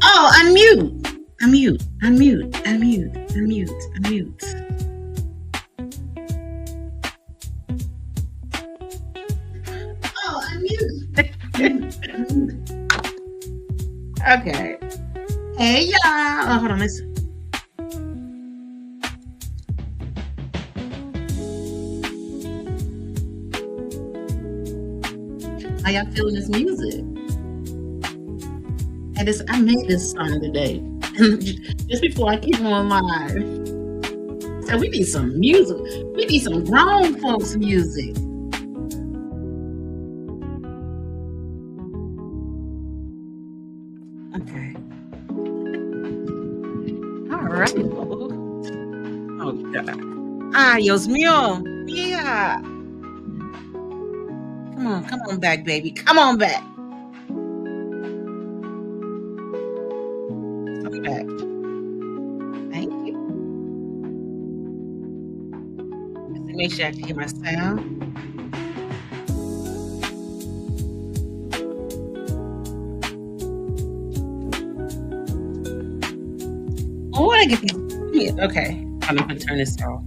Oh, unmute. Unmute. Unmute. Unmute. Unmute. Unmute. Oh, unmute. Okay. Hey, y'all. Oh, hold on. Let's. How y'all feeling this music? And this, I made this song today, just before I came on live. So we need some music. We need some grown folks music. Okay. All right. Oh God. Ay, Dios mío. Yeah. Come on back, baby. Come on back. Come back. Thank you. Let's make sure I can hear my sound. Oh, I get these. Yeah, okay. I'm gonna turn this off.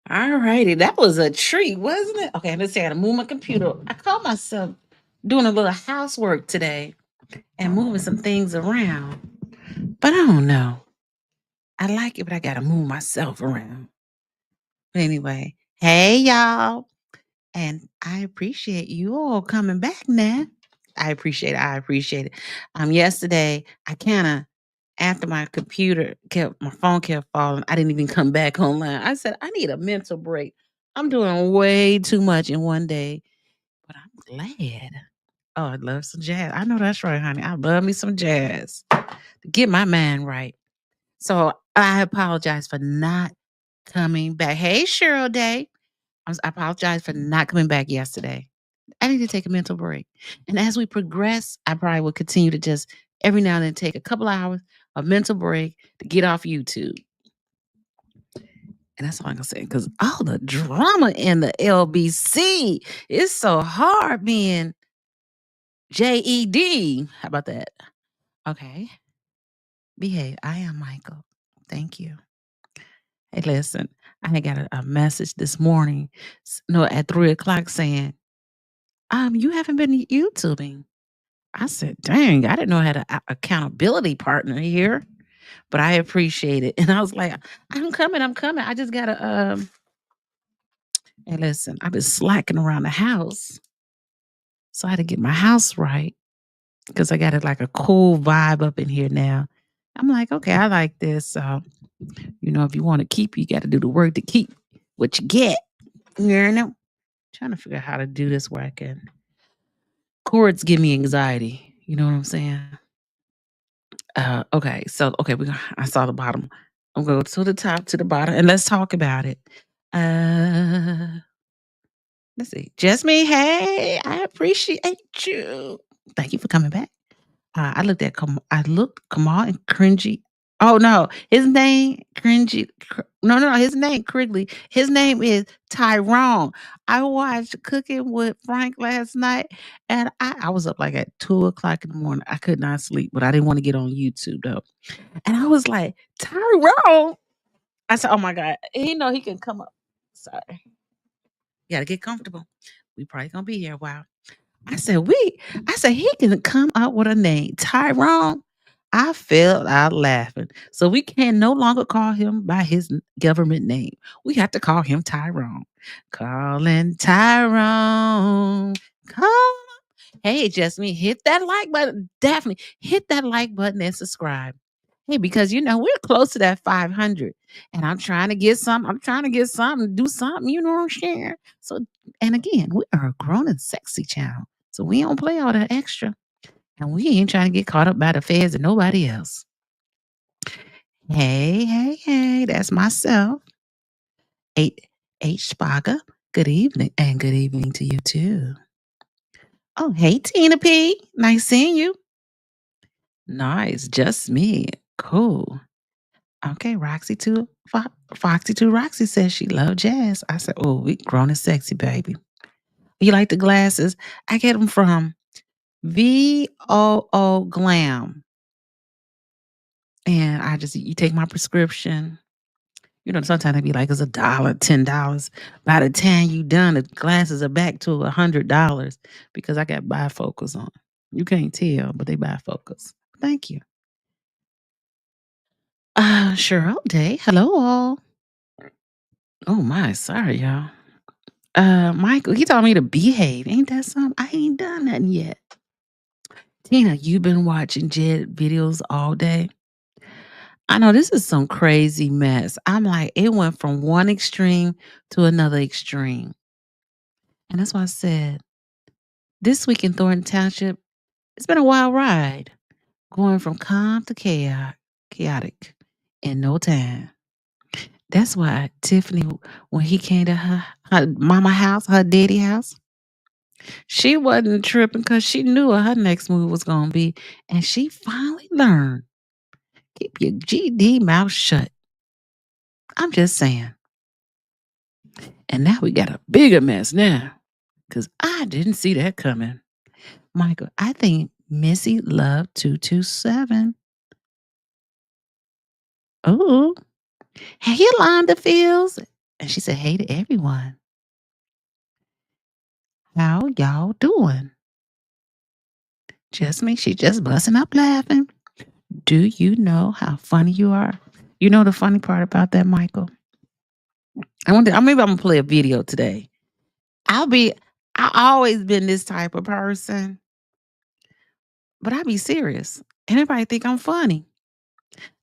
All righty. That was a treat, wasn't it? Okay, let's see. I gotta move my computer. I caught myself doing a little housework today and moving some things around. But I don't know. I like it, but I gotta move myself around. But anyway, hey y'all. And I appreciate you all coming back now. I appreciate it. I appreciate it. Yesterday I kind of after my phone kept falling, I didn't even come back online. I said, I need a mental break. I'm doing way too much in one day, but I'm glad. Oh, I love some jazz. I know that's right, honey. I love me some jazz to get my mind right. So I apologize for not coming back. Hey, Cheryl Day. I apologize for not coming back yesterday. I need to take a mental break. And as we progress, I probably will continue to just every now and then take a couple hours of mental break to get off YouTube. And that's all I'm gonna say. Because all the drama in the LBC is so hard being JED. How about that? Okay. Behave. I am Michael. Thank you. Hey, listen, I had got a message this morning, no, at 3 o'clock saying, you haven't been YouTubing. I said, dang, I didn't know I had an accountability partner here, but I appreciate it. And I was like, I'm coming, I'm coming. I just gotta and listen, I've been slacking around the house. So I had to get my house right because I got it like a cool vibe up in here now. I'm like, okay, I like this. So, if you want to keep, you got to do the work to keep what you get. You know, trying to figure out how to do this where I can. Chords give me anxiety. You know what I'm saying? Okay, so okay, I saw the bottom. I'm gonna go to the top to the bottom and let's talk about it. Uh let's see. Just me, hey, I appreciate you. Thank you for coming back. I looked Kamal and cringy. Oh no, his name cringy. No, his name Crigley. His name is Tyrone. I watched Cooking with Frank last night, and I was up like at 2 o'clock in the morning. I could not sleep, but I didn't want to get on YouTube though. And I was like, Tyrone. I said, oh my God, he can come up. Sorry, you gotta get comfortable. We probably gonna be here a while. I said, he can come up with a name, Tyrone. I fell out laughing. So we can no longer call him by his government name. We have to call him Tyrone. Calling Tyrone. Call. Hey, just me. Hit that like button. Definitely hit that like button and subscribe. Hey, because we're close to that 500, and I'm trying to get some. I'm trying to get something, do something. You know what I'm saying? So, and again, we are a grown and sexy channel, so we don't play all that extra, and we ain't trying to get caught up by the feds and nobody else. Hey, hey, hey, that's myself, H Spaga. Good evening, and good evening to you too. Oh, hey, Tina P. Nice seeing you. Nice, just me. Cool. Okay, Roxy too. Foxy too. Roxy says she loved jazz. I said, "Oh, we grown and sexy, baby." You like the glasses? I get them from VOO Glam, and you take my prescription. Sometimes they be like it's $1, $10. By the time you done, the glasses are back to $100 because I got bifocals on. You can't tell, but they bifocals. Thank you. Cheryl Day. Hello all. Oh my, sorry y'all. Michael, he told me to behave. Ain't that something? I ain't done nothing yet. Tina, you been watching Jed videos all day? I know this is some crazy mess. I'm like, it went from one extreme to another extreme. And that's why I said this week in Thornton Township, it's been a wild ride. Going from calm to chaotic in no time. That's why Tiffany, when he came to her mama house, her daddy house, she wasn't tripping because she knew what her next move was going to be. And she finally learned, keep your GD mouth shut. I'm just saying. And now we got a bigger mess now because I didn't see that coming. Michael, I think Missy loved 227. Oh, hey, Yolanda Fields. And she said, hey to everyone. How y'all doing? Just me. She just busting up laughing. Do you know how funny you are? You know the funny part about that, Michael? Maybe I'm gonna play a video today. I always been this type of person, but I be serious. And everybody think I'm funny.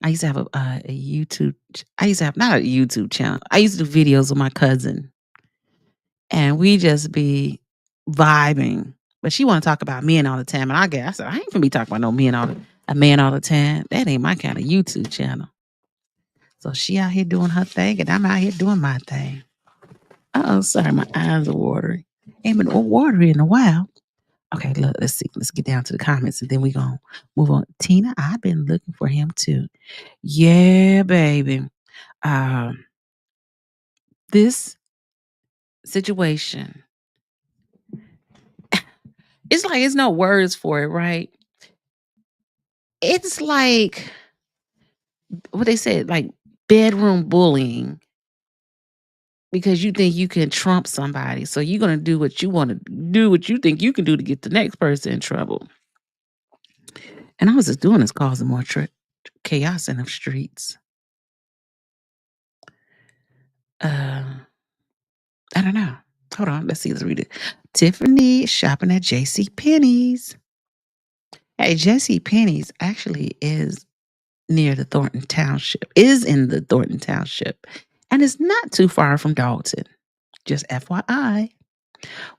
I used to have a YouTube. I used to have not a YouTube channel. I used to do videos with my cousin, and we just be vibing. But she want to talk about men all the time, and I said I ain't gonna be talking about no a man all the time. That ain't my kind of YouTube channel. So she out here doing her thing, and I'm out here doing my thing. Oh, sorry, my eyes are watering. Ain't been watery in a while. Okay, look, let's see. Let's get down to the comments, and then we gonna move on. Tina, I've been looking for him too. Yeah, baby. Um, this situation, it's like it's no words for it, right? It's like what they said, like bedroom bullying because you think you can trump somebody. So you're gonna do what you want to do, what you think you can do to get the next person in trouble. And I was just doing is causing more chaos in the streets. I don't know. Hold on, let's see. Let's read it. Tiffany shopping at J.C. Penney's. Hey, J.C. Penney's actually is near the Thornton Township. Is in the Thornton Township, and it's not too far from Dolton. Just FYI.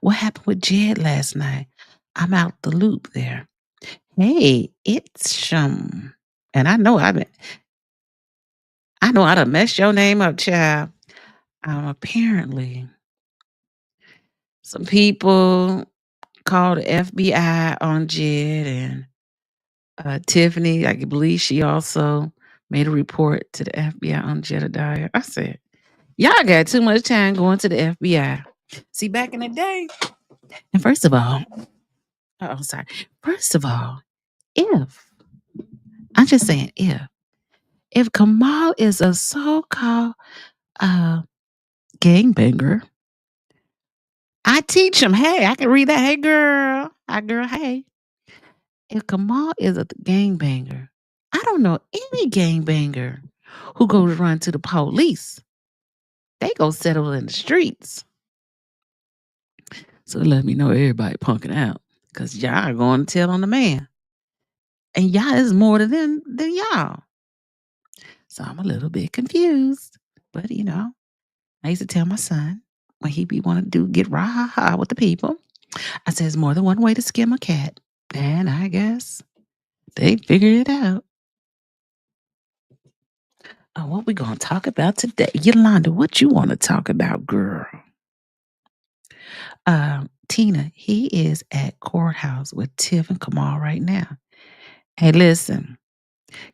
What happened with Jed last night? I'm out the loop there. Hey, it's and I know I done messed your name up, child. Apparently, some people called the FBI on Jed, and Tiffany, I believe she also made a report to the FBI on Jedediah. I said, y'all got too much time going to the FBI. See, back in the day, and first of all, sorry. First of all, if I'm just saying, if Kamal is a so-called gangbanger, I teach him. Hey, I can read that. Hey, girl, girl, hey, if Kamal is a gangbanger, I don't know any gangbanger who goes run to the police. They go settle in the streets. So let me know everybody punking out. Cause y'all going to tell on the man. And y'all is more than y'all. So I'm a little bit confused. But I used to tell my son when he be want to get rah ha ha with the people. I says more than one way to skim a cat. And I guess they figured it out. Oh, what we gonna talk about today? Yolanda, what you want to talk about, girl? Tina, he is at Courthouse with Tiff and Kamal right now. Hey, listen,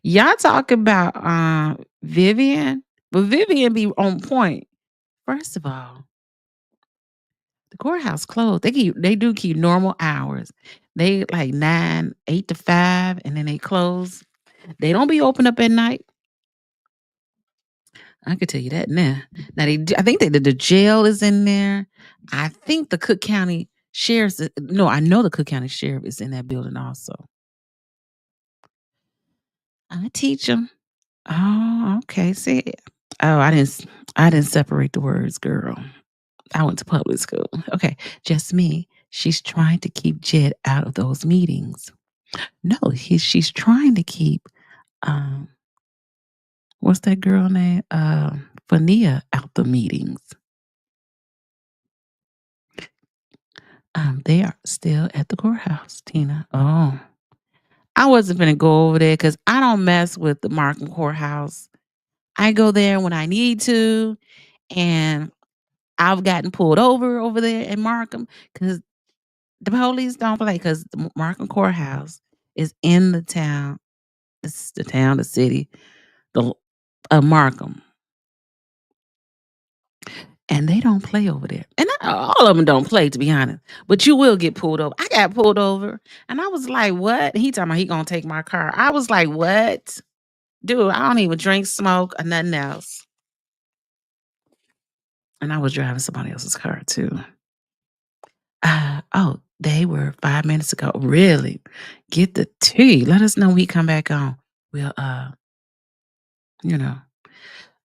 y'all talk about Vivian, but Vivian be on point. First of all, the courthouse closed. They do keep normal hours. They like 9, 8 to 5, and then they close. They don't be open up at night. I can tell you that now. Now I think that the jail is in there. I think the Cook County Sheriff's. No, I know the Cook County Sheriff is in that building also. I teach them. Oh, okay. See, oh, I didn't separate the words, girl. I went to public school. Okay, just me. She's trying to keep Jed out of those meetings. No, she's trying to keep um what's that girl name? Fania out the meetings. They are still at the courthouse, Tina. Oh. I wasn't gonna go over there because I don't mess with the Markham courthouse. I go there when I need to, and I've gotten pulled over there in Markham because the police don't play because the Markham courthouse is in the town. It's the town, the city, the Markham, and they don't play over there. And all of them don't play, to be honest. But you will get pulled over. I got pulled over, and I was like, "What?" He talking about he gonna take my car. I was like, "What, dude? I don't even drink, smoke, or nothing else." And I was driving somebody else's car too. Oh, they were 5 minutes ago. Really? Get the tea. Let us know when we come back on. We'll you know.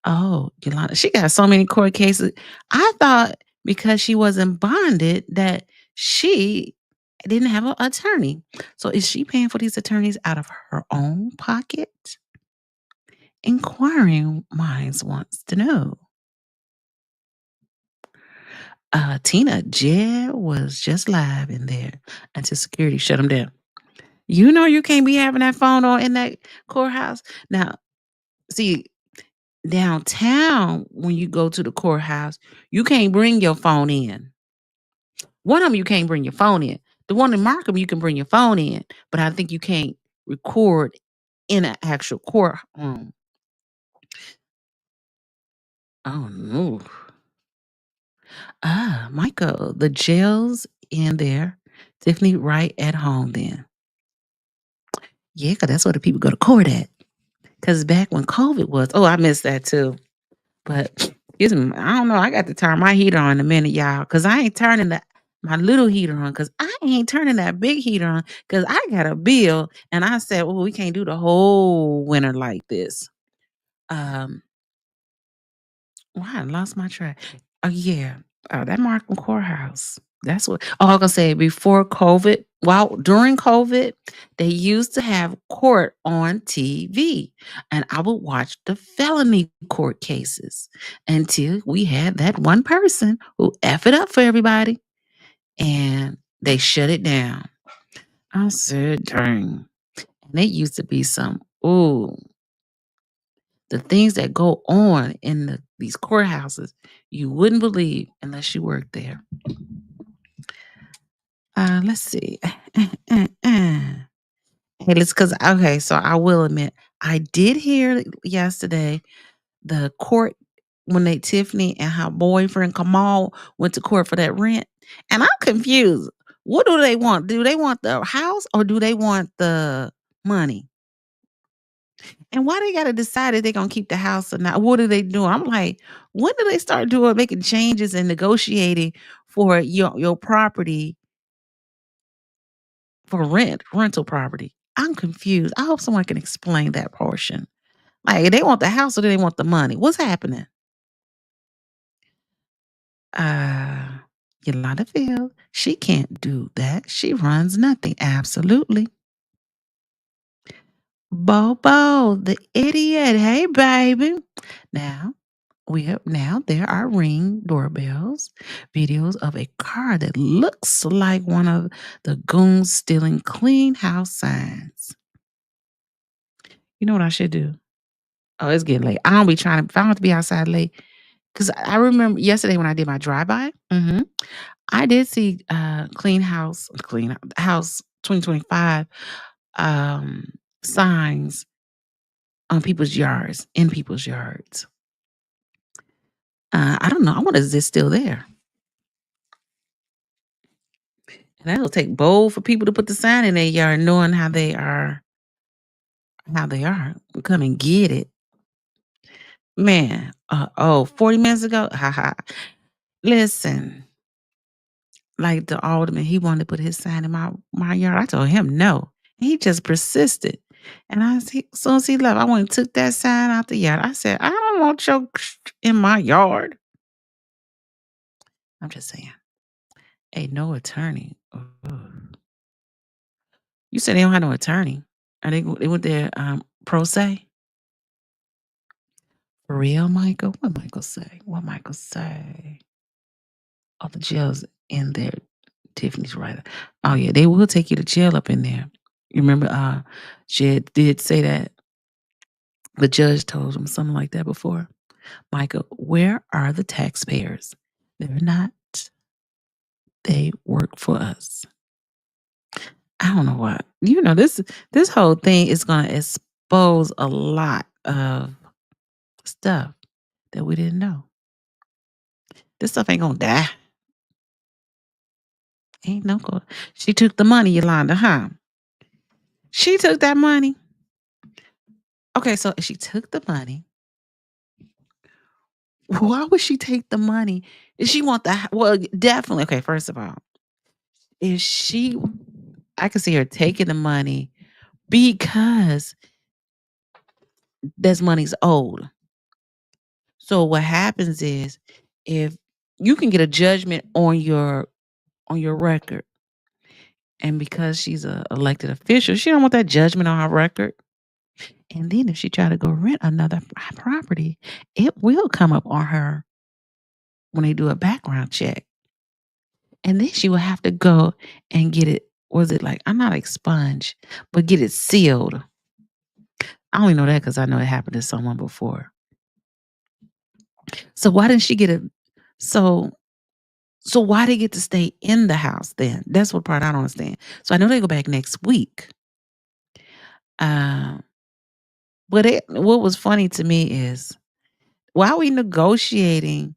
Oh, Yolanda, she got so many court cases. I thought because she wasn't bonded that she didn't have an attorney. So is she paying for these attorneys out of her own pocket? Inquiring minds wants to know. Tina, Jed was just live in there until security shut him down. You know you can't be having that phone on in that courthouse. Now, see, downtown when you go to the courthouse, you can't bring your phone in. One of them you can't bring your phone in. The one in Markham you can bring your phone in, but I think you can't record in an actual courtroom. Oh no. Michael, the jail's in there. Tiffany right at home then. Yeah, because that's where the people go to court at. Because back when COVID was, oh, I missed that too. But excuse me, I don't know. I got to turn my heater on in a minute, y'all, because I ain't turning my little heater on, because I ain't turning that big heater on, because I got a bill, and I said, "Oh, we can't do the whole winter like this." Um, I lost my track. Oh yeah, that Markham Courthouse. That's what. Oh, I was gonna say before COVID. Well, during COVID, they used to have court on TV, and I would watch the felony court cases until we had that one person who f it up for everybody, and they shut it down. I said, "Dang!" And it used to be some. Ooh, the things that go on in these courthouses, you wouldn't believe unless you worked there. Let's see. Hey, let's because okay, so I will admit I did hear yesterday the court when they Tiffany and her boyfriend Kamal went to court for that rent, and I'm confused. What do they want? Do they want the house or do they want the money? And why they gotta decide if they gonna keep the house or not? What are they doing? I'm like, when do they start doing making changes and negotiating for your property for rental property. I'm confused. I hope someone can explain that portion. Like, they want the house or do they want the money? What's happening? Uh, Yolanda Field, she can't do that. She runs nothing. Absolutely. Bobo, the idiot. Hey, baby. Now, now there are Ring doorbells, videos of a car that looks like one of the goons stealing clean house signs. You know what I should do? Oh, it's getting late. I don't be trying to, if I don't have to be outside late, because I remember yesterday when I did my drive-by, I did see clean house 2025 um, signs on people's yards, in people's yards. I don't know. I wonder is this still there? And that'll take bold for people to put the sign in their yard, knowing how they are. Come and get it, man. 40 minutes ago, haha. Listen, like the alderman, he wanted to put his sign in my yard. I told him no. He just persisted. And as soon as he left, I went and took that sign out the yard. I said, I don't want your in my yard. I'm just saying. Hey, no attorney. Ugh. You said they don't have no attorney. Are they went there pro se? For real, Michael? What Michael say? What Michael say? Oh, the jail's in there. Tiffany's right. Oh yeah, they will take you to jail up in there. You remember Jed did say that. The judge told him something like that before. Michael, where are the taxpayers? They're not. They work for us. I don't know what. This whole thing is gonna expose a lot of stuff that we didn't know. This stuff ain't gonna die. Ain't no go. She took the money, Yolanda, huh? She took that money. Okay, so if she took the money, why would she take the money? If she want the well, definitely. Okay, first of all, if she, I can see her taking the money because this money's owed. So what happens is, if you can get a judgment on your record, and because she's a elected official, she don't want that judgment on her record. And then if she try to go rent another property, it will come up on her when they do a background check. And then she will have to go and get it, was it like, I'm not expunged, but get it sealed. I only know that because I know it happened to someone before. So why didn't she get it? So why they get to stay in the house then? That's what part I don't understand. So I know they go back next week. Um, what was funny to me is, why are we negotiating?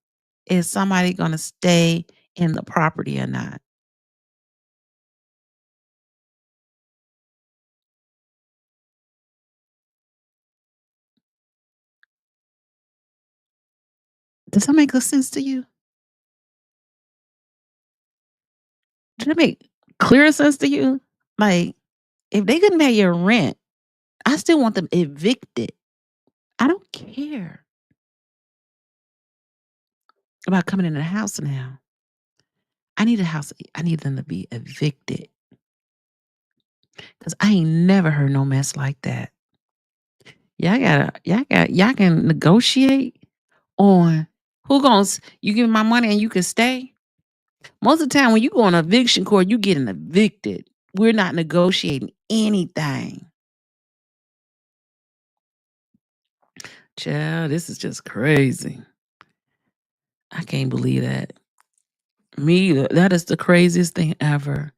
Is somebody gonna stay in the property or not? Does that make sense to you? Does that make clear sense to you? Like, if they couldn't pay your rent, I still want them evicted. I don't care about coming in the house now. I need a house. I need them to be evicted because I ain't never heard no mess like that. Y'all can negotiate on who gonna you give me my money and you can stay. Most of the time when you go on eviction court, you getting evicted. We're not negotiating anything. Child, this is just crazy. I can't believe that. Me either. That is the craziest thing ever.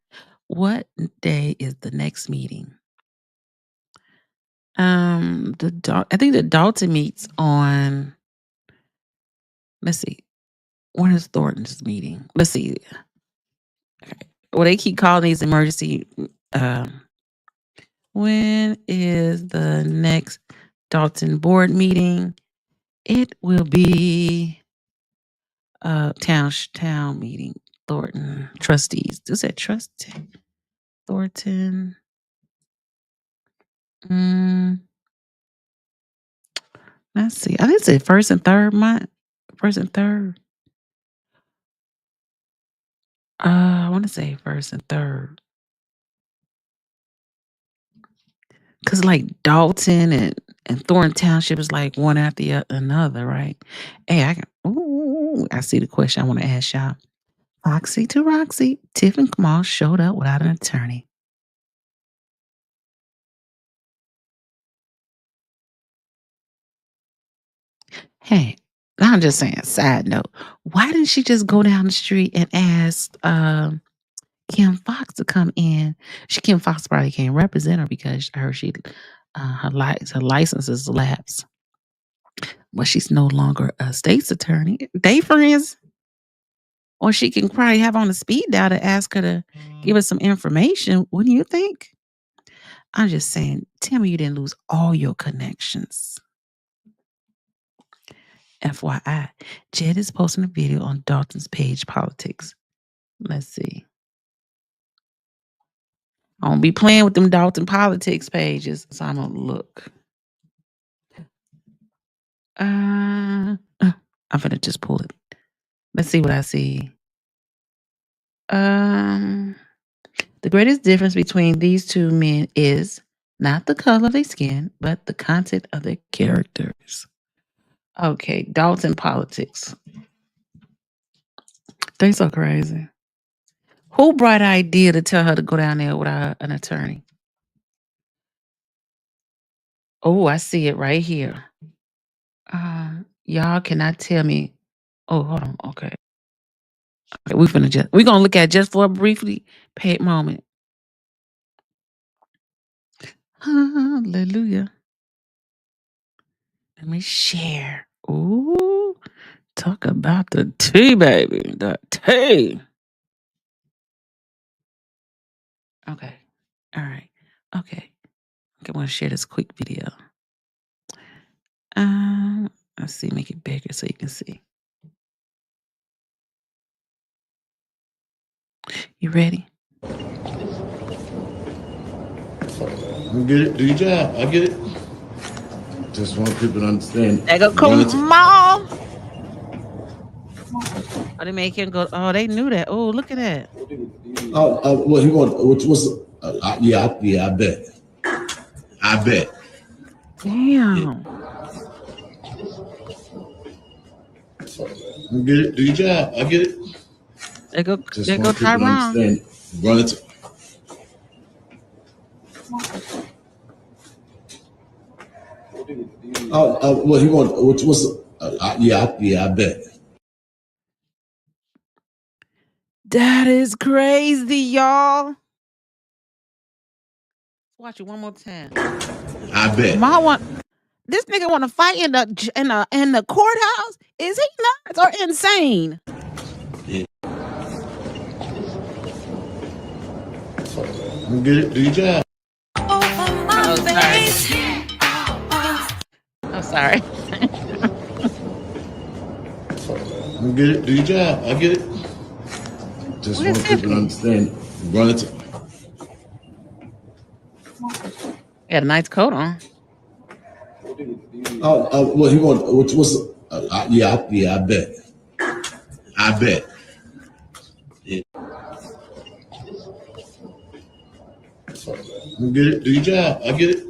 What day is the next meeting? I think the Dolton meets on. Let's see. When is Thornton's meeting? Let's see. Well, they keep calling these emergency. Um, when is the next Dolton board meeting? It will be town meeting. Thornton trustees. Is that trust? Thornton. Mm, let's see. I think it's the first and third month. First and third. I want to say first and third. Cause like Dolton and Thornton Township is like one after another, right? Hey, I see the question I want to ask y'all. Foxy to Roxy, Tiff and Kamal showed up without an attorney. Hey, I'm just saying, side note, why didn't she just go down the street and ask Kim Fox to come in? Kim Fox probably can't represent her because I heard her license is lapsed. But she's no longer a state's attorney. They friends. Or she can probably have on a speed dial to ask her to give us some information. What do you think? I'm just saying, tell me you didn't lose all your connections. FYI, Jed is posting a video on Dalton's page politics. Let's see. I won't be playing with them Dalton politics pages, so I'm gonna look. I'm gonna just pull it. Let's see what I see. The greatest difference between these two men is not the color of their skin, but the content of their characters. Okay, Dalton politics. They so crazy. Who bright idea to tell her to go down there without an attorney? Oh, I see it right here. Y'all cannot tell me. Oh, hold on. Okay. We're gonna look at it just for a briefly paid moment. Hallelujah. Let me share. Ooh, talk about the tea, baby. The tea. Okay. All right. Okay. I want to share this quick video. Let's see, make it bigger so you can see. You ready? I get it. Do your job. I get it. Just want people to understand. They go Kamal. Oh, they make him go. Oh, they knew that. Oh, look at that. What he want? What's? Yeah, I bet. I bet. Damn. I get it. Do your job. I get it. They go. Just They go want people to Tyrone. understand. Run it. What he want? What's? Yeah, I bet. That is crazy, y'all. Watch it one more time. I bet. This nigga want to fight in the courthouse? Is he nuts or insane? Yeah. I get it. Do your job. Oh, sorry. I get it. Do your job. I get it. Just want people to understand. Run it. Got a nice coat on. What he want? What's? Yeah, I bet. I bet. Yeah. I get it. Do your job. I get it.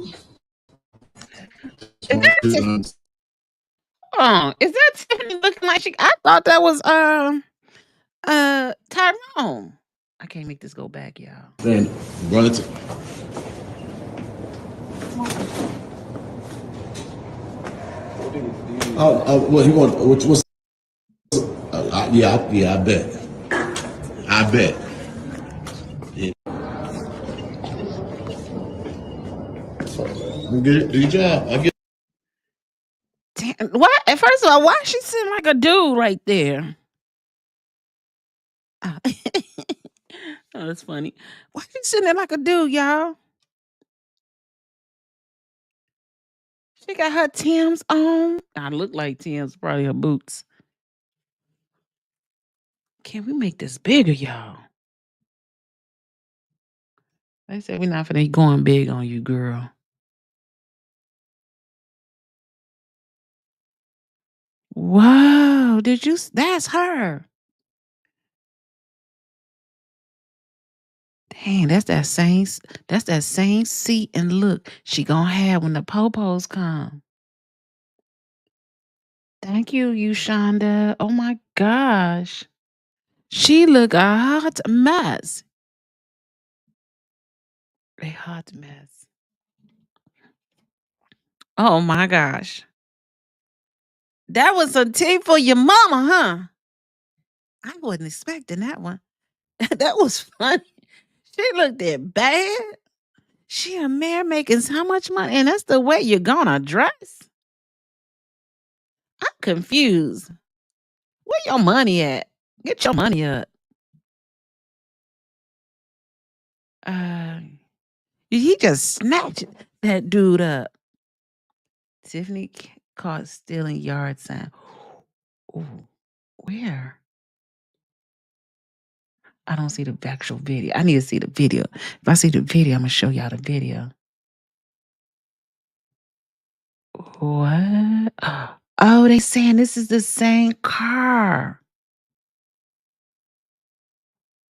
Is that Tiffany looking like she? I thought that was Tyrone. I can't make this go back, y'all. Then run it. What he want? What's? Yeah, I bet. I bet. Yeah. I get it. Do your job. I get it. Damn, why? First of all, why is she sitting like a dude right there? Oh, oh that's funny. Why she sitting there like a dude, y'all? She got her Tim's on. I look like Tim's, probably her boots. Can we make this bigger, y'all? They said we're not finna going big on you, girl. Whoa, that's her. Dang, that's that same seat and look she gonna have when the popos come. Thank you, Shonda. Oh my gosh. She look a hot mess. A hot mess. Oh my gosh. That was a tea for your mama, huh? I wasn't expecting that one. That was funny. She looked that bad. She a mayor making so much money, and that's the way you're gonna dress. I'm confused. Where your money at? Get your money up. Uh, he just snatched that dude up. Tiffany caught stealing yard sign. Ooh, where? I don't see the actual video. I need to see the video. If I see the video, I'm gonna show y'all the video. What? Oh, they saying this is the same car.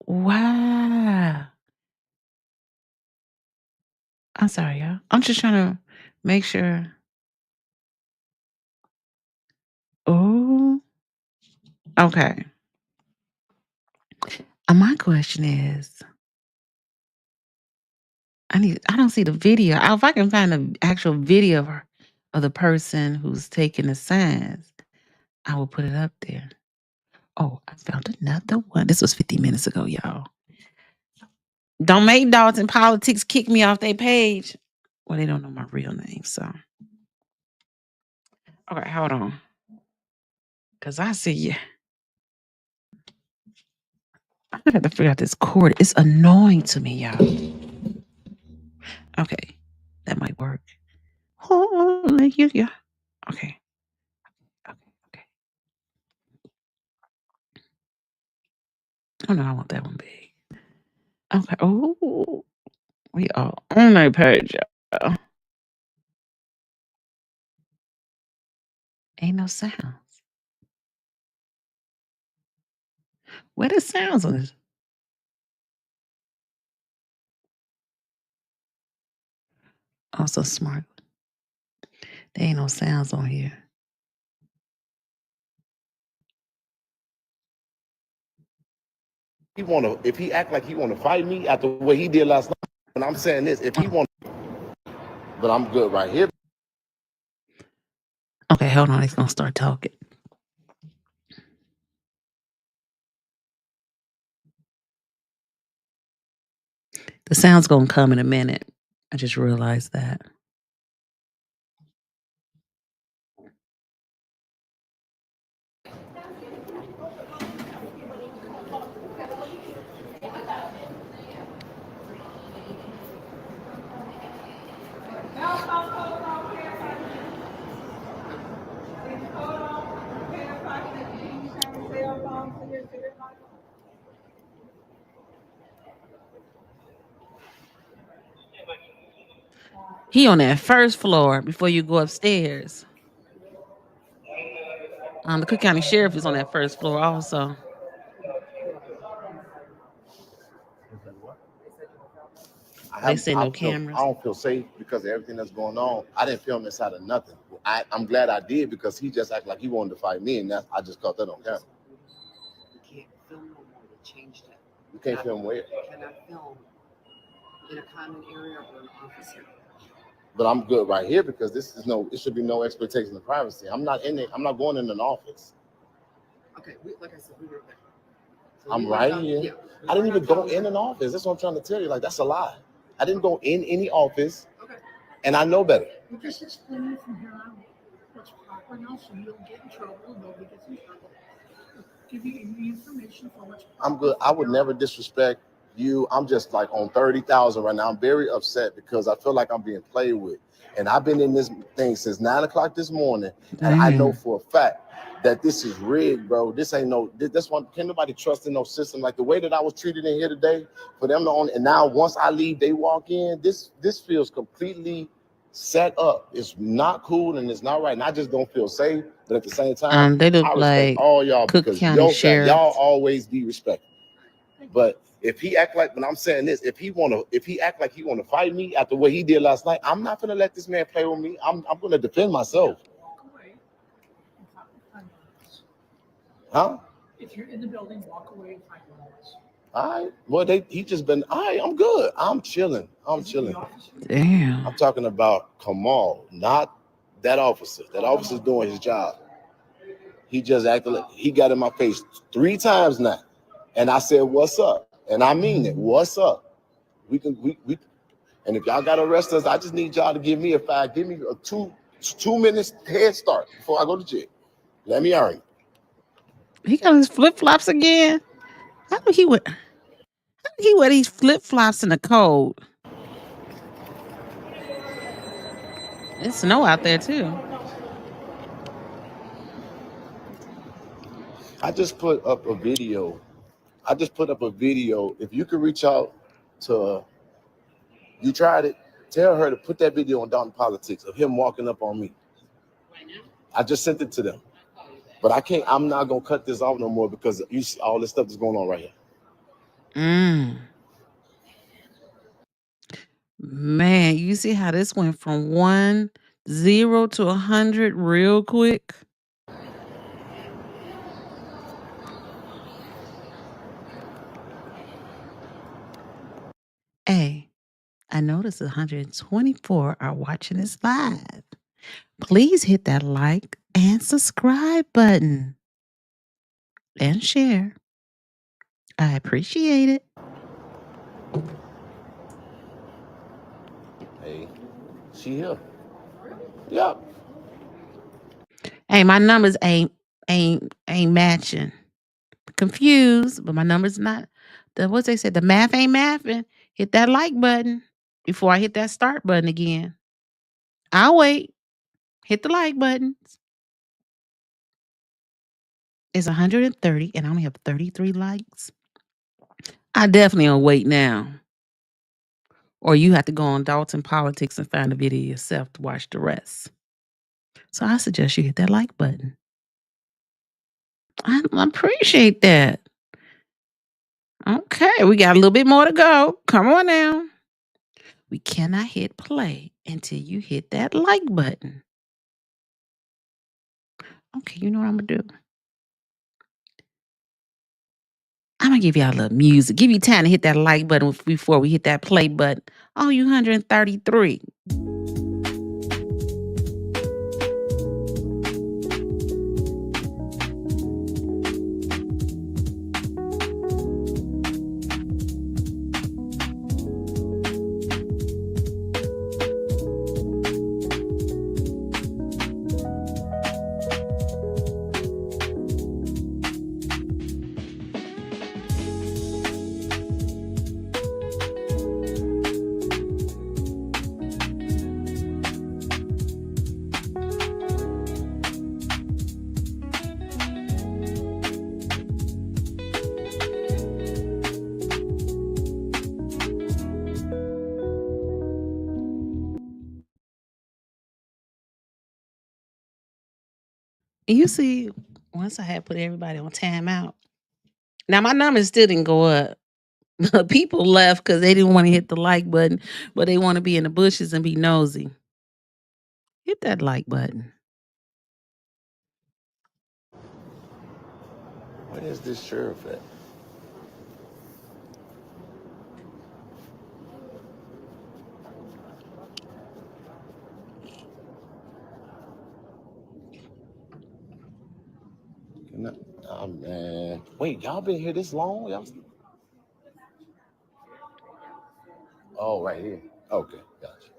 Wow. I'm sorry, y'all. I'm just trying to make sure. Oh, okay. My question is, I don't see the video. If I can find the actual video of her, of the person who's taking the signs, I will put it up there. Oh, I found another one. This was 50 minutes ago, y'all. Don't make Dolton Politics kick me off their page. Well, they don't know my real name, so. Okay, hold on. Because I see you. I have to figure out this cord. It's annoying to me, y'all. Okay, that might work. Oh, yeah. Okay. Okay. Oh, no, I want that one big. Okay. Oh, we are on that page, y'all. Ain't no sounds. Where the sounds on this? Oh, so smart. There ain't no sounds on here. If he act like he wanna fight me after what he did last night, and I'm saying this, if he want, but I'm good right here. Okay, hold on. It's gonna start talking. The sound's gonna come in a minute. I just realized that. He on that first floor before you go upstairs. The Cook County Sheriff is on that first floor also. They say no cameras. I don't feel safe because of everything that's going on. I didn't film inside of nothing. I'm glad I did because he just acted like he wanted to fight me, and I just caught that on camera. You can't film no more. They changed it. You can't film where? You cannot film in a common area or an office area. But I'm good right here because it should be no expectation of privacy. I'm not going in an office. Okay, like I said, we were there. So I'm right here. Yeah, I didn't even go in an office. That's what I'm trying to tell you. Like, that's a lie. I didn't go in any office. Okay. And I know better. We're just explaining from here on what's proper now so you don't get in trouble, nobody gets in trouble. Give you the information for what's proper. I'm good. I would never disrespect I'm just like on 30,000 right now. I'm very upset because I feel like I'm being played with. And I've been in this thing since 9 o'clock this morning. And I know for a fact that this is rigged, bro. This ain't no, this one, can't nobody trust in no system. Like the way that I was treated in here today, for them to own, and now once I leave, they walk in, this feels completely set up. It's not cool and it's not right. And I just don't feel safe. But at the same time, They look I respect like all y'all Cook because County sheriffs. y'all always be respected. But if he act like, when I'm saying this, if he act like he want to fight me after what he did last night, I'm not gonna let this man play with me. I'm gonna defend myself. Walk away and talk to 5 minutes. Huh? If you're in the building, walk away in 5 minutes. All right. Well, he just been, all right, I'm good. I'm chilling. Damn. I'm talking about Kamal, not that officer. That officer's doing his job. He just acted like he got in my face 3 times now. And I said, what's up? And I mean it. What's up? We and if y'all gotta arrest us, I just need y'all to give me a 2 minutes head start before I go to jail. Let me argue. He got his flip flops again. How did he wear these flip flops in the cold? It's snow out there too. I just put up a video. If you could reach out to you tried it, tell her to put that video on Dolton Politics of him walking up on me. I just sent it to them. But I'm not gonna cut this off no more because you see all this stuff that's going on right here. Man, you see how this went from 0 to 100 real quick? Hey, I noticed 124 are watching this live. Please hit that like and subscribe button and share. I appreciate it. Hey, she here. Yeah. Hey, my numbers ain't matching. Confused, but my numbers not. What they said, the math ain't mathing. Hit that like button before I hit that start button again. I'll wait. Hit the like buttons. It's 130 and I only have 33 likes. I definitely don't wait now. Or you have to go on Dolton Politics and find the video yourself to watch the rest. So I suggest you hit that like button. I appreciate that. Okay, we got a little bit more to go. Come on now. We cannot hit play until you hit that like button. Okay, you know what I'm going to do? I'm going to give y'all a little music. Give you time to hit that like button before we hit that play button. Oh, you 133. You see, once I had put everybody on timeout, now my numbers still didn't go up. People left because they didn't want to hit the like button, but they want to be in the bushes and be nosy. Hit that like button. Where is this sheriff at? Oh man. Wait, y'all been here this long? Y'all... Oh, right here. Okay, gotcha.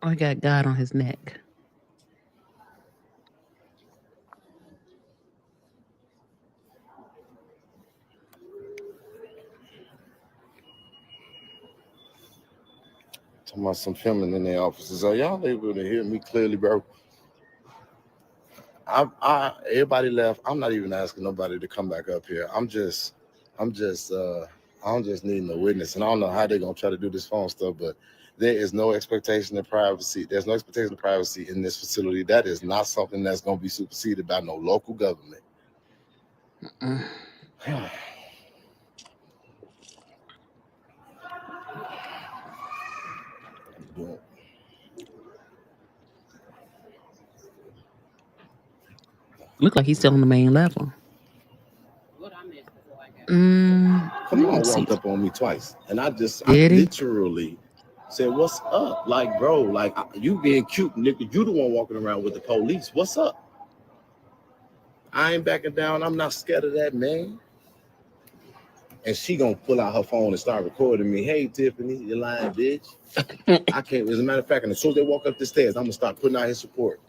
I got God on his neck. Talking about some filming in their offices. Are y'all able to hear me clearly, bro? Everybody left. I'm not even asking nobody to come back up here. I'm just, I'm just needing a witness, and I don't know how they're gonna try to do this phone stuff, but there is no expectation of privacy. There's no expectation of privacy in this facility. That is not something that's gonna be superseded by no local government. Mm. Look like he's still on the main level. What I missed before I got. Come on, Let's see. walked up on me twice, and I Did he? literally said, "What's up?" Like, bro, like you being cute, nigga. You the one walking around with the police. What's up? I ain't backing down. I'm not scared of that, man. And she gonna pull out her phone and start recording me. Hey, Tiffany, you lying bitch. I can't. As a matter of fact, and as soon as they walk up the stairs, I'm gonna start putting out his support.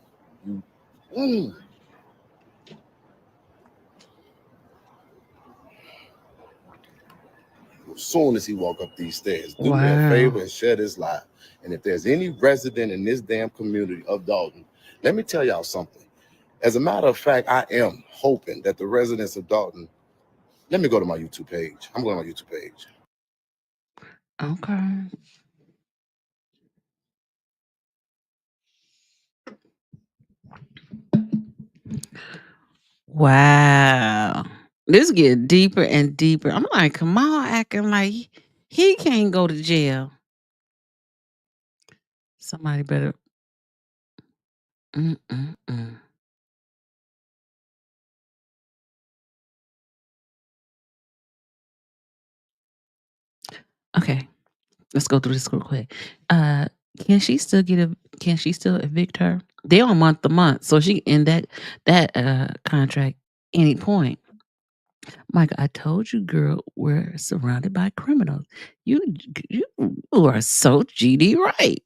As soon as he walk up these stairs, do me a favor and share this live. And if there's any resident in this damn community of Dolton, let me tell y'all something. As a matter of fact, I am hoping that the residents of Dolton. Let me go to my YouTube page. I'm going to my YouTube page. Okay. Wow. This get deeper and deeper. I'm like, Kamal acting like he can't go to jail. Somebody better. Mm-mm-mm. Okay, let's go through this real quick. Can she still get a? Can she still evict her? They on month to month, so she can end that contract any point. Micah, I told you, girl, we're surrounded by criminals. You you are so GD right.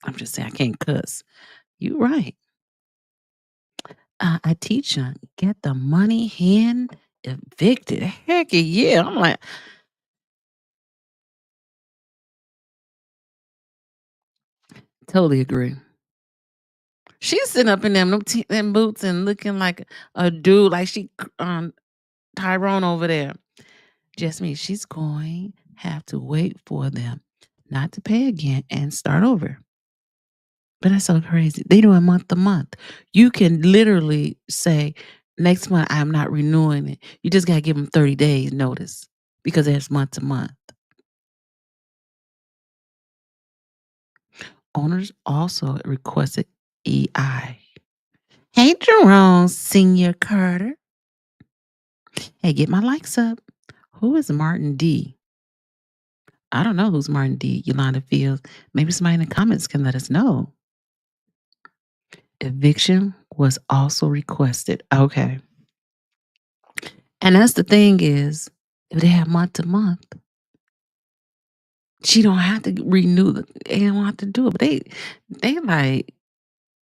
I'm just saying I can't cuss. You right. I teach them get the money hand evicted. Heck yeah. I'm like, totally agree. She's sitting up in them boots and looking like a dude, like she Tyrone over there. Just me. She's going have to wait for them not to pay again and start over. But that's so crazy. They do it month to month. You can literally say, next month I'm not renewing it. You just gotta give them 30 days notice because it's month to month. Owners also requested EI. Hey Jerome, Senior Carter. Hey, get my likes up. Who is Martin D? I don't know who's Martin D. Yolanda Fields. Maybe somebody in the comments can let us know. Eviction was also requested. Okay. And that's the thing is, if they have month to month, she don't have to renew they don't have to do it. But they like,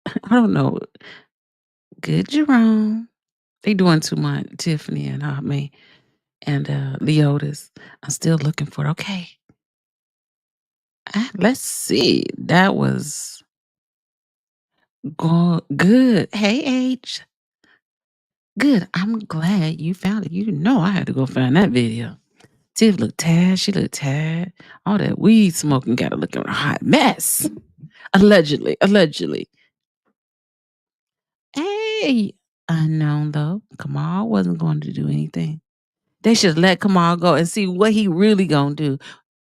I don't know. Good Jerome. They doing too much, Tiffany and me and Leotis. I'm still looking for it. Okay. Let's see. That was good. Hey H. Good. I'm glad you found it. You know I had to go find that video. Tiff looked tired. She looked tired. All that weed smoking got her looking a hot mess. Allegedly. Allegedly. Hey. Unknown though. Kamal wasn't going to do anything. They should let Kamal go and see what he really gonna do.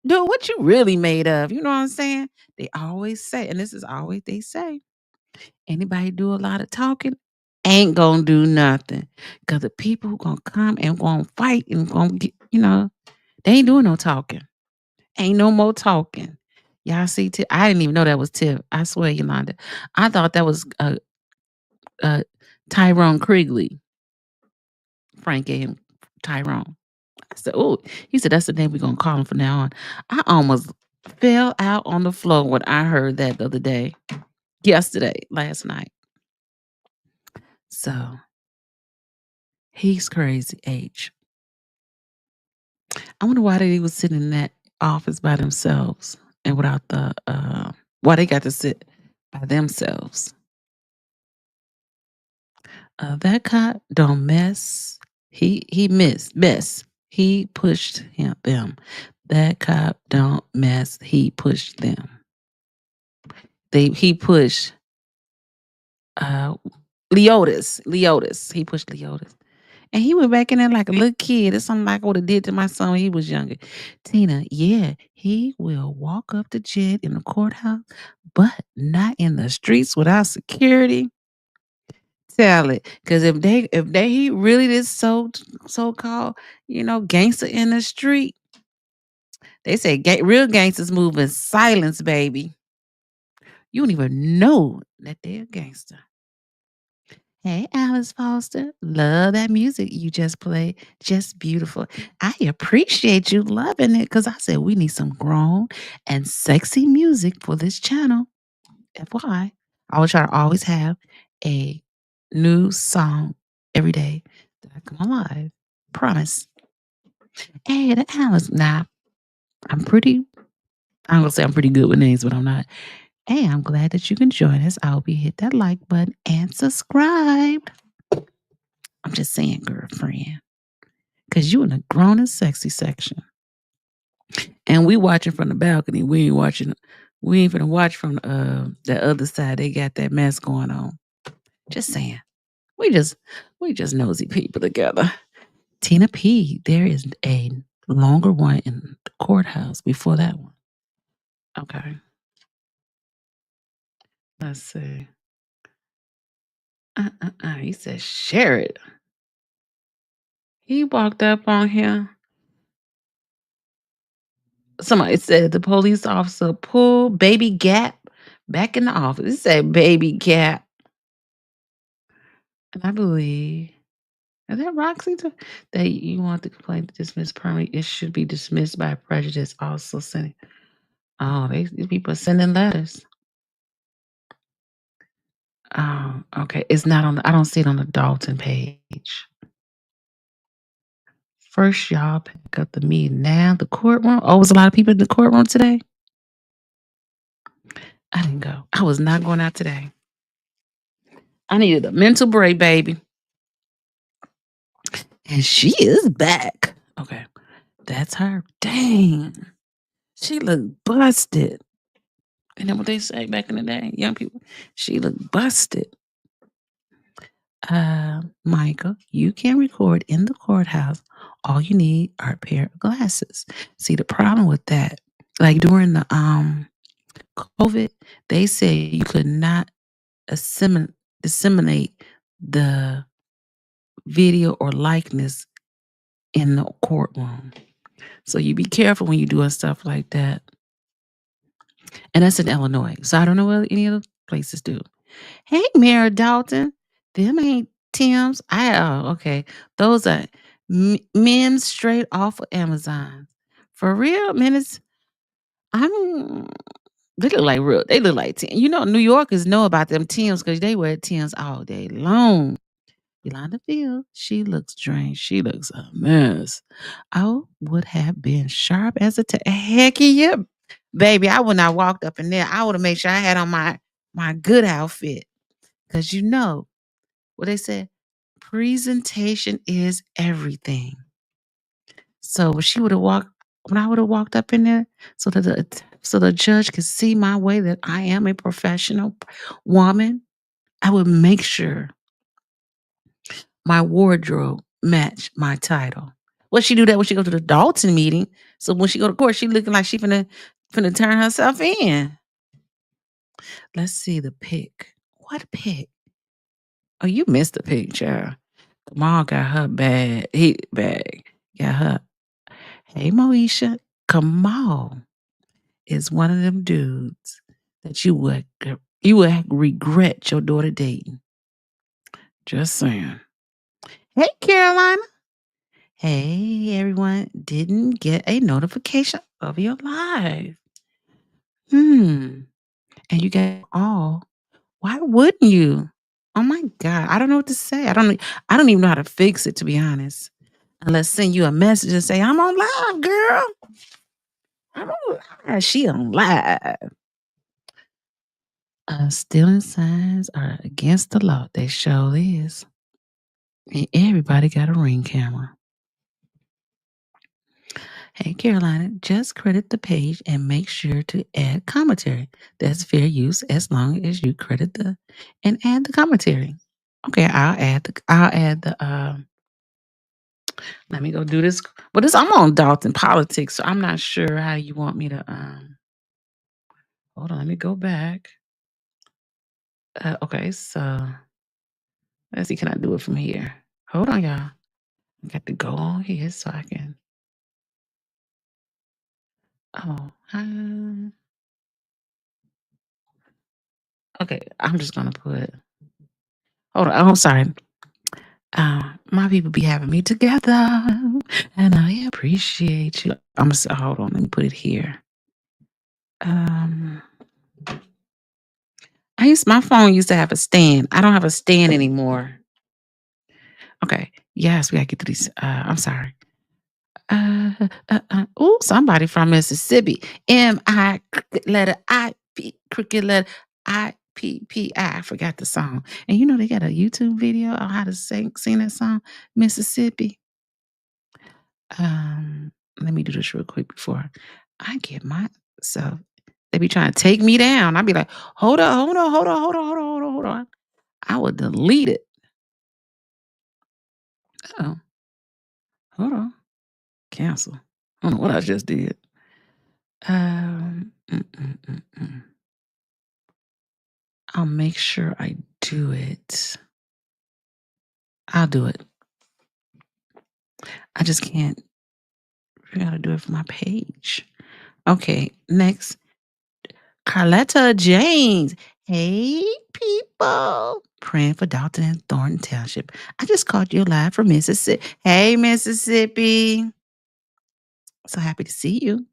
Dude, what you really made of? You know what I'm saying? They always say, and this is always they say, anybody do a lot of talking ain't gonna do nothing. Cause the people who gonna come and gonna fight and gonna get, they ain't doing no talking. Ain't no more talking. Y'all see Tip? I didn't even know that was Tip. I swear, Yolanda. I thought that was Tyrone Krigley. Frank gave him Tyrone. I said, oh, he said that's the name we're gonna call him from now on. I almost fell out on the floor when I heard that the other day. Last night. So he's crazy, H. I wonder why they was sitting in that office by themselves. and without the why they got to sit by themselves. That cop don't mess. He missed mess. He pushed them. That cop don't mess. He pushed them. He pushed uh Leotis. He pushed Leotis. And he went back in there like a little kid. It's something like I would have did to my son when he was younger. Tina, yeah, he will walk up the jet in the courthouse, but not in the streets without security. Tell it. Cause if they he really this so called, gangster in the street, they say real gangsters move in silence, baby. You don't even know that they're a gangster. Hey, Alice Foster. Love that music you just played. Just beautiful. I appreciate you loving it because I said we need some grown and sexy music for this channel. FYI, I will try to always have a new song every day that I come alive. Promise. Hey, the Alice. Nah, I'm going to say I'm pretty good with names, but I'm not. Hey, I'm glad that you can join us. I hope you hit that like button and subscribe. I'm just saying, girlfriend, because you in the grown and sexy section. And we watching from the balcony. We ain't finna watch from the other side. They got that mess going on. Just saying. We just nosy people together. Tina P, there is a longer one in the courthouse before that one. Okay. Let's see. He said, share it. He walked up on him. Somebody said the police officer pulled baby Gap back in the office. It said baby Gap. And I believe, is that Roxy? That you want the complaint to dismiss permanently, it should be dismissed by prejudice. Also sending. Oh, these people are sending letters. Oh, okay. It's not on I don't see it on the Dolton page. First, y'all pick up the meeting. Now the courtroom. Oh, was a lot of people in the courtroom today? I didn't go. I was not going out today. I needed a mental break, baby. And she is back. Okay. That's her. Dang. She looked busted. And then what they say back in the day, young people, she looked busted. Michael, you can record in the courthouse. All you need are a pair of glasses. See, the problem with that, like during the COVID, they said you could not disseminate the video or likeness in the courtroom. So you be careful when you're doing stuff like that. And that's in Illinois. So I don't know what any other places do. Hey, Mayor Dolton. Them ain't Tim's. Okay. Those are men straight off of Amazon. For real, minutes. They look like real. They look like Tim. New Yorkers know about them Tims because they wear Tims all day long. Yolanda Field, she looks drained. She looks a mess. I would have been sharp as a heck yeah, baby. I would not walked up in there. I would have made sure I had on my good outfit. Because what they said, presentation is everything. So when I would have walked up in there, so the judge could see my way that I am a professional woman, I would make sure my wardrobe matched my title. Well, she do that when she go to the Dolton meeting. So when she go to court, she looking like she finna turn herself in. Let's see the pic. What pic? Oh, you missed the pic, child. Kamal got her bad. He bag. Got her. Hey, Moesha. Kamal is one of them dudes that you would regret your daughter dating. Just saying. Hey, Carolina. Hey, everyone. Didn't get a notification of your live. And you got all. Why wouldn't you? Oh my God. I don't know what to say. I don't even know how to fix it, to be honest. Unless send you a message and say, I'm on live, girl. I don't lie. She don't lie. Stealing signs are against the law. They sure is. And everybody got a Ring camera. Hey, Carolina, just credit the page and make sure to add commentary. That's fair use as long as you credit and add the commentary. Okay, I'll add the let me go do this. But this I'm on Dolton politics, so I'm not sure how you want me to hold on, let me go back. Okay, so let's see, can I do it from here? Hold on, y'all. I got to go on here so I can oh okay, I'm just gonna put hold on, I'm sorry. My people be having me together, and I appreciate you. Hold on, let me put it here. My phone used to have a stand. I don't have a stand anymore. Okay, yes, we gotta get to these. I'm sorry. Oh, somebody from Mississippi. M-I cricket letter I-P cricket letter I-P-P-I. I forgot the song. And you know they got a YouTube video on how to sing that song, Mississippi. Let me do this real quick before I get myself. They be trying to take me down. I'd be like, hold on, hold on, hold on, hold on, hold on, hold on, hold on. I would delete it. Oh, hold on. Cancel. I don't know what I just did. Mm, mm, mm, mm. I'll make sure I do it. I'll do it. I just can't figure out how to do it for my page. Okay, next. Carletta James. Hey, people. Praying for Dolton and Thornton Township. I just called you live from Mississippi. Hey, Mississippi. So happy to see you.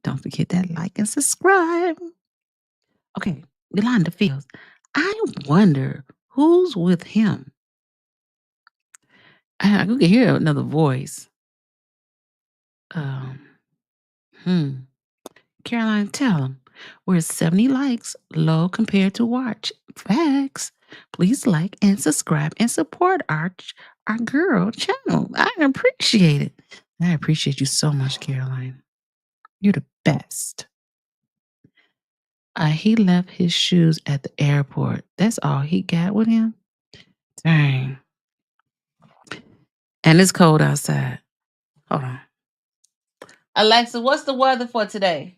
Don't forget that like and subscribe. Okay, Yolanda Fields. I wonder who's with him. I can hear another voice. Um, Caroline, tell him we're 70 likes low compared to watch. Facts. Please like and subscribe and support our girl channel. I appreciate it. I appreciate you so much, Caroline. You're the best. He left his shoes at the airport. That's all he got with him. Dang. And it's cold outside. Hold on. Alexa, what's the weather for today?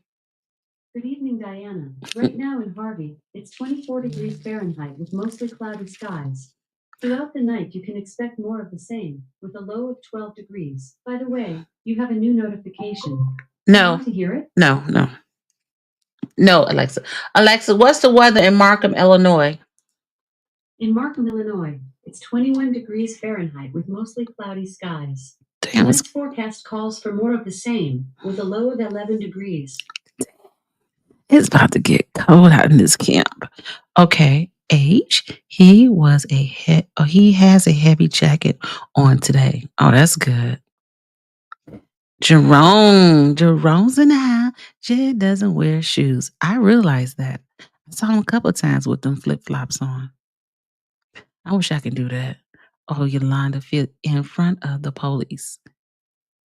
Good evening, Diana. Right now in Harvey, it's 24 degrees Fahrenheit with mostly cloudy skies. Throughout the night, you can expect more of the same, with a low of 12 degrees. By the way, you have a new notification. No. Want to hear it? No. No, Alexa. Alexa, what's the weather in Markham, Illinois? In Markham, Illinois, it's 21 degrees Fahrenheit with mostly cloudy skies. Damn, Tonight's forecast calls for more of the same, with a low of 11 degrees. it's about to get cold out in this camp. Okay, H. He has a heavy jacket on today. Oh, that's good. Jerome's in the house. Jed doesn't wear shoes. I realized that. I saw him a couple of times with them flip flops on. I wish I could do that. Oh, Yolanda fit in front of the police.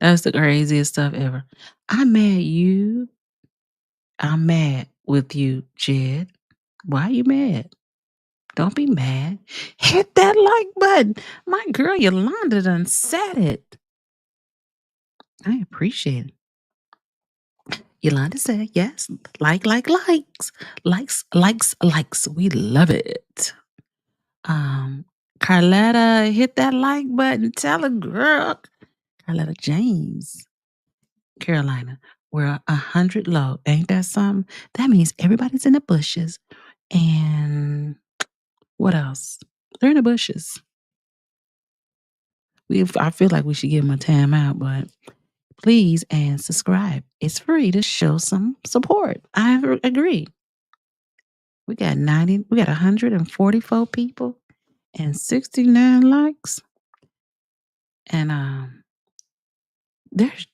That's the craziest stuff ever. I'm mad with you, Jed. Why are you mad? Don't be mad. Hit that like button. My girl Yolanda done said it. I appreciate it. Yolanda said yes. Likes. Likes. We love it. Carletta, hit that like button. Tell a girl. Carletta James. Carolina, we're 100 low. Ain't that something? That means everybody's in the bushes. And what else? They're in the bushes. I feel like we should give them a time out, but please and subscribe. It's free to show some support. I agree. We got 144 people and 69 likes. And there's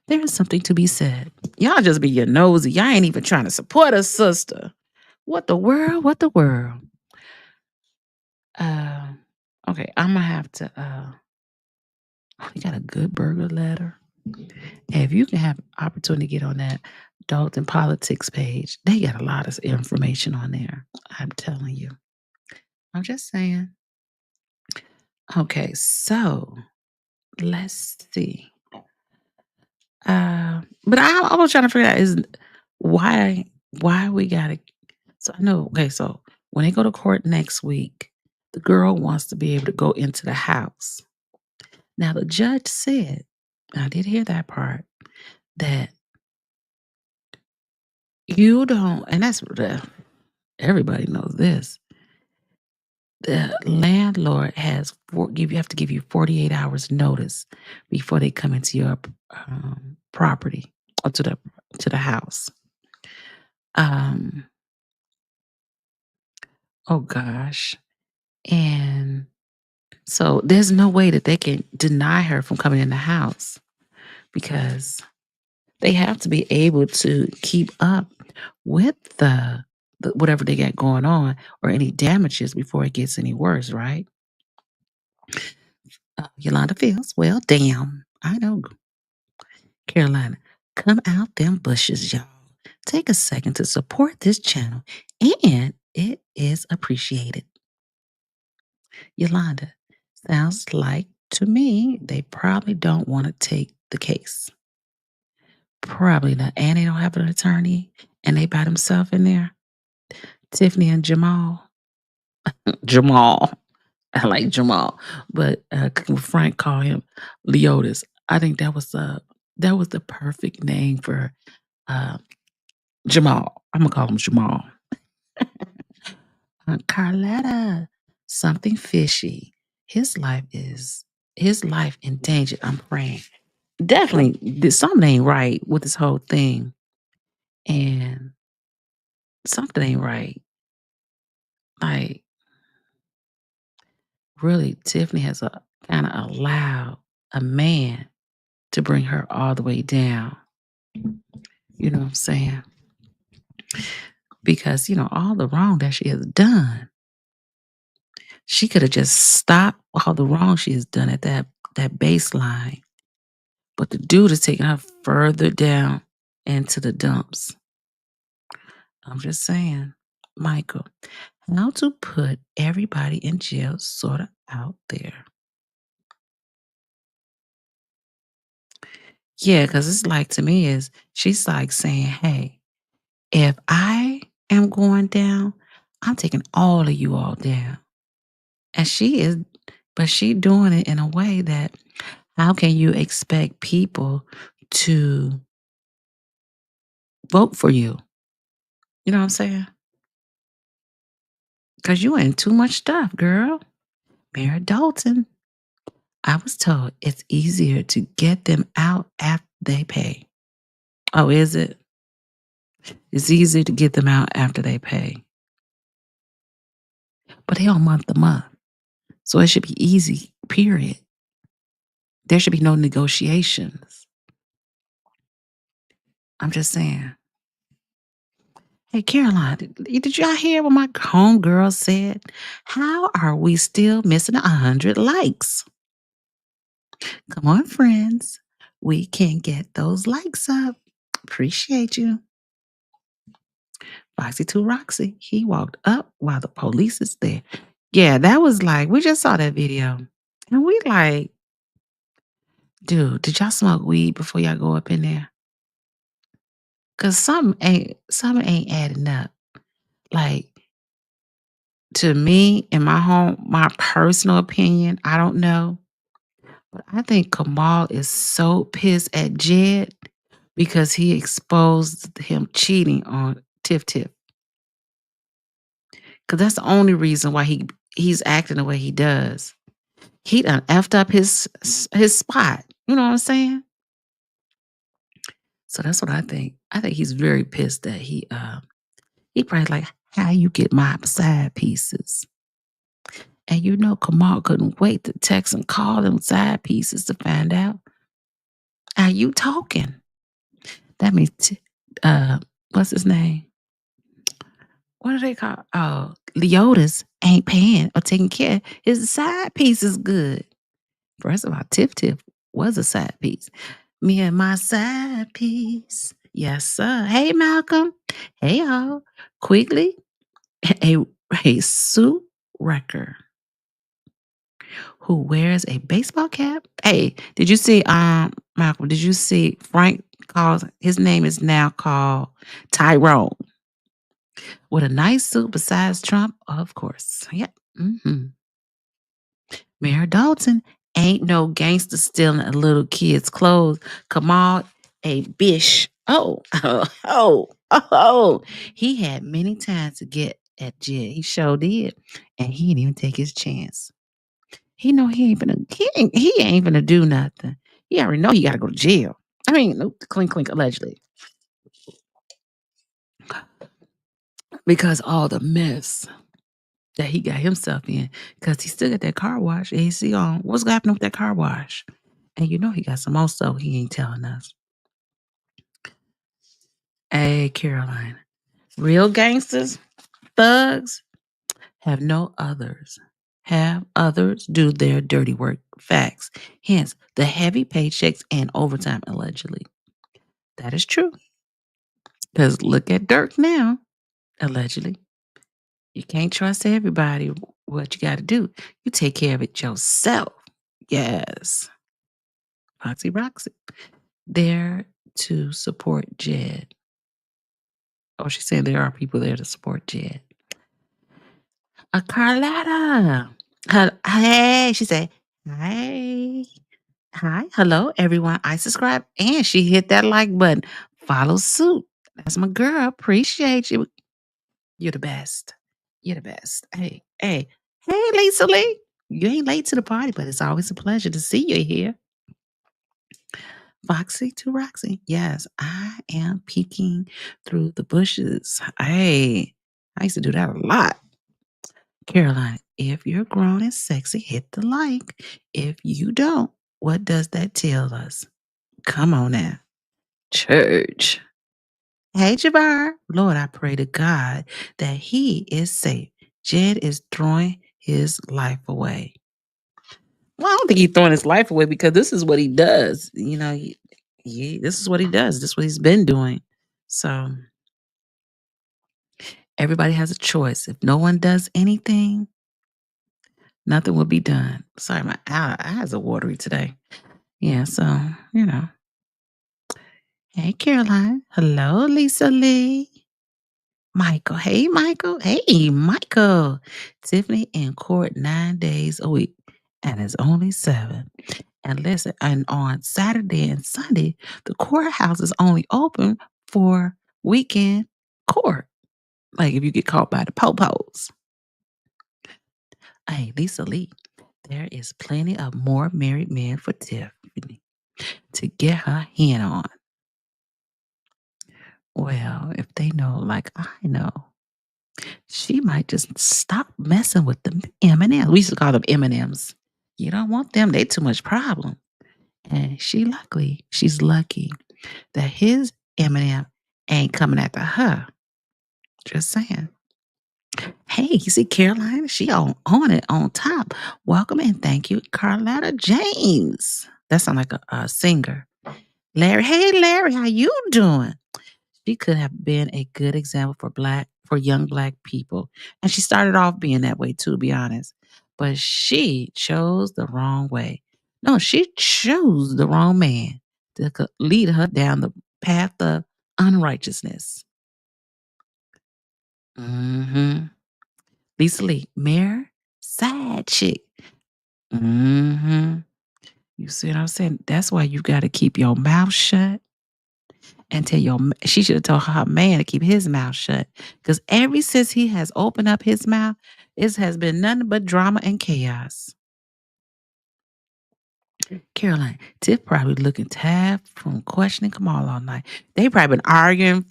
There is something to be said. Y'all just be your nosy. Y'all ain't even trying to support a sister. What the world? What the world? Uh, okay, I'm gonna have to. We got a good burger letter. If you can have opportunity to get on that Dolton politics page, they got a lot of information on there. I'm telling you. I'm just saying. Okay, so let's see. But I was trying to figure out is why we gotta. So I know. Okay, so when they go to court next week, the girl wants to be able to go into the house. Now the judge said, and I did hear that part, that you don't, and that's everybody knows this. The landlord has you have to give you 48 hours notice before they come into your property or to the house. Um, oh gosh. And so there's no way that they can deny her from coming in the house because they have to be able to keep up with the whatever they got going on or any damages before it gets any worse, right? Yolanda feels, well, damn. I know. Carolina, come out them bushes, y'all. Take a second to support this channel, and it is appreciated. Yolanda, sounds like to me they probably don't want to take the case. Probably not. And they don't have an attorney, and they by themselves in there. Tiffany and Jamal. Jamal. I like Jamal, but Frank called him Leotis. I think that was the perfect name for uh, Jamal. I'm gonna call him Jamal. Carletta, something fishy. His life in danger. I'm praying. Definitely, something ain't right with this whole thing, and something ain't right. Like, really, Tiffany has kind of allowed a man to bring her all the way down. You know what I'm saying? Because, all the wrong that she has done, she could have just stopped all the wrong she has done at that baseline. But the dude is taking her further down into the dumps. I'm just saying, Michael, how to put everybody in jail sort of out there. Yeah, because it's like to me is she's like saying, hey, if I am going down, I'm taking all of you all down. And she is, but she doing it in a way that how can you expect people to vote for you? You know what I'm saying? Because you in too much stuff, girl. Mayor Dolton. I was told it's easier to get them out after they pay. Oh, is it? It's easier to get them out after they pay. But they on month to month. So it should be easy, period. There should be no negotiations. I'm just saying. Hey, Caroline, did y'all hear what my homegirl said? How are we still missing 100 likes? Come on, friends. We can get those likes up. Appreciate you. Foxy 2 Roxy, he walked up while the police is there. Yeah, that was like, we just saw that video. And we like, dude, did y'all smoke weed before y'all go up in there? Cause something ain't adding up. Like, to me, in my personal opinion, I don't know. But I think Kamal is so pissed at Jed because he exposed him cheating on Tiff Tiff. Because that's the only reason why he's acting the way he does. He done effed up his spot. You know what I'm saying? So that's what I think. I think he's very pissed that he probably like, how you get my side pieces. And Kamal couldn't wait to text and call them side pieces to find out. Are you talking? That means, what's his name? What do they call? Oh, Leotis ain't paying or taking care. His side piece is good. First of all, Tiff Tiff was a side piece. Me and my side piece. Yes, sir. Hey, Malcolm. Hey, y'all. Quickly, a, a suit wrecker who wears a baseball cap. Hey, did you see, Malcolm, did you see Frank calls, his name is now called Tyrone with a nice suit besides Trump, of course. Yep. Mm-hmm. Mayor Dolton ain't no gangster stealing a little kid's clothes. Kamal a bish. Oh, oh. He had many times to get at Jed. He sure did. And he didn't even take his chance. He know he ain't gonna do nothing. He already know he gotta go to jail. I mean, no, clink clink allegedly. Because all the mess that he got himself in, because he still got that car wash. And he see on what's gonna happen with that car wash. And you know he got some more stuff he ain't telling us. Hey, Caroline. Real gangsters, thugs, have no others. Have others do their dirty work. Facts. Hence, the heavy paychecks and overtime, allegedly. That is true. Because look at Dirk now, allegedly. You can't trust everybody. What you got to do, you take care of it yourself. Yes. Roxy Roxy. There to support Jed. Oh, she's saying there are people there to support Jed. Carlotta. Hey, she said, hey. Hi, hello, everyone. I subscribe and she hit that like button. Follow suit. That's my girl. Appreciate you. You're the best. You're the best. Hey, Lisa Lee. You ain't late to the party, but it's always a pleasure to see you here. Foxy to Roxy. Yes, I am peeking through the bushes. Hey, I used to do that a lot. Caroline, if you're grown and sexy, hit the like. If you don't, what does that tell us? Come on now. Church. Hey, Jabbar. Lord, I pray to God that he is safe. Jed is throwing his life away. Well, I don't think he's throwing his life away because this is what he does. You know, this is what he does. This is what he's been doing. So everybody has a choice. If no one does anything, nothing will be done. Sorry, my eyes are watery today. Yeah, so, you know. Hey, Caroline. Hello, Lisa Lee. Michael. Hey, Michael. Hey, Michael. Tiffany in court 9 days a week, and it's only 7. And listen, and on Saturday and Sunday, the courthouse is only open for weekend court. Like if you get caught by the po-pos. Hey, Lisa Lee, there is plenty of more married men for Tiffany to get her hand on. Well, if they know like I know, she might just stop messing with them M&Ms. We used to call them M&Ms. You don't want them. They too much problem. And she's lucky that his M&M ain't coming after her. Just saying. Hey, you see Caroline? She on it on top. Welcome and thank you, Carlotta James. That sounds like a singer. Larry, hey Larry, how you doing? She could have been a good example for young black people. And she started off being that way too, to be honest. But she chose the wrong way. No, she chose the wrong man to lead her down the path of unrighteousness. Mm-hmm. Lisa Lee, Mayor, side chick. Mm-hmm. You see what I'm saying? That's why you got to keep your mouth shut and she should have told her man to keep his mouth shut. Because ever since he has opened up his mouth, it has been nothing but drama and chaos. Caroline, Tiff probably looking tired from questioning Kamal all night. They probably been arguing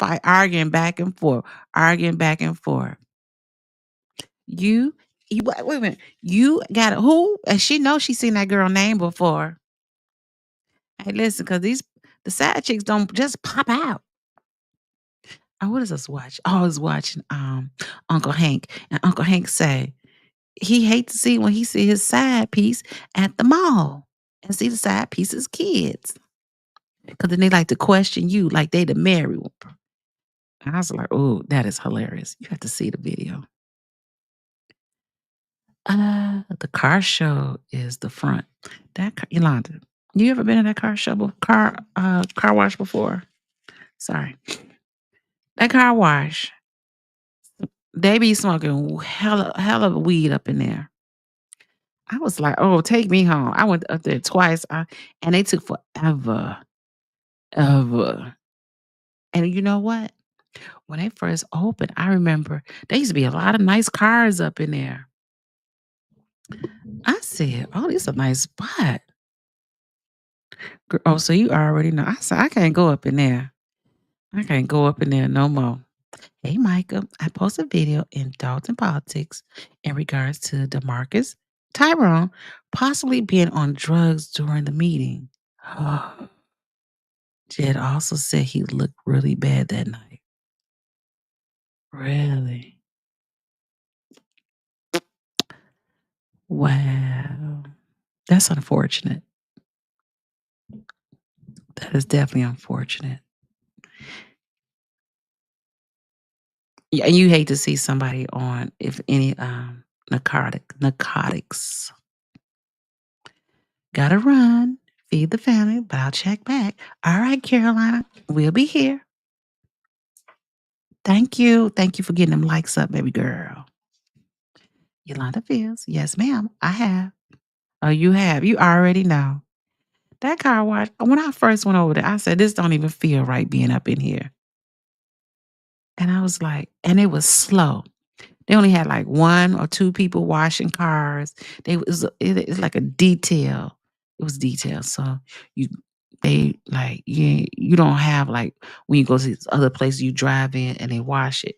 back and forth, arguing back and forth. You wait a minute. You got who? And she knows she's seen that girl name before. Hey, listen, because The side chicks don't just pop out. Oh, what is us watch? Oh, I was watching Uncle Hank. And Uncle Hank say he hates to see when he see his side piece at the mall and see the side piece's kids. Because then they like to question you like they the married one. And I was like, oh, that is hilarious. You have to see the video. The car show is the front. Yolanda, you ever been in that car show, car wash before? Sorry. That car wash, they be smoking hella weed up in there. I was like, oh, take me home. I went up there twice, and they took forever, ever. And you know what? When they first opened, I remember there used to be a lot of nice cars up in there. I said, oh, this is a nice spot. Oh, so you already know. I said, I can't go up in there. I can't go up in there no more. Hey, Micah, I posted a video in Dolton Politics in regards to DeMarcus Tyrone possibly being on drugs during the meeting. Jed also said he looked really bad that night. Really? Wow. That's unfortunate. That is definitely unfortunate. Yeah, and you hate to see somebody on if any narcotics. Gotta run, feed the family, but I'll check back. All right, Carolina, we'll be here. Thank you. Thank you for getting them likes up, baby girl. Yolanda Fields. Yes, ma'am. I have. Oh, you have. You already know. That car wash, when I first went over there, I said, this don't even feel right being up in here. And I was like, and it was slow. They only had like 1 or 2 people washing cars. It's like a detail. It was detailed. So you don't have like when you go to these other places you drive in and they wash it.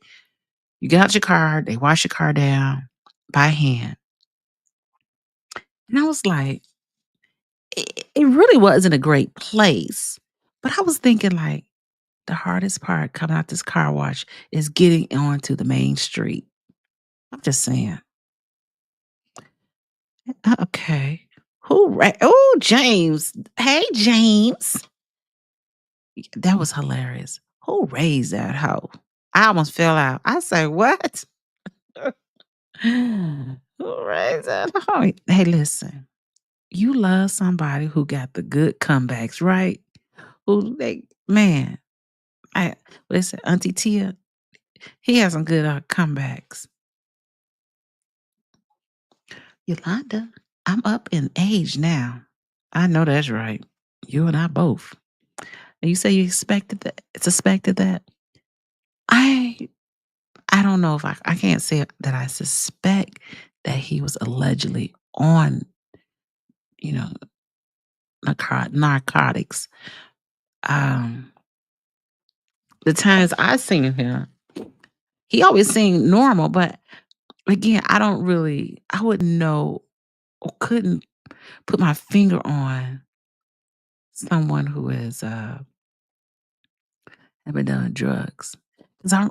You get out your car, they wash your car down by hand. And I was like, it really wasn't a great place. But I was thinking like the hardest part coming out this car wash is getting onto the main street. I'm just saying. Okay. Oh, James. Hey, James. That was hilarious. Who raised that hoe? I almost fell out. I say, what? Who raised that hoe? Hey, listen. You love somebody who got the good comebacks, right? Listen, Auntie Tia, he has some good comebacks. Yolanda, I'm up in age now. I know that's right. You and I both. And you say you suspected that? I don't know if I can't say that I suspect that he was allegedly on, you know, narcotics. The times I seen him, he always seemed normal, but again, I wouldn't know or couldn't put my finger on someone who has ever done drugs. Because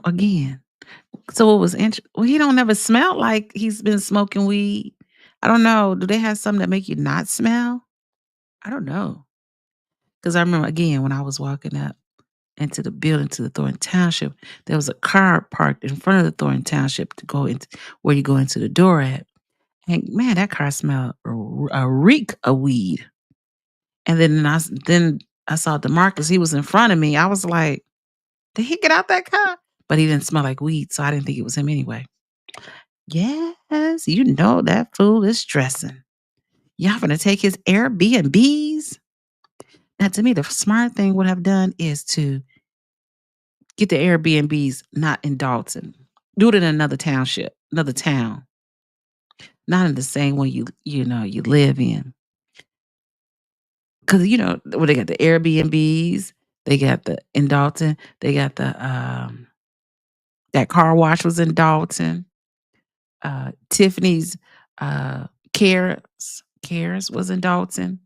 so what was interesting, well, he don't never smell like he's been smoking weed. I don't know. Do they have something that make you not smell? I don't know. Because I remember, again, when I was walking up into the building to the Thornton Township, there was a car parked in front of the Thornton Township to go into where you go into the door at. And man, that car smelled a reek of weed. And then I saw DeMarcus. He was in front of me. I was like, did he get out that car? But he didn't smell like weed, so I didn't think it was him anyway. Yes, you know that fool is stressing. Y'all gonna take his Airbnbs? Now, to me, the smart thing would have done is to get the Airbnbs not in Dolton. Do it in another township, another town. Not in the same one you live in. Because, well, they got the Airbnbs, they got in Dolton, they got that car wash was in Dolton. Tiffany's cares was in Dolton.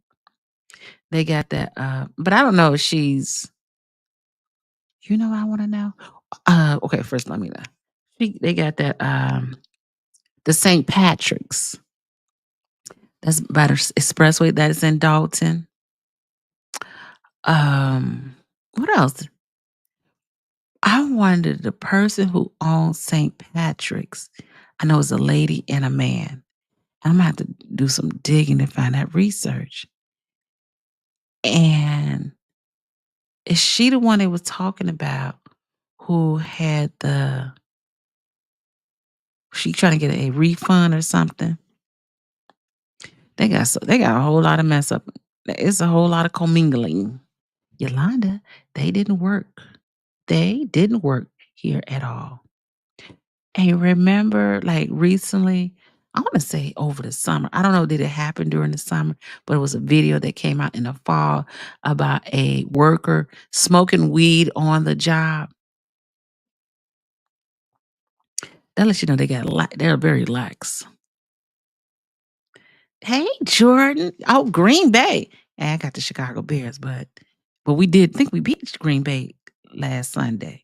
They got that, but I don't know if she's. You know what I want to know? Okay, first let me know. They got that the St. Patrick's. That's by the expressway that is in Dolton. What else? I wonder the person who owns St. Patrick's. I know it's a lady and a man. I'm gonna have to do some digging to find that research. And is she the one they was talking about who had she trying to get a refund or something? They got a whole lot of mess up. It's a whole lot of commingling. Yolanda, they didn't work. They didn't work here at all. And remember, like recently, I want to say over the summer. I don't know, did it happen during the summer? But it was a video that came out in the fall about a worker smoking weed on the job. That lets you know they're very lax. Hey, Jordan. Oh, Green Bay. And I got the Chicago Bears, but we did think we beat Green Bay last Sunday.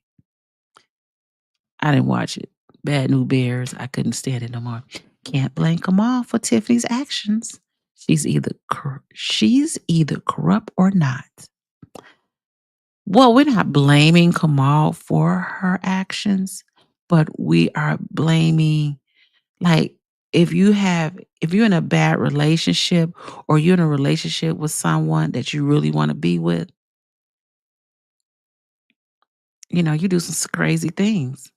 I didn't watch it. Bad New Bears. I couldn't stand it no more. Can't blame Kamal for Tiffany's actions. She's either corrupt or not. Well, we're not blaming Kamal for her actions, but we are blaming, like, if you're in a bad relationship or you're in a relationship with someone that you really want to be with, you do some crazy things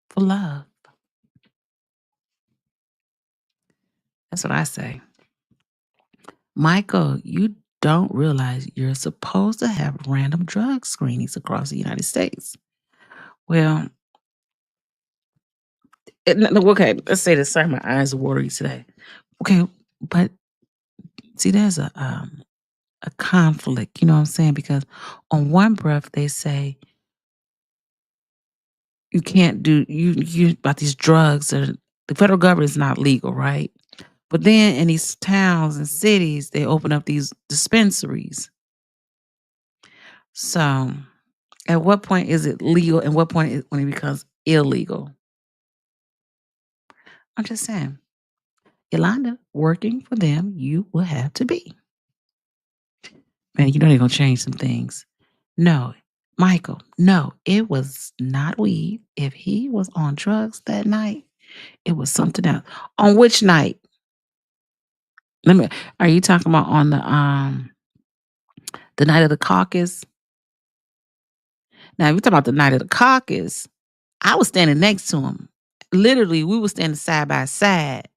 for love. That's what I say. Michael, you don't realize you're supposed to have random drug screenings across the United States. Well, okay, let's say this. Sorry, my eyes are watery today. Okay, but see, there's a conflict. You know what I'm saying? Because on one breath they say you can't do you about these drugs. The federal government is not legal, right? But then in these towns and cities, they open up these dispensaries. So, at what point is it legal, and what point is when it becomes illegal? I'm just saying, Yolanda, working for them, you will have to be. Man, you know they're gonna change some things. No, Michael, no, it was not weed. If he was on drugs that night, it was something else. On which night? Are you talking about on the night of the caucus? Now, if you talk about the night of the caucus, I was standing next to him. Literally, we were standing side by side,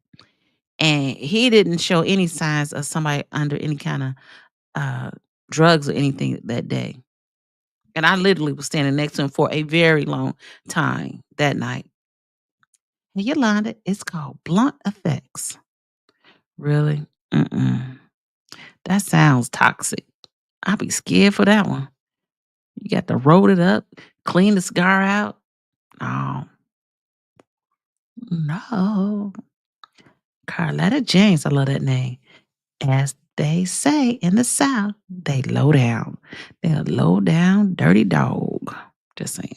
and he didn't show any signs of somebody under any kind of drugs or anything that day. And I literally was standing next to him for a very long time that night. And Yolanda, it's called blunt effects. Really? Mm-mm. That sounds toxic. I'd be scared for that one. You got to roll it up, clean the cigar out. Oh, no. Carletta James, I love that name. As they say in the South, they low down. They're a low down, dirty dog. Just saying.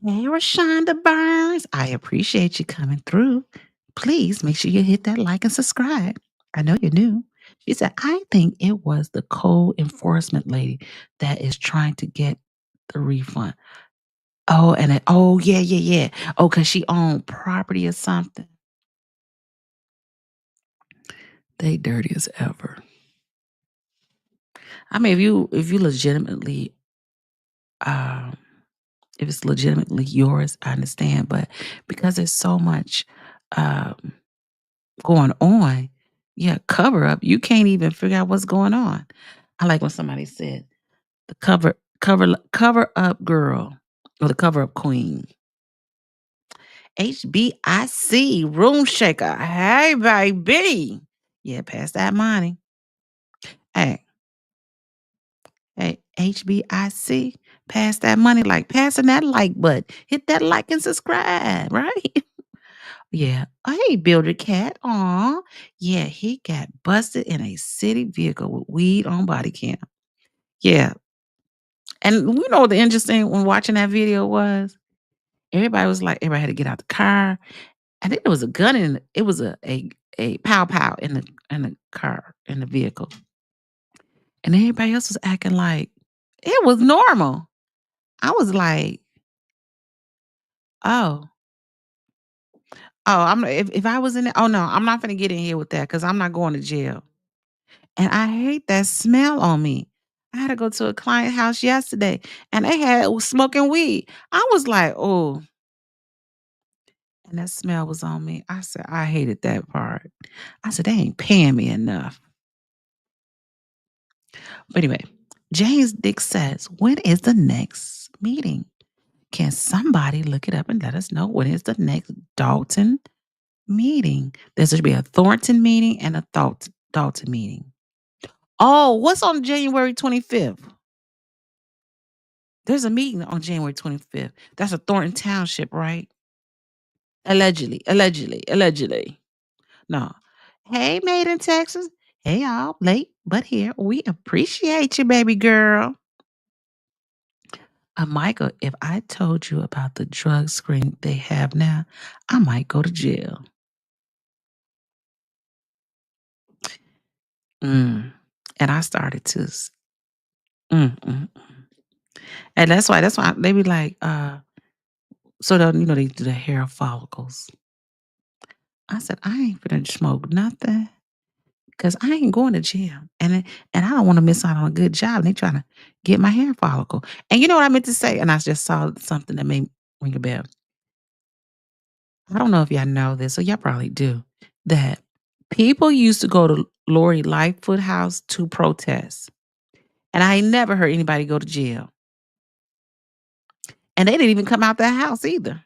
Hey, Rashonda Burns, I appreciate you coming through. Please make sure you hit that like and subscribe. I know you're new. She said, I think it was the code enforcement lady that is trying to get the refund. Oh, yeah. Oh, because she owned property or something. They dirty as ever. I mean, if you legitimately, um, if it's legitimately yours, I understand. But because there's so much going on, yeah, cover up. You can't even figure out what's going on. I like when somebody said the cover up girl or the cover up queen. HBIC room shaker. Hey, baby. Yeah, pass that money. Hey, HBIC, pass that money like passing that like button. Hit that like and subscribe, right? Yeah. Hey, Builder Cat. Aw. Yeah, he got busted in a city vehicle with weed on body cam. Yeah. And you know what the interesting when watching that video was? Everybody was like, everybody had to get out the car. I think there was a gun it was a pow pow in the car, in the vehicle. And everybody else was acting like it was normal. I was like, oh, I'm if I was in it, oh no, I'm not gonna get in here with that because I'm not going to jail. And I hate that smell on me. I had to go to a client house yesterday and they had smoking weed. I was like, oh, and that smell was on me. I said, I hated that part. I said, they ain't paying me enough. But anyway, James Dick says, when is the next meeting? Can somebody look it up and let us know when is the next Dolton meeting? There should be a Thornton meeting and a Dolton meeting. Oh, what's on January 25th? There's a meeting on January 25th. That's a Thornton Township, right? Allegedly. No. Hey, made in Texas. Hey, y'all. Late, but here. We appreciate you, baby girl. Michael, if I told you about the drug screen they have now, I might go to jail. And I started to. Mm, mm, mm. And that's why they be like, so they do the hair follicles. I said, I ain't finna smoke nothing because I ain't going to jail. And I don't want to miss out on a good job. And they trying to get my hair follicle. And you know what I meant to say? And I just saw something that made me ring a bell. I don't know if y'all know this, or y'all probably do, that people used to go to Lori Lightfoot house to protest. And I ain't never heard anybody go to jail. And they didn't even come out that house either.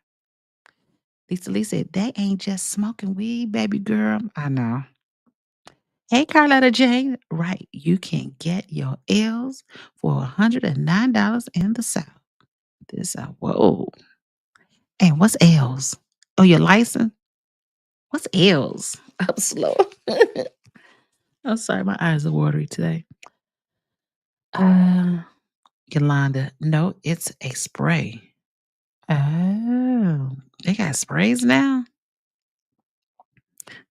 Lisa Lee said, they ain't just smoking weed, baby girl. I know. Hey, Carletta Jane. Right. You can get your L's for $109 in the South. Whoa. And what's L's? Oh, your license? What's L's? I'm slow. I'm sorry. My eyes are watery today. Yolanda. No, it's a spray. Oh, they got sprays now?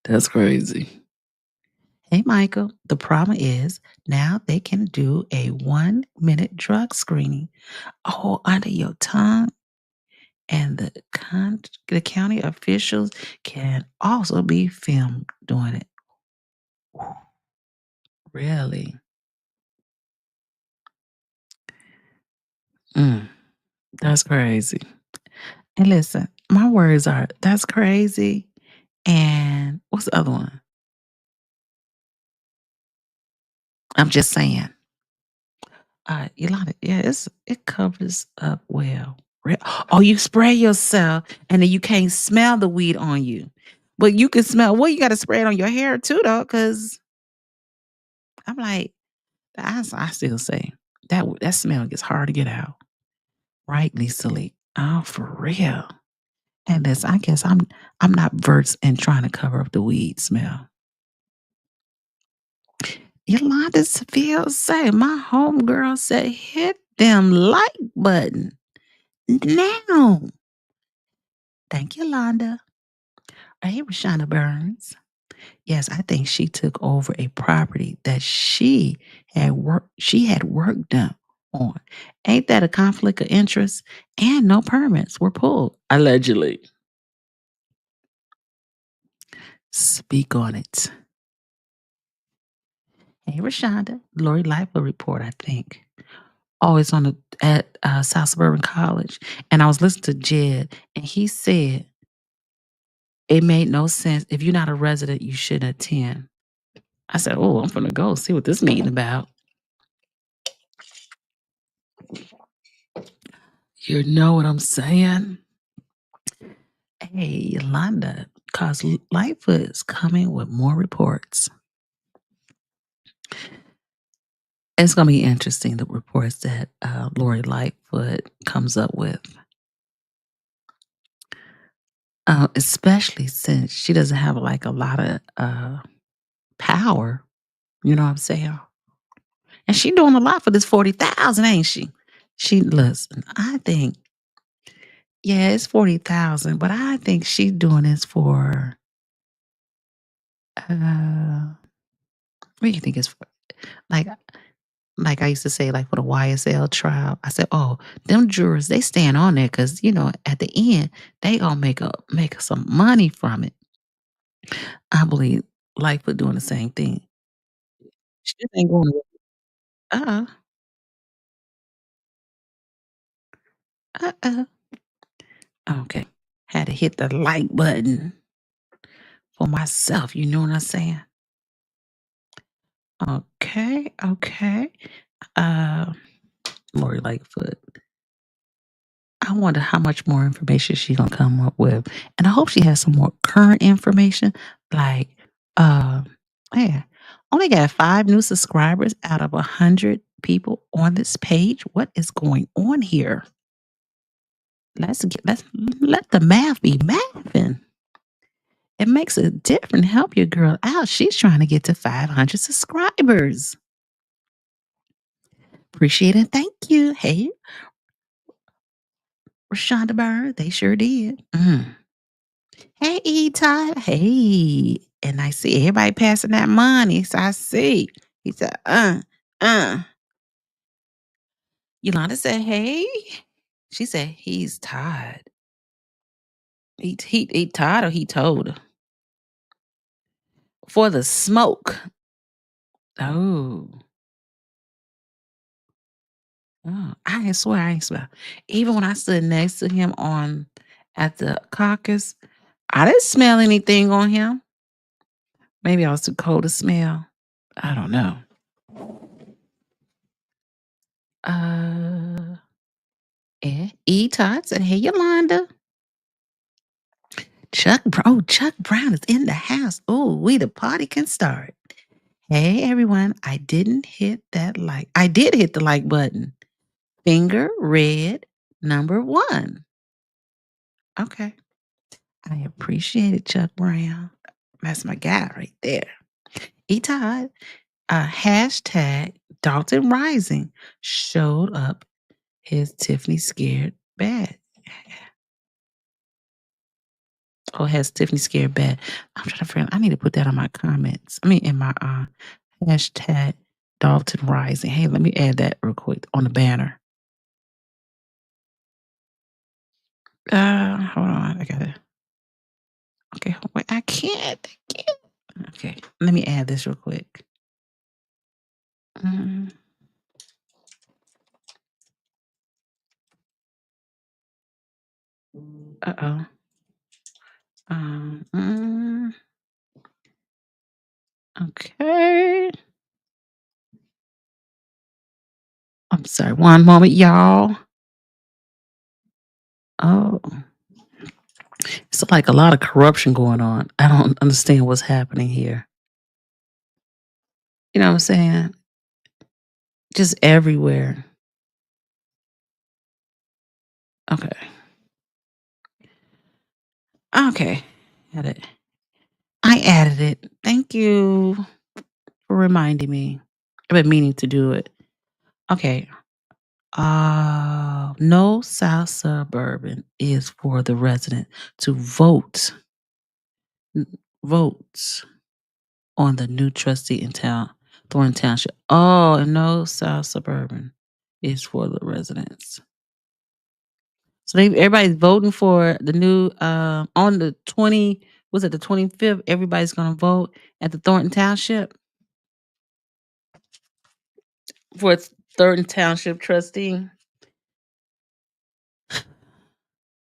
That's crazy. Hey, Michael. The problem is now they can do a 1-minute drug screening. Oh, under your tongue. And the county officials can also be filmed doing it. Really? That's crazy. And listen, my words are that's crazy. And what's the other one? I'm just saying. Yolanda, yeah, it covers up well. Oh, you spray yourself and then you can't smell the weed on you. But you can smell, well, you got to spray it on your hair too, though, because I'm like, I still say that smell gets hard to get out. Right, Lisa Lee? Oh, for real. And this, I guess I'm not versed in trying to cover up the weed smell. Yolanda Seville say, my homegirl said, hit them like button now. Thank you, Yolanda. Hey, Rashana Burns. Yes, I think she took over a property that she had work done on. Ain't that a conflict of interest? And no permits were pulled, allegedly. Speak on it. Hey, Rashonda. Lori Lightfoot report, I think. Always at South Suburban College. And I was listening to Jed, and he said it made no sense. If you're not a resident, you shouldn't attend. I said, oh, I'm going to go see what this meeting about. You know what I'm saying? Hey, Yolanda, because Lightfoot is coming with more reports. It's going to be interesting, the reports that Lori Lightfoot comes up with. Especially since she doesn't have like a lot of power. You know what I'm saying? And she doing a lot for this 40,000, ain't she? She listen. I think yeah, it's 40,000, but I think she's doing this for. What do you think it's for? Like, like I used to say, like for the YSL trial, I said, "Oh, them jurors, they stand on there because at the end they gonna make some money from it." I believe Lightfoot doing the same thing. She ain't going to. Uh uh. Okay, had to hit the like button for myself. You know what I'm saying? Okay, okay. Uh, Lori Lightfoot. I wonder how much more information she gonna come up with, and I hope she has some more current information. Like, uh, yeah, only got 5 new subscribers out of 100 people on this page. What is going on here? Let's let the math be mathing. It makes a difference. Help your girl out. She's trying to get to 500 subscribers. Appreciate it. Thank you. Hey, Rashonda Bird. They sure did. Hey, E Todd. Hey. And I see everybody passing that money. So I see. He said, uh. Yolanda said, hey. She said, he's tired. He tired or he told her. For the smoke. Oh. Oh, I ain't swear I ain't smell. Even when I stood next to him at the caucus, I didn't smell anything on him. Maybe I was too cold to smell. I don't know. E. Todd said, hey, Yolanda. Chuck Brown is in the house. Oh, the party can start. Hey, everyone. I didn't hit that like. I did hit the like button. Finger red number 1. Okay. I appreciate it, Chuck Brown. That's my guy right there. E. Todd, hashtag Dolton Rising showed up his Tiffany scared bad. Oh, has Tiffany scared bad. I'm trying to figure. I need to put that on my comments. I mean, in my hashtag Dalton Rising. Hey, let me add that real quick on the banner. Hold on. I gotta. Okay, wait. I can't. Okay, let me add this real quick. Uh-oh. Okay. I'm sorry. One moment, y'all. Oh, it's like a lot of corruption going on. I don't understand what's happening here. You know what I'm saying? Just everywhere. Okay. Okay. Got it. I added it. Thank you for reminding me. I've been meaning to do it. Okay. No South Suburban is for the resident to vote on the new trustee in Thornton Township. Oh, and no South Suburban is for the residents. So everybody's voting for the new on the 25th, everybody's gonna vote at the Thornton Township for its Thornton Township trustee.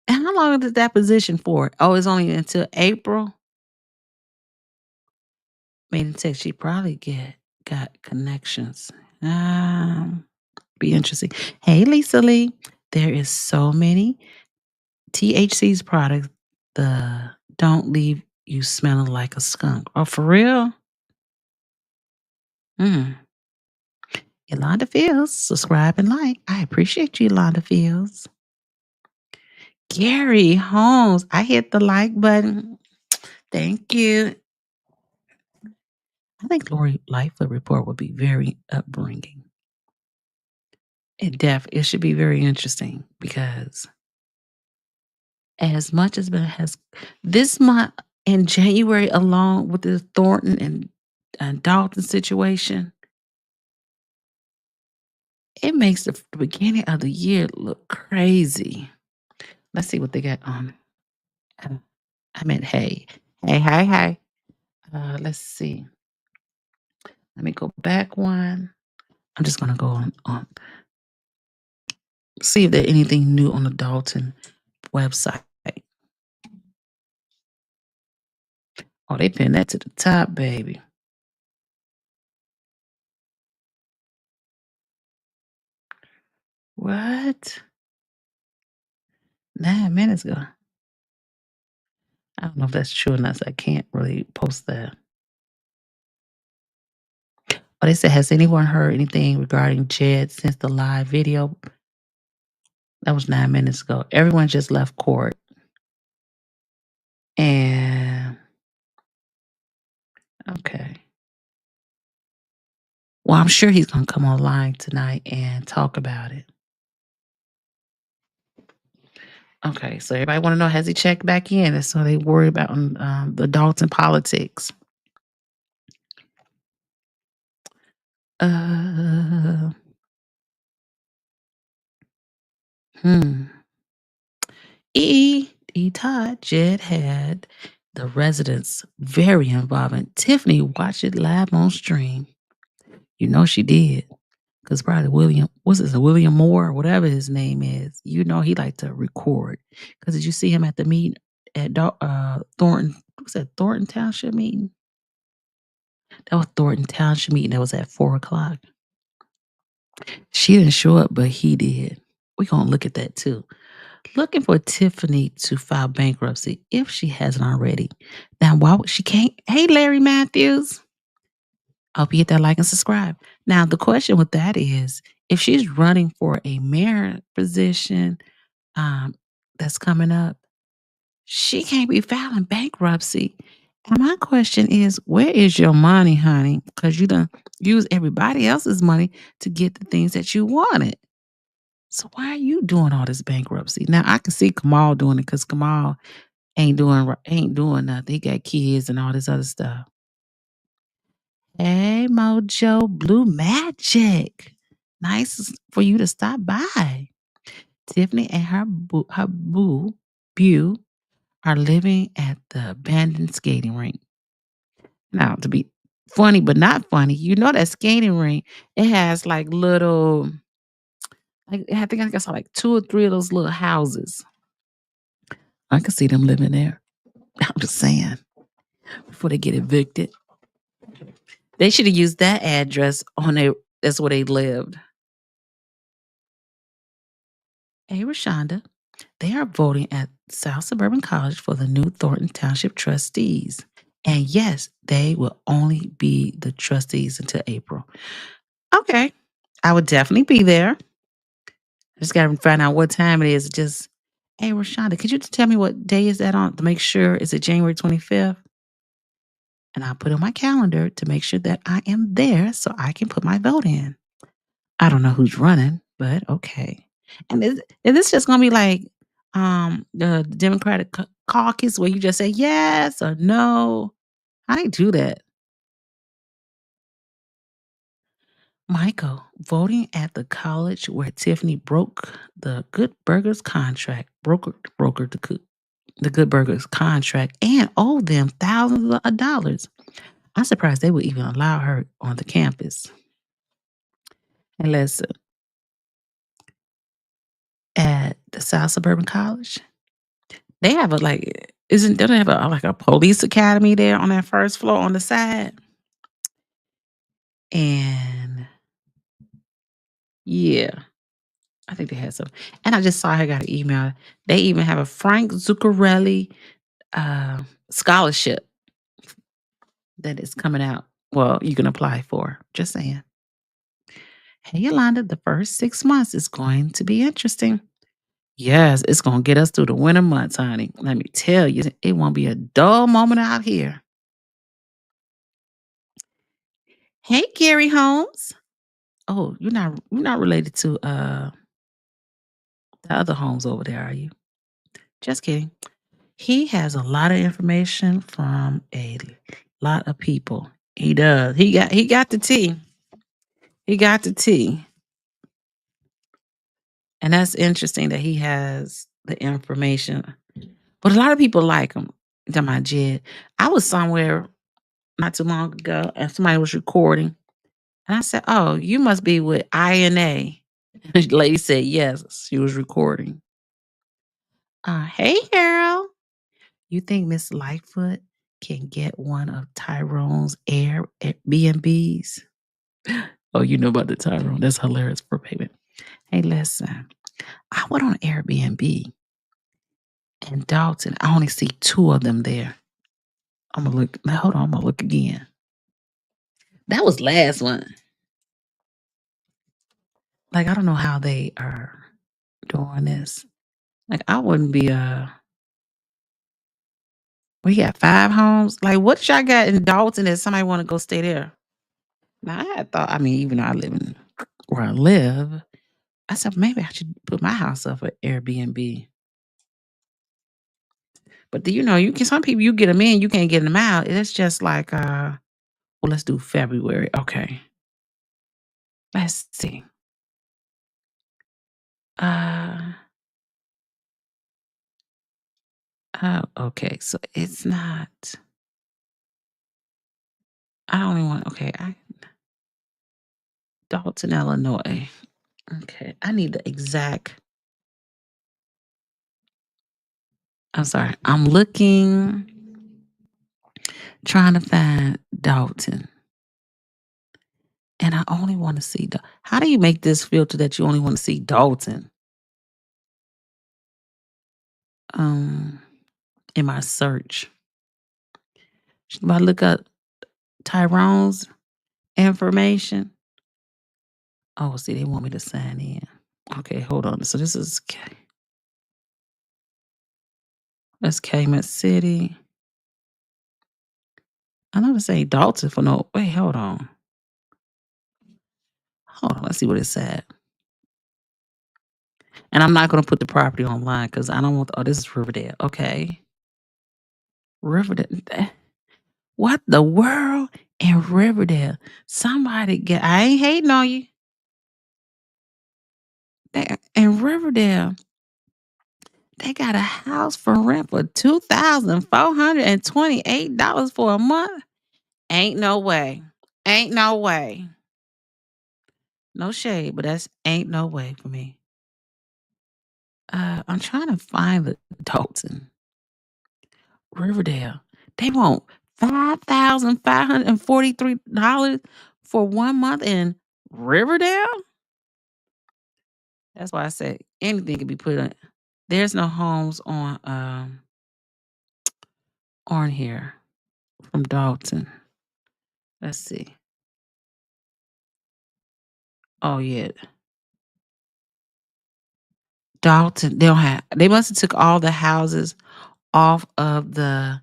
And how long is that position for? Oh, it's only until April. Made it said she probably got connections. Be interesting. Hey, Lisa Lee. There is so many THC's products. The don't leave you smelling like a skunk. Oh, for real? Yolanda Fields, subscribe and like. I appreciate you, Yolanda Fields. Gary Holmes. I hit the like button. Thank you. I think Lori Lightfoot report would be very upbringing. It should be very interesting because as much as has this month in January along with the Thornton and Dolton situation, it makes the beginning of the year look crazy. Let's see what they got on. I meant hey. Hey. Let's see. Let me go back one. I'm just gonna go on see if there's anything new on the Dolton website. Oh, they pinned that to the top, baby. What? 9 minutes ago. I don't know if that's true or not, so I can't really post that. Oh, they said, has anyone heard anything regarding Jed since the live video? That was 9 minutes ago. Everyone just left court. And okay. Well, I'm sure he's going to come online tonight and talk about it. Okay, so everybody want to know, has he checked back in? And so they worry about the Dolton politics. Todd, Jed had the residents very involved. Tiffany watched it live on stream. You know she did. Because probably William Moore, whatever his name is, you know he liked to record. Because did you see him at the meeting at Thornton? Was that Thornton Township meeting? That was Thornton Township meeting. That was at 4:00. She didn't show up, but he did. We're going to look at that too. Looking for Tiffany to file bankruptcy if she hasn't already. Now, why would she can't? Hey, Larry Matthews. I hope you hit that like and subscribe. Now, the question with that is, if she's running for a mayor position that's coming up, she can't be filing bankruptcy. And my question is, where is your money, honey? Because you done use everybody else's money to get the things that you wanted. So why are you doing all this bankruptcy? Now I can see Kamal doing it because Kamal ain't doing nothing. He got kids and all this other stuff. Hey, Mojo, Blue Magic. Nice for you to stop by. Tiffany and her boo, Bew, are living at the abandoned skating rink. Now, to be funny but not funny, you know that skating rink, it has like little, I think I saw like 2 or 3 of those little houses. I could see them living there. I'm just saying, before they get evicted. They should have used that address that's where they lived. Hey, Rashonda. They are voting at South Suburban College for the new Thornton Township trustees. And yes, they will only be the trustees until April. Okay. I would definitely be there. I just got to find out what time it is. Just, hey, Rashonda, could you tell me what day is that on to make sure? Is it January 25th? And I'll put it on my calendar to make sure that I am there so I can put my vote in. I don't know who's running, but okay. And is this just going to be like the Democratic caucus where you just say yes or no? I didn't do that. Michael, voting at the college where Tiffany broke the Good Burgers contract, brokered the Good Burgers contract and owed them thousands of dollars. I'm surprised they would even allow her on the campus. And listen, at the South Suburban College, they have they don't have a police academy there on that first floor on the side? And yeah, I think they had some. And I just saw I got an email. They even have a Frank Zuccarelli scholarship that is coming out. Well, you can apply for. Just saying. Hey, Yolanda, the first 6 months is going to be interesting. Yes, it's gonna get us through the winter months, honey. Let me tell you, it won't be a dull moment out here. Hey, Gary Holmes. Oh, you're not related to the other Holmes over there, are you? Just kidding. He has a lot of information from a lot of people. He does. He got the tea. He got the tea. And that's interesting that he has the information. But a lot of people like him. You talking about Jed. I was somewhere not too long ago and somebody was recording. And I said, "Oh, you must be with INA." The lady said, "Yes, she was recording." Hey, Harold. You think Miss Lightfoot can get one of Tyrone's Airbnbs? Oh, you know about the Tyrone. That's hilarious for payment. Hey, listen. I went on Airbnb in Dolton. I only see two of them there. I'm gonna look. Hold on, I'm gonna look again. That was last one. Like I don't know how they are doing this. Like I wouldn't be we got 5 homes. Like what y'all got in Dalton that somebody want to go stay there? Now I had thought, I mean, even though I live in where I live, I said maybe I should put my house up for Airbnb. But you can some people you get them in, you can't get them out. It's just like well, let's do February. Okay. Let's see. Uh oh, okay. So it's not. I don't even want. Okay, Dalton, Illinois. Okay, I need the exact. I'm sorry. I'm looking, trying to find Dalton, and I only want to see. How do you make this filter that you only want to see Dalton? Um, in my search, should I look up Tyrone's information? Oh, see, they want me to sign in. Okay, hold on. So this is that's Cayman City. I know this ain't Dalton for no. Wait, hold on. Hold on. Let's see what it said. And I'm not gonna put the property online because I don't want. Oh, this is Riverdale. Okay, Riverdale. What the world in Riverdale? Somebody get. I ain't hating on you. In Riverdale, they got a house for rent for $2,428 for a month. Ain't no way. Ain't no way. No shade, but that's ain't no way for me. I'm trying to find the Dalton. Riverdale. They want $5,543 for 1 month in Riverdale? That's why I said anything can be put on. There's no homes on here from Dalton. Let's see. Oh yeah. Dalton, they must have took all the houses off of the.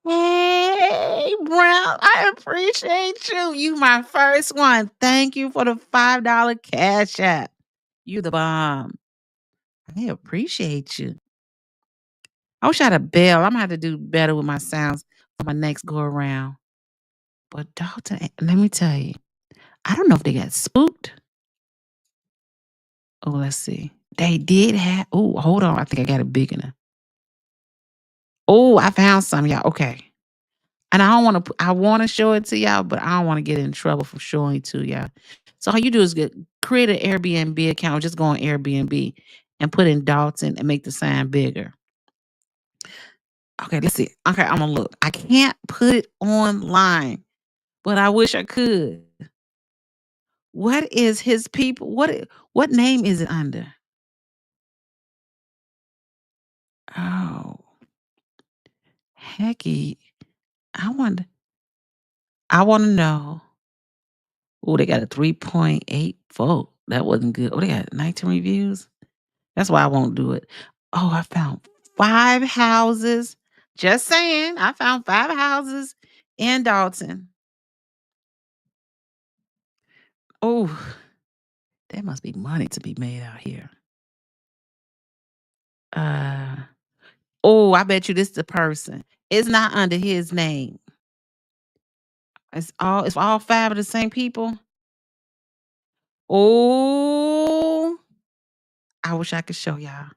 Hey, Brown, I appreciate you. You my first one. Thank you for the $5 cash app. You the bomb. I appreciate you. I wish I had a bell. I'm gonna have to do better with my sounds for my next go around. But Dalton, let me tell you, I don't know if they got spooked. Oh, let's see. They did have. Oh, hold on. I think I got it big enough. Oh, I found some, y'all. Okay. And I don't want to. I want to show it to y'all, but I don't want to get in trouble for showing it to y'all. So all you do is create an Airbnb account. Just go on Airbnb and put in Dalton and make the sign bigger. Okay, let's see. Okay, I'm gonna look. I can't put it online, but I wish I could. What is his people? What name is it under? Oh, hecky. I want. I want to know. Oh, they got a 3.84. That wasn't good. Oh, they got 19 reviews. That's why I won't do it. Oh, I found 5 houses. Just saying, I found 5 houses in Dolton. Oh, there must be money to be made out here. Oh, I bet you this the person. It's not under his name. It's all 5 of the same people. Oh, I wish I could show y'all.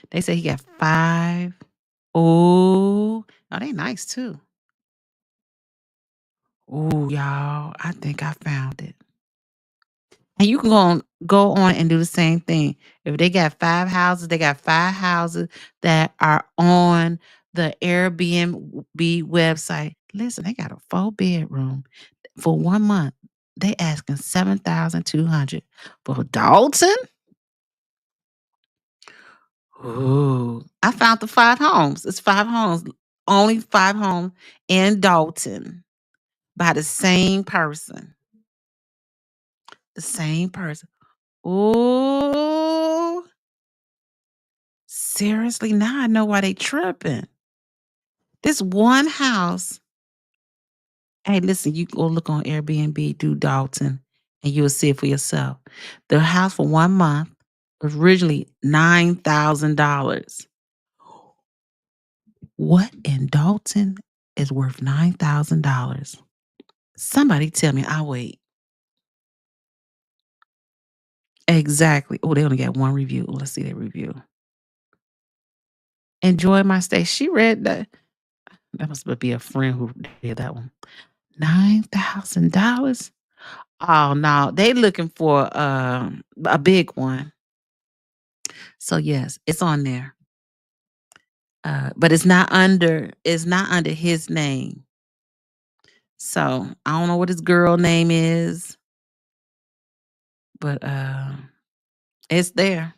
They say he got 5. Oh, they nice too. Oh, y'all, I think I found it. And you can go on and do the same thing. If they got 5 houses, they got 5 houses that are on the Airbnb website. Listen, they got a 4-bedroom for 1 month. They asking $7,200 for Dalton. Ooh, I found the 5 homes. It's 5 homes, only 5 homes in Dolton by the same person. The same person. Ooh. Seriously, now I know why they tripping. This one house. Hey, listen, you go look on Airbnb, do Dalton, and you'll see it for yourself. The house for 1 month was originally $9,000. What in Dalton is worth $9,000? Somebody tell me. I'll wait. Exactly. Oh, they only got 1 review. Let's see their review. Enjoy my stay. She read that. That must be a friend who did that one. $9,000. Oh no, they looking for a big one. So yes, it's on there. But it's not under his name. So I don't know what his girl name is, but it's there.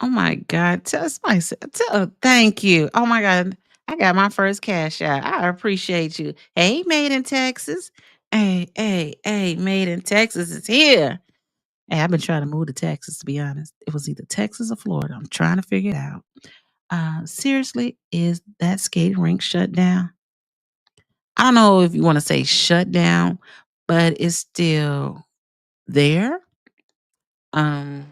Oh my God. Thank you. Oh my God. I got my first cash out. I appreciate you. Hey, made in Texas. Hey, made in Texas is here. Hey, I've been trying to move to Texas, to be honest. It was either Texas or Florida. I'm trying to figure it out. Seriously, is that skating rink shut down? I don't know if you want to say shut down, but it's still there. Um,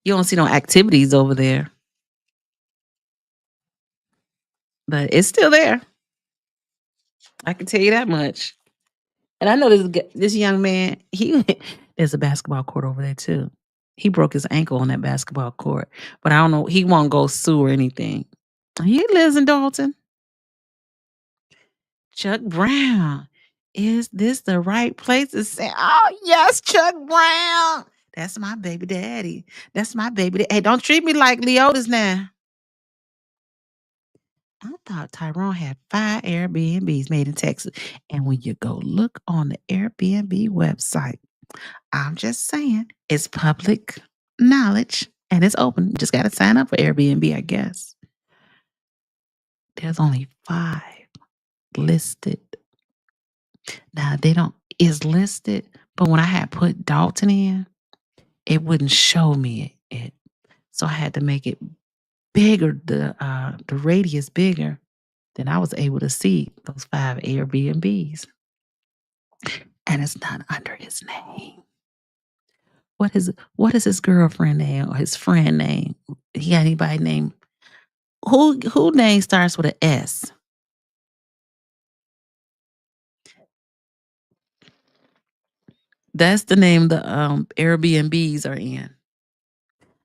you don't see no activities over there, but it's still there. I can tell you that much. And I know this young man. There's a basketball court over there too. He broke his ankle on that basketball court, but I don't know. He won't go sue or anything. He lives in Dolton. Chuck Brown. Is this the right place to say, oh, yes, Chuck Brown? That's my baby daddy. That's my baby. Hey, don't treat me like Leotis now. I thought Tyrone had 5 Airbnbs made in Texas. And when you go look on the Airbnb website, I'm just saying, it's public knowledge and it's open. You just got to sign up for Airbnb, I guess. There's only 5 listed. Now it's listed, but when I had put Dalton in, it wouldn't show me it. So I had to make it bigger, the radius bigger. Then I was able to see those 5 Airbnbs. And it's not under his name. What is his girlfriend name or his friend name? He got anybody name? Who name starts with an S? That's the name the Airbnbs are in.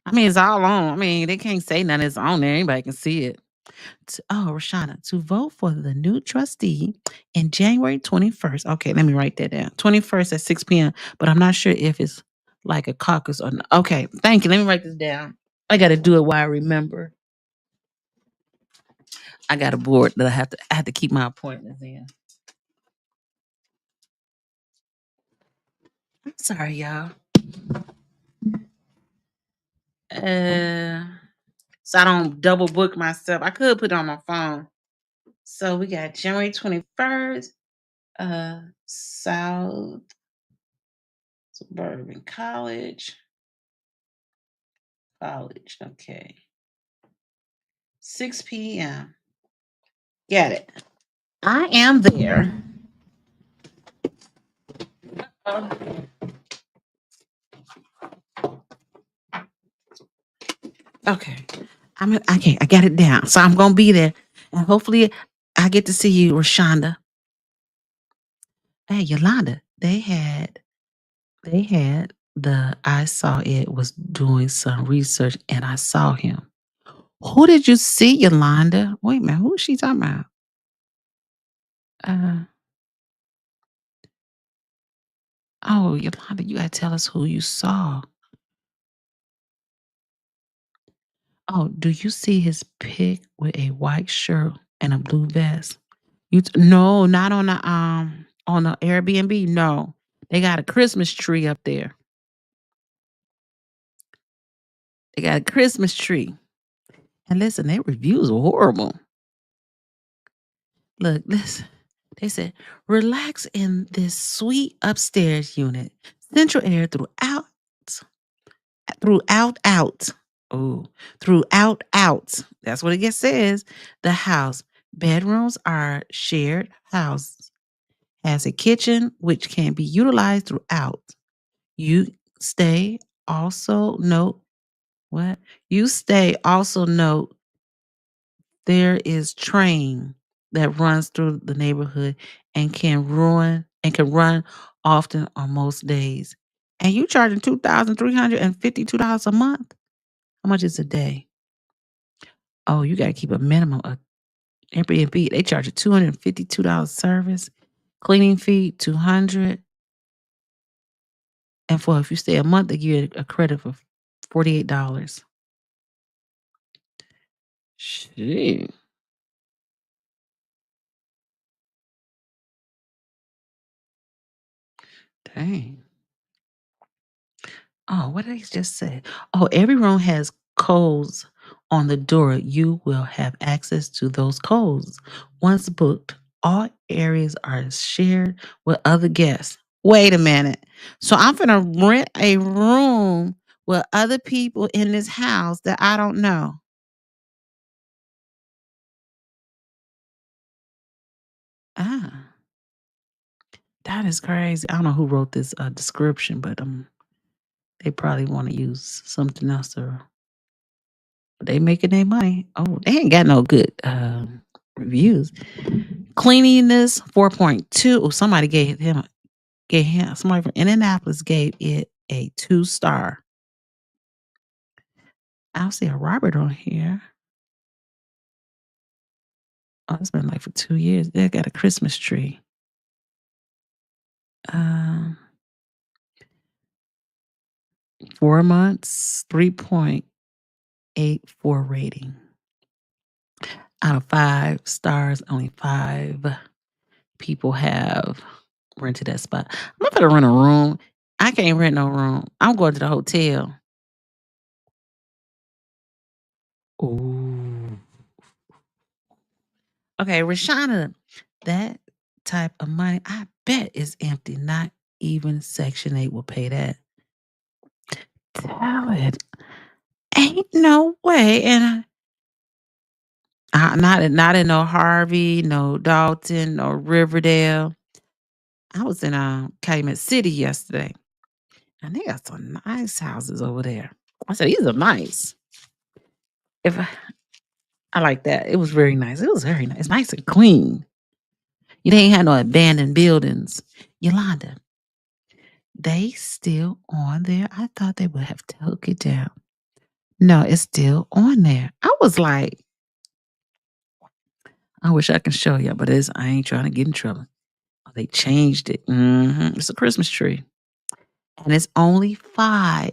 I mean, it's all on. I mean, they can't say nothing. It's on there. Anybody can see it. Rashana, to vote for the new trustee in January 21st. Okay, let me write that down. 21st at 6 p.m. But I'm not sure if it's like a caucus or not. Okay, thank you. Let me write this down. I got to do it while I remember. I got a board that I have to keep my appointments in. I'm sorry, y'all. So I don't double book myself. I could put it on my phone. So we got January 21st, South Suburban College. Okay. 6 p.m. Get it. I am there. Okay. I got it down. So I'm gonna be there. And hopefully I get to see you, Rashonda. Hey, Yolanda, I saw it was doing some research and I saw him. Who did you see, Yolanda? Wait a minute, who is she talking about? Uh oh, Yolanda, you gotta tell us who you saw. Oh, do you see his pic with a white shirt and a blue vest? No, not on the Airbnb. No. They got a Christmas tree up there. They got a Christmas tree. And listen, their reviews are horrible. Look, listen. They said, relax in this sweet upstairs unit. Central air throughout. Oh, throughout. That's what it says. The house. Bedrooms are shared house. Has a kitchen which can be utilized throughout. You stay also note what? You stay also note there is train that runs through the neighborhood and can run often on most days. And you charging $2,352 a month? How much is a day? Oh, you gotta keep a minimum of Airbnb. They charge a $252 service, cleaning fee, $200. And for if you stay a month, they give you a credit for $48. Shit. Dang. Oh, what did I just say? Oh, every room has codes on the door. You will have access to those codes. Once booked, all areas are shared with other guests. Wait a minute. So I'm going to rent a room with other people in this house that I don't know. Ah, that is crazy. I don't know who wrote this description, but they probably want to use something else or they making their money. Oh, they ain't got no good reviews. Cleanliness 4.2. Oh, gave him somebody from Indianapolis gave it a 2-star. I don't see a Robert on here. Oh, it's been like for 2 years. They got a Christmas tree. Um 4 months, 3.84 rating. Out of 5 stars, only 5 people have rented that spot. I'm not gonna rent a room. I can't rent no room. I'm going to the hotel. Ooh. Okay, Rashana, that type of money, I bet is empty. Not even Section 8 will pay that. Tell it. Ain't no way. And not in no Harvey, no Dolton, no Riverdale. I was in Calumet City yesterday. And they got some nice houses over there. I said, these are nice. If I like that. It was very nice. It was very nice. It's nice and clean. You ain't had no abandoned buildings. Yolanda, they still on there. I thought they would have took it down. No, it's still on there. I was like, I wish I can show you, but I ain't trying to get in trouble. They changed it. It's a Christmas tree. And it's only 5.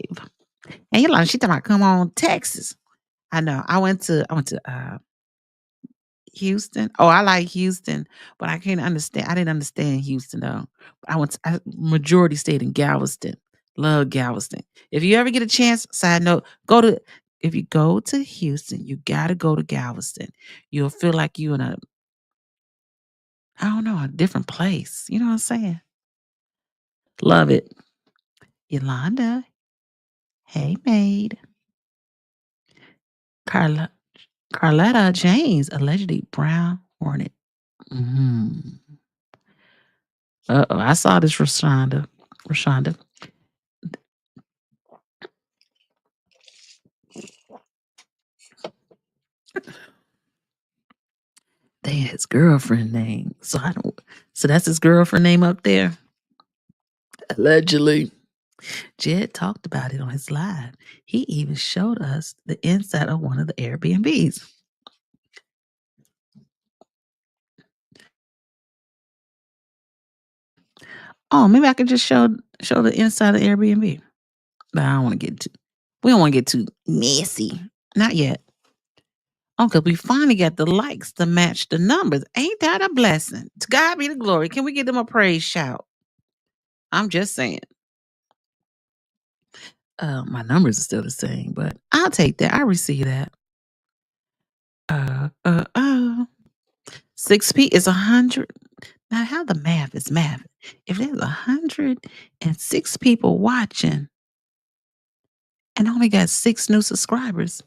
And Yolanda, she talking about come on, Texas. I know. I went to Houston. Oh, I like Houston, but I can't understand. I didn't understand Houston though. I majority stayed in Galveston. Love Galveston. If you ever get a chance, side note, if you go to Houston, you gotta go to Galveston. You'll feel like you in a I don't know, a different place. You know what I'm saying? Love it. Yolanda. Hey, maid. Carla, Carletta James, allegedly brown hornet. Uh-oh, I saw this, Rashonda. They had his girlfriend name. So that's his girlfriend name up there? Allegedly. Jed talked about it on his live. He even showed us the inside of one of the Airbnbs. Oh, maybe I could just show the inside of Airbnb. But I don't want to get too. We don't want to get too messy. Not yet. Oh, because we finally got the likes to match the numbers. Ain't that a blessing? To God be the glory. Can we give them a praise shout? I'm just saying. My numbers are still the same, but I'll take that. I receive that. 6P is 100. Now, how the math is math? If there's 106 people watching and only got 6 new subscribers,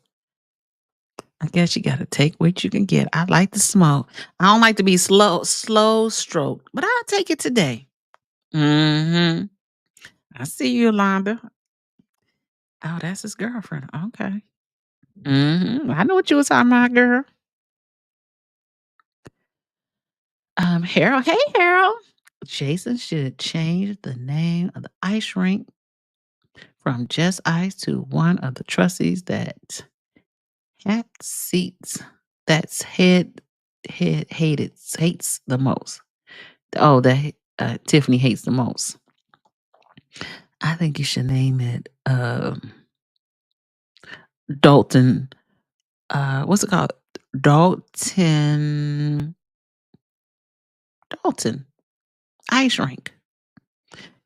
I guess you got to take what you can get. I like to smoke. I don't like to be slow stroked, but I'll take it today. I see you, Yolanda. Oh, that's his girlfriend. Okay. I know what you was talking about, girl. Harold. Hey, Harold. Jason should change the name of the ice rink from Just Ice to one of the trustees that had seats that's hates the most. Oh, that Tiffany hates the most. I think you should name it Dolton. What's it called? Dolton Ice Rink.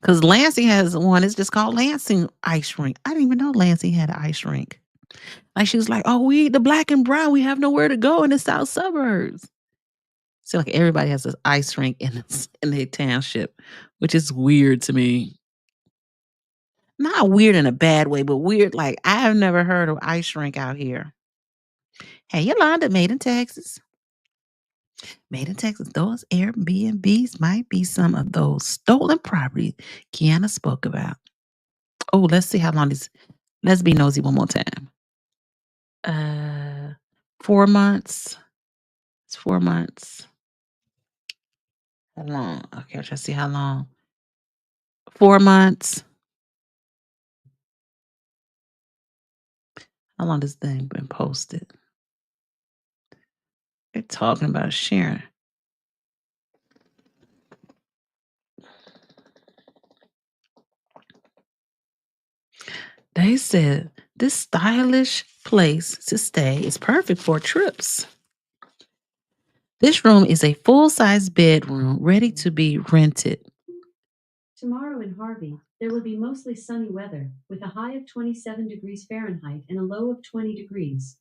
Because Lansing has one. It's just called Lansing Ice Rink. I didn't even know Lansing had an ice rink. Like she was like, "Oh, we the black and brown. We have nowhere to go in the south suburbs." So like everybody has this ice rink in their township, which is weird to me. Not weird in a bad way, but weird like I have never heard of ice rink out here. Hey, Yolanda, made in Texas. Made in Texas. Those Airbnbs might be some of those stolen property Kiana spoke about. Oh, let's see how long this. Let's be nosy one more time. 4 months. It's 4 months. How long? Okay, I'm trying to see how long. 4 months. How long this thing been posted? They're talking about sharing. They said this stylish place to stay is perfect for trips. This room is a full-size bedroom ready to be rented. Tomorrow in Harvey, there will be mostly sunny weather with a high of 27 degrees Fahrenheit and a low of 20 degrees.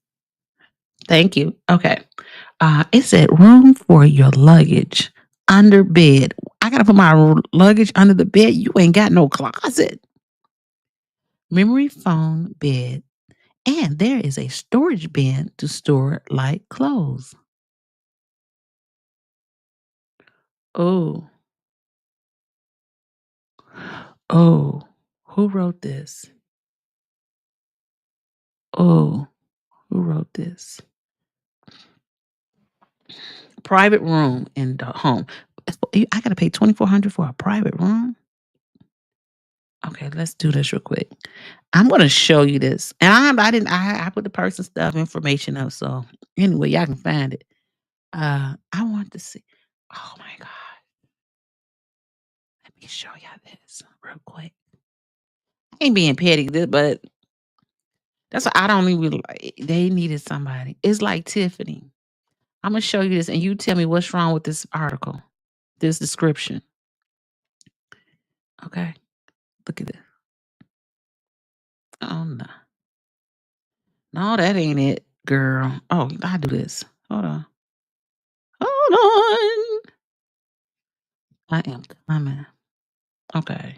Thank you. Okay. It said room for your luggage under bed. I got to put my luggage under the bed. You ain't got no closet. Memory foam bed. And there is a storage bin to store light clothes. Oh. Oh. Who wrote this? Oh. Who wrote this? Private room in the home. I got to pay $2,400 for a private room? Okay, let's do this real quick. I'm gonna show you this, and I put the person's stuff information up, so anyway, y'all can find it. I want to see. Oh my god, let me show y'all this real quick. I ain't being petty, but that's what I don't even like. They needed somebody. It's like Tiffany. I'm gonna show you this, and you tell me what's wrong with this article, this description. Okay, look at this. Oh no, no, that ain't it, girl. Oh, I do this. Hold on. Hold on. I am coming. Okay.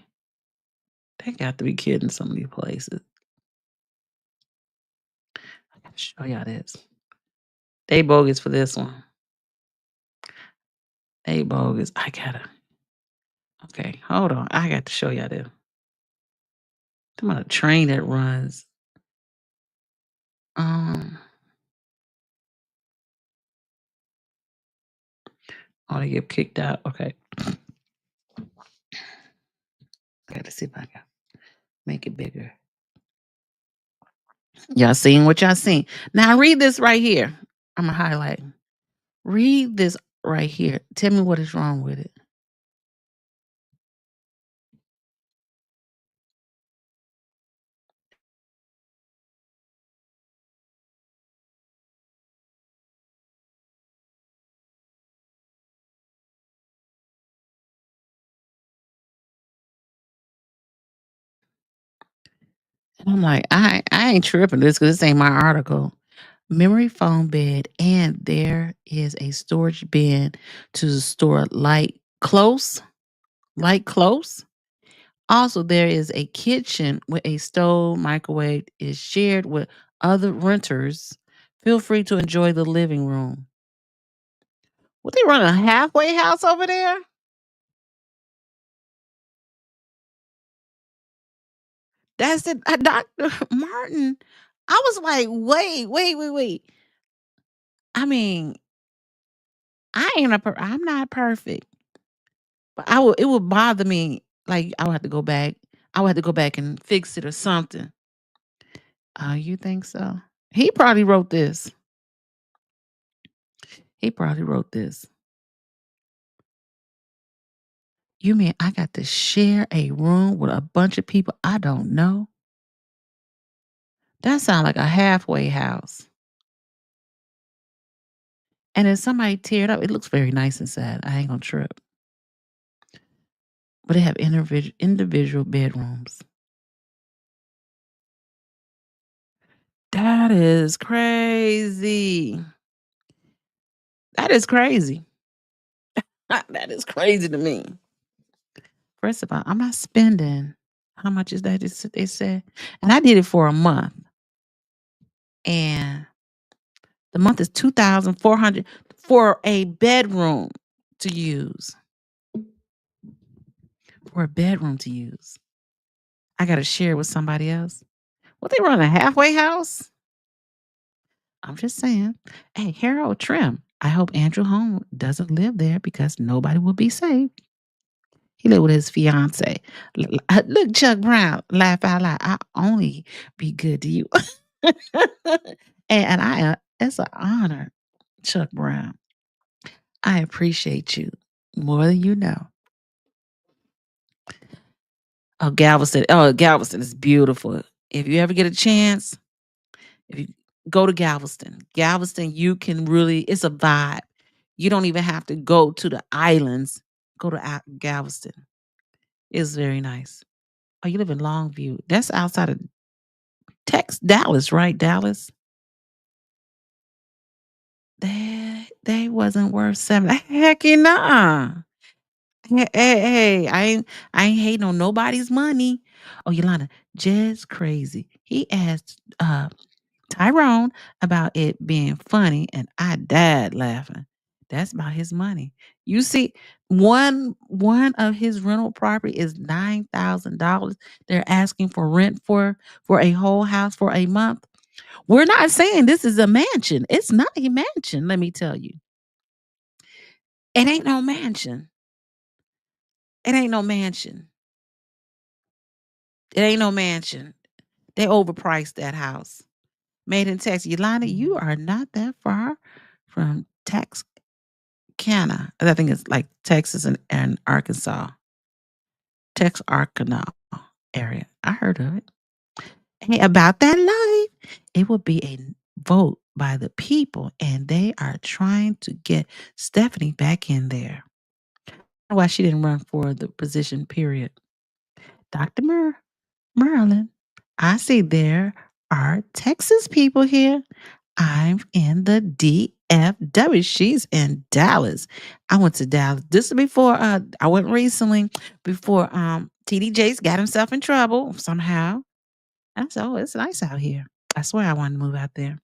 They got to be kidding some of these places. I gotta show y'all this. They bogus for this one. They bogus. I gotta. Okay, hold on. I got to show y'all this. I'm on a train that runs. Oh, they get kicked out. Okay. Gotta see if I can make it bigger. Y'all seen what y'all seen. Now read this right here. I'm gonna highlight. Read this right here. Tell me what is wrong with it. And I'm like, I ain't tripping this because this ain't my article. Memory foam bed, and there is a storage bin to store close. Also, there is a kitchen with a stove, microwave is shared with other renters. Feel free to enjoy the living room. What, they run a halfway house over there? That's it, Dr. Martin. I was like, wait. I mean, I'm not perfect, but it would bother me. Like I would have to go back. I would have to go back and fix it or something. You think so? He probably wrote this. You mean I got to share a room with a bunch of people I don't know? That sounds like a halfway house. And if somebody tear it up, it looks very nice inside. I ain't gonna trip. But they have individual bedrooms. That is crazy. That is crazy. That is crazy to me. First of all, I'm not spending. How much is that? They said, and I did it for a month, and the month is $2,400 for a bedroom to use. For a bedroom to use, I got to share with somebody else. What, they run a halfway house? I'm just saying. Hey, Harold Trim. I hope Andrew Holmes doesn't live there because nobody will be saved. He lived with his fiance. Look, Chuck Brown, laugh out loud. I only be good to you. and it's an honor, Chuck Brown. I appreciate you more than you know. Oh, Galveston. Oh, Galveston is beautiful. If you ever get a chance, if you go to Galveston, you can really, it's a vibe. You don't even have to go to the islands. Go to Galveston. It's very nice. Oh, you live in Longview. That's outside of Dallas, right? Dallas. They wasn't worth seven. Heck nah. Hey, I ain't hating on nobody's money. Oh, Yolanda, just crazy. He asked Tyrone about it being funny, and I died laughing. That's about his money. You see, one of his rental property is $9,000. They're asking for rent for a whole house for a month. We're not saying this is a mansion. It's not a mansion, let me tell you. It ain't no mansion. It ain't no mansion. It ain't no mansion. They overpriced that house. Made in Texas. Yolanda, you are not that far from Texarkana. I think it's like Texas and Arkansas. Texarkana area. I heard of it. Hey, about that life, it will be a vote by the people, and they are trying to get Stephanie back in there. Why she didn't run for the position, period. Dr. Merlin, I see there are Texas people here. I'm in the FW. She's in Dallas. I went to Dallas. This is before I went recently before TD Jakes got himself in trouble somehow. I said, "Oh, it's nice out here." I swear I wanted to move out there.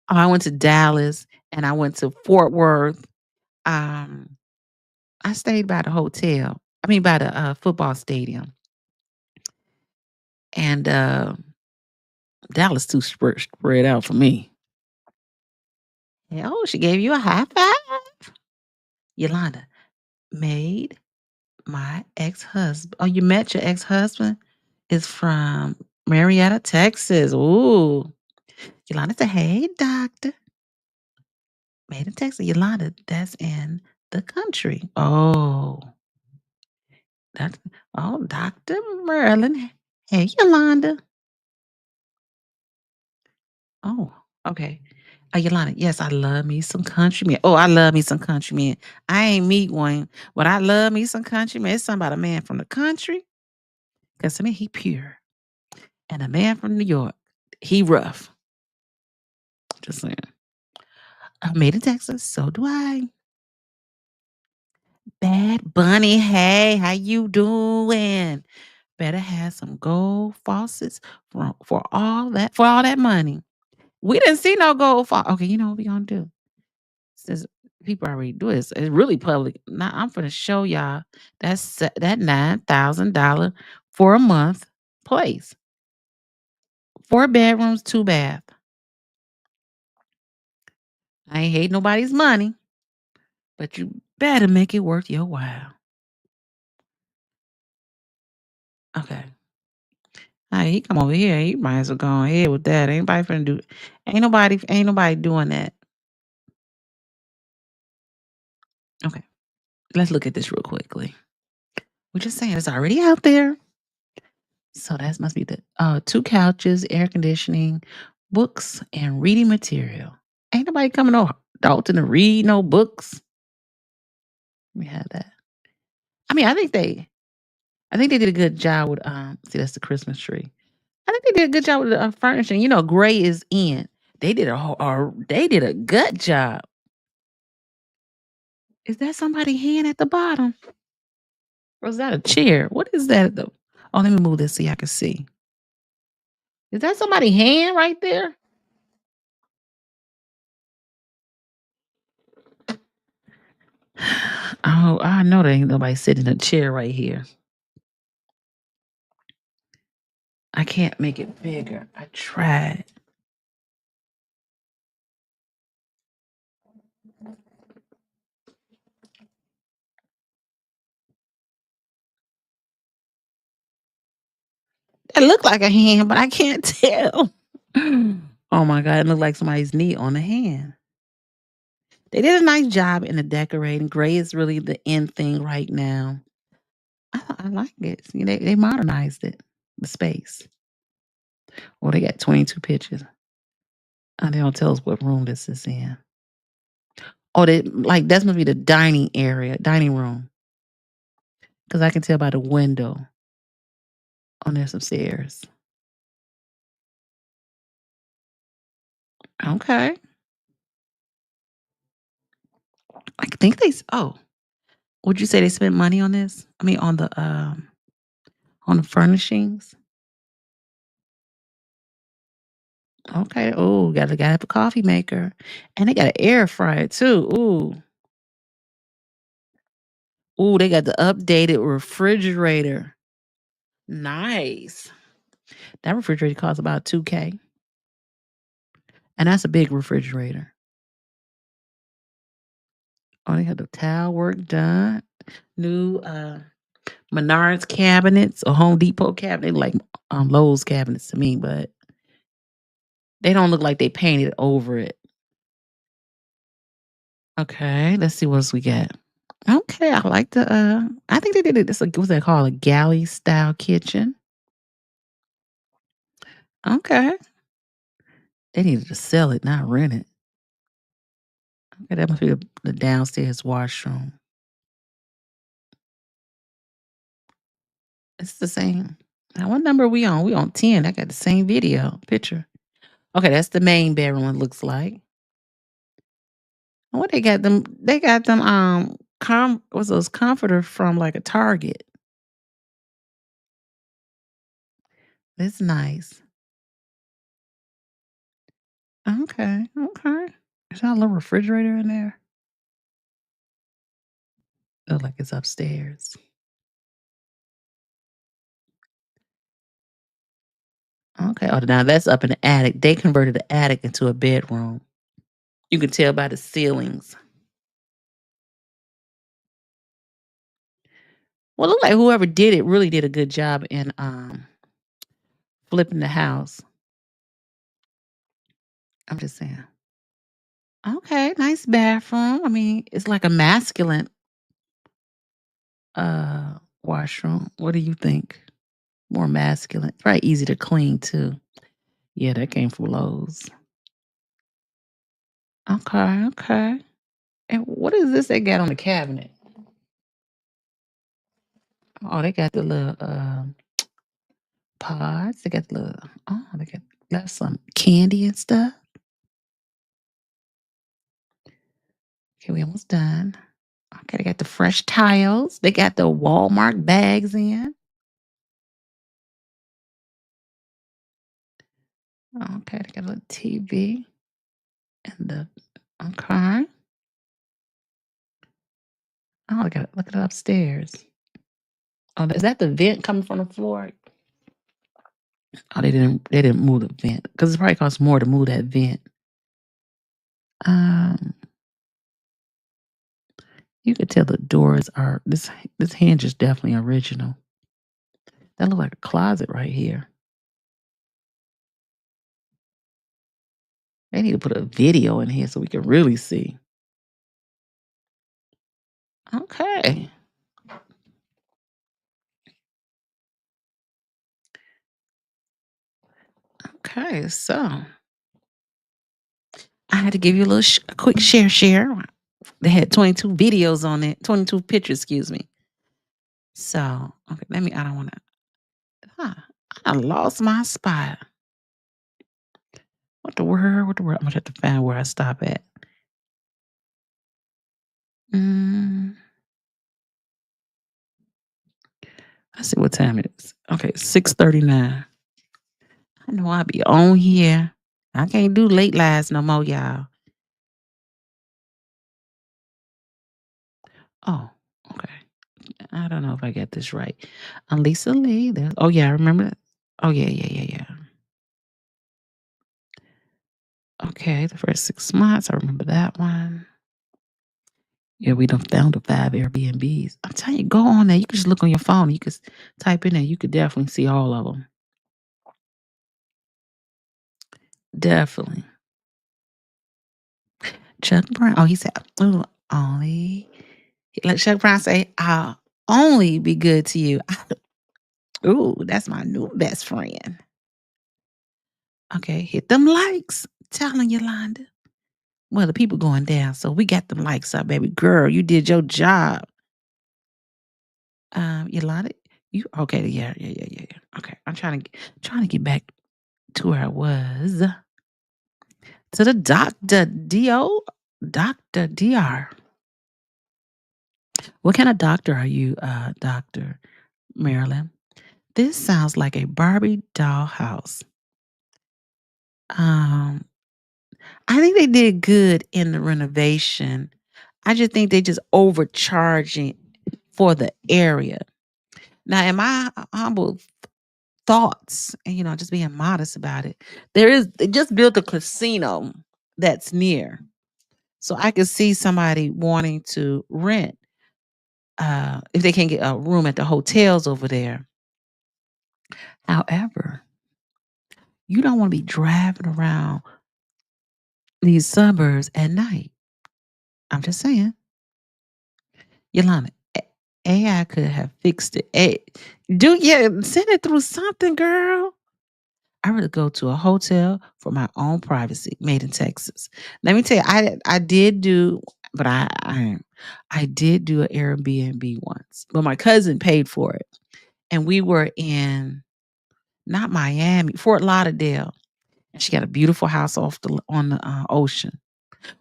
I went to Dallas and I went to Fort Worth. Um, I stayed by the hotel. I mean, by the football stadium. And Dallas too spread out for me. Yeah, oh, she gave you a high five. Yolanda made my ex-husband. Oh, you met your ex-husband? Is from Marietta, Texas. Ooh. Yolanda said, "Hey, doctor." Made in Texas. Yolanda, that's in the country. Oh. That's Dr. Merlin. Hey, Yolanda. Oh, okay. Yolanda, yes, I love me some country man. Oh, I love me some country man. I ain't meet one, but I love me some country man. It's something about a man from the country. Because to me, he pure. And a man from New York, he rough. Just saying. I made in Texas, so do I. Bad Bunny, hey, how you doing? Better have some gold faucets for all that money. We didn't see no gold faucet. Okay, you know what we gonna do? Since people already do it, it's really public. Now I'm gonna show y'all that $9,000 for a month place. 4 bedrooms, 2 bath. I ain't hate nobody's money, but you better make it worth your while. Okay. Hey, he come over here. He might as well go ahead with that. Ain't nobody doing that. Okay. Let's look at this real quickly. We're just saying it's already out there. So that must be the 2 couches, air conditioning, books, and reading material. Ain't nobody coming to Dolton to read no books. We have that. I mean, I think they did a good job with see that's the Christmas tree. I think they did a good job with the furnishing. You know, gray is in. They did a good job. Is that somebody hand at the bottom? Or is that a chair? What is that though? Oh, let me move this so I can see. Is that somebody hand right there? Oh, I know there ain't nobody sitting in a chair right here. I can't make it bigger. I tried. It looked like a hand, but I can't tell. Oh my God, it looked like somebody's knee on the hand. They did a nice job in the decorating. Gray is really the in thing right now. I like it. See, they modernized it, the space. Oh, they got 22 pictures. They don't tell us what room this is in. Oh, that's must be the dining room. Because I can tell by the window. Oh, there's some stairs. Okay. I think would you say they spent money on this? I mean on the furnishings? Okay. Oh, gotta have a coffee maker. And they got an air fryer too. Ooh. Ooh, they got the updated refrigerator. Nice. That refrigerator costs about $2K. And that's a big refrigerator. Oh, they had the tile work done. New Menards cabinets or Home Depot cabinet. They look like Lowe's cabinets to me, but they don't look like they painted over it. Okay, let's see what else we got. Okay, I like the I think they did it. This what's that called? A galley style kitchen. Okay. They needed to sell it, not rent it. Okay, that must be the downstairs washroom. It's the same. Now what number are we on? We on 10. I got the same video picture. Okay, that's the main bedroom, it looks like. What they got them? They got them. What's those comforters from like a Target? It's nice. Okay, okay. Is that a little refrigerator in there? Look like it's upstairs. Okay. Oh, now that's up in the attic. They converted the attic into a bedroom. You can tell by the ceilings. Well, it look like whoever did it really did a good job in flipping the house. I'm just saying. Okay, nice bathroom. I mean, it's like a masculine washroom. What do you think? More masculine. Probably easy to clean too. Yeah, that came from Lowe's. Okay, okay. And what is this they got on the cabinet? Oh, they got the little pods. They got the little they got some candy and stuff. Okay, we almost done. Okay, they got the fresh tiles. They got the Walmart bags in. Okay, they got a little TV and the okay. Oh, look at it upstairs. Oh, is that the vent coming from the floor? Oh, they didn't move the vent because it probably costs more to move that vent. Um, you could tell the doors are this hinge is definitely original. That look like a closet right here. They need to put a video in here so we can really see. Okay. Okay, so I had to give you a quick share. They had 22 videos on it, 22 pictures, excuse me. So, okay, I don't want to, I lost my spot. What the word? I'm going to have to find where I stop at. Let's see what time it is. Okay, 6:39. I know I'll be on here. I can't do late lives no more, y'all. Oh, okay. I don't know if I got this right. Lisa Lee. Oh, yeah, I remember that. Oh, yeah. Okay, the first 6 months. I remember that one. Yeah, we done found the 5 Airbnbs. I'm telling you, go on there. You can just look on your phone. You can type in there. You could definitely see all of them. Definitely. Chuck Brown. Oh, he said, "Oh, only." Let Chuck Brown say, "I'll only be good to you." Ooh, that's my new best friend. Okay, hit them likes. Telling Yolanda. Well, the people going down, so we got them likes up, baby girl. You did your job. Yolanda, you okay? Yeah. Okay, I'm trying to get back to where I was. To the Doctor Dr. What kind of doctor are you, Dr. Marilyn? This sounds like a Barbie doll house. I think they did good in the renovation. I just think they just overcharging for the area. Now, in my humble thoughts, and just being modest about it, they just built a casino that's near. So I could see somebody wanting to rent if they can't get a room at the hotels over there. However, you don't want to be driving around these suburbs at night. I'm just saying. Yolanda, AI could have fixed it. Send it through something, girl. I rather go to a hotel for my own privacy, made in Texas. Let me tell you, I did do, but I did do an Airbnb once, but my cousin paid for it, and we were in not Miami, Fort Lauderdale, and she got a beautiful house on the ocean.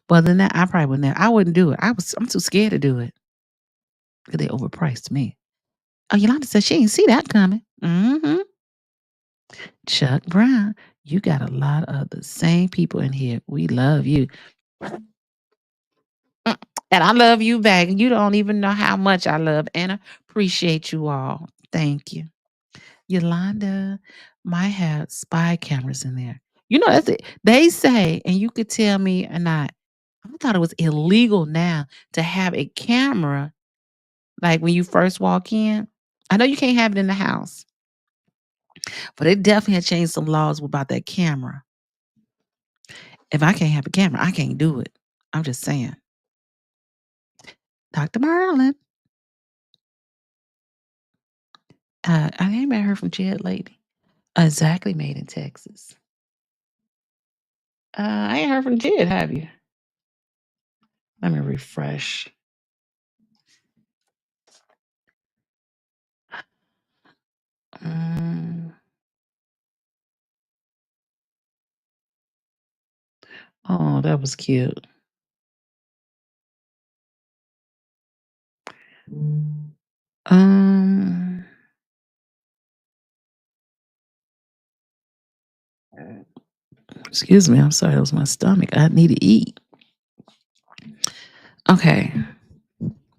Well, then that I probably wouldn't. I wouldn't do it. I'm too scared to do it because they overpriced me. Oh, Yolanda said she ain't see that coming. Mm-hmm. Chuck Brown, you got a lot of the same people in here. We love you. And I love you back. You don't even know how much I love and appreciate you all. Thank you. Yolanda might have spy cameras in there. You know, that's it. They say, and you could tell me or not, I thought it was illegal now to have a camera like when you first walk in. I know you can't have it in the house, but they definitely had changed some laws about that camera. If I can't have a camera, I can't do it. I'm just saying. Dr. Merlin. I ain't met her from Jed lately. Exactly made in Texas. I ain't heard from Jed, have you? Let me refresh. Mm. Oh, that was cute. Um, excuse me. I'm sorry. That was my stomach. I need to eat. Okay.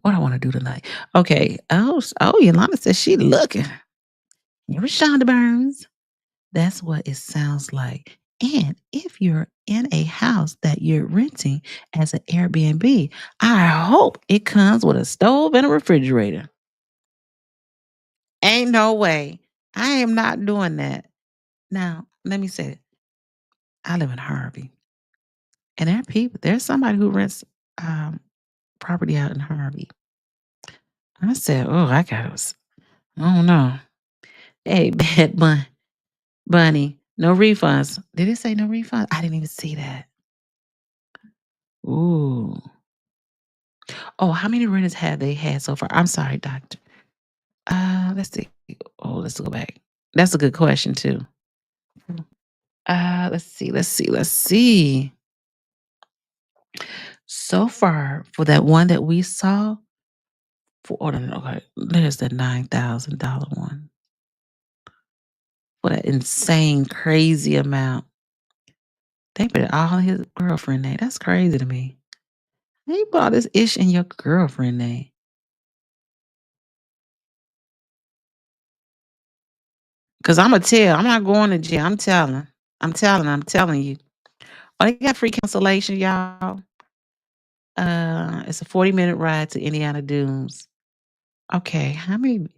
What I want to do tonight? Okay. Oh, Yolanda says she looking. You're Shonda Burns. That's what it sounds like. And if you're in a house that you're renting as an Airbnb, I hope it comes with a stove and a refrigerator. Ain't no way. I am not doing that. Now, let me say it. I live in Harvey. And there are people, there's somebody who rents property out in Harvey. I said, oh, I don't know. Hey, Bunny, no refunds. Did it say no refunds? I didn't even see that. Ooh. Oh, how many renters have they had so far? I'm sorry, doctor. Let's see. Oh, let's go back. That's a good question too. Let's see. So far, for that one that we saw, no, okay, there's the $9,000 one. For that insane, crazy amount. They put it all in his girlfriend name. That's crazy to me. They put all this ish in your girlfriend name. Cause I'm not going to jail. I'm telling you. Oh, they got free cancellation, y'all. It's a 40-minute ride to Indiana Dunes. Okay, how many?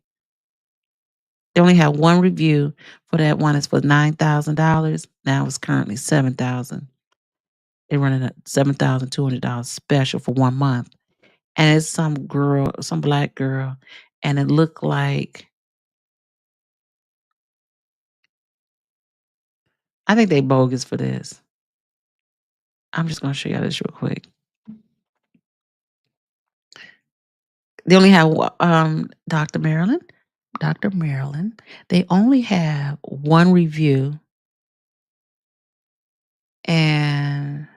They only have one review for that one. It's for $9,000. Now it's currently $7,000. They're running a $7,200 special for 1 month, and it's some girl, some black girl, and it looked like I think they bogus for this. I'm just gonna show y'all this real quick. They only have Dr. Marilyn. Dr. Marilyn. They only have one review, and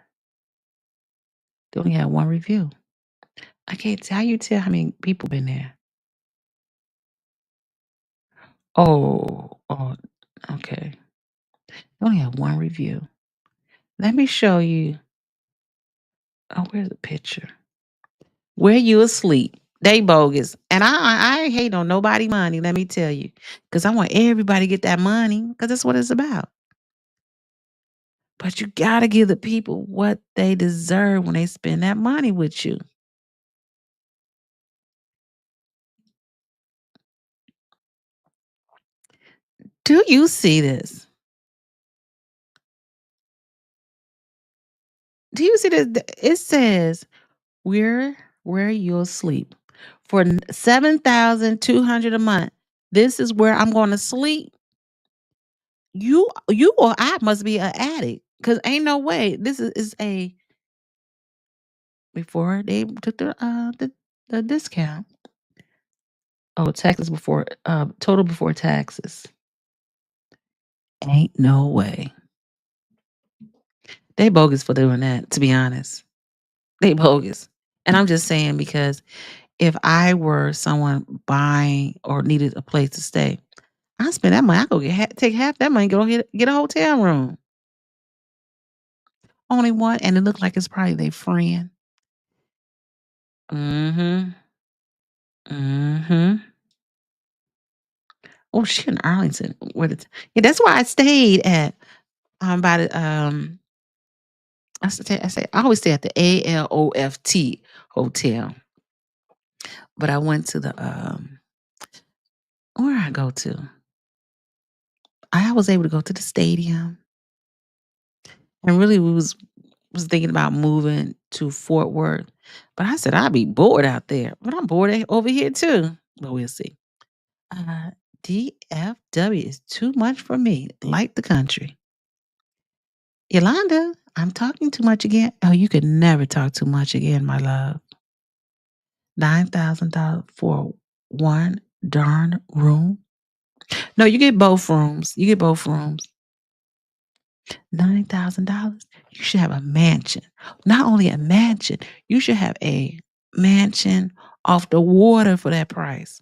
they only have one review. I can't tell you tell how many people been there. Oh, okay. They only have one review. Let me show you. Oh, where's the picture? Where you asleep? They bogus, and I ain't hating on nobody money. Let me tell you, because I want everybody to get that money, because that's what it's about. But you gotta give the people what they deserve when they spend that money with you. Do you see this? Do you see this? It says where you'll sleep for $7,200 a month. This is where I'm going to sleep. You or I must be an addict because ain't no way this is a before they took the discount. Oh, taxes before total before taxes. Ain't no way. They bogus for doing that, to be honest. They bogus. And I'm just saying because if I were someone buying or needed a place to stay, I spend that money. I go take half that money, go get a hotel room. Only one, and it looked like it's probably their friend. Mm-hmm. Mm-hmm. Oh, she in Arlington. Yeah, that's why I stayed at by the I always stay at the ALOFT hotel. But I went to the where I go to. I was able to go to the stadium. And really was thinking about moving to Fort Worth. But I said I'd be bored out there. But I'm bored over here too. But we'll see. Uh, DFW is too much for me, like the country. Yolanda, I'm talking too much again. Oh, you could never talk too much again, my love. $9,000 for one darn room. No, you get both rooms. You get both rooms. $9,000. You should have a mansion. Not only a mansion, you should have a mansion off the water for that price.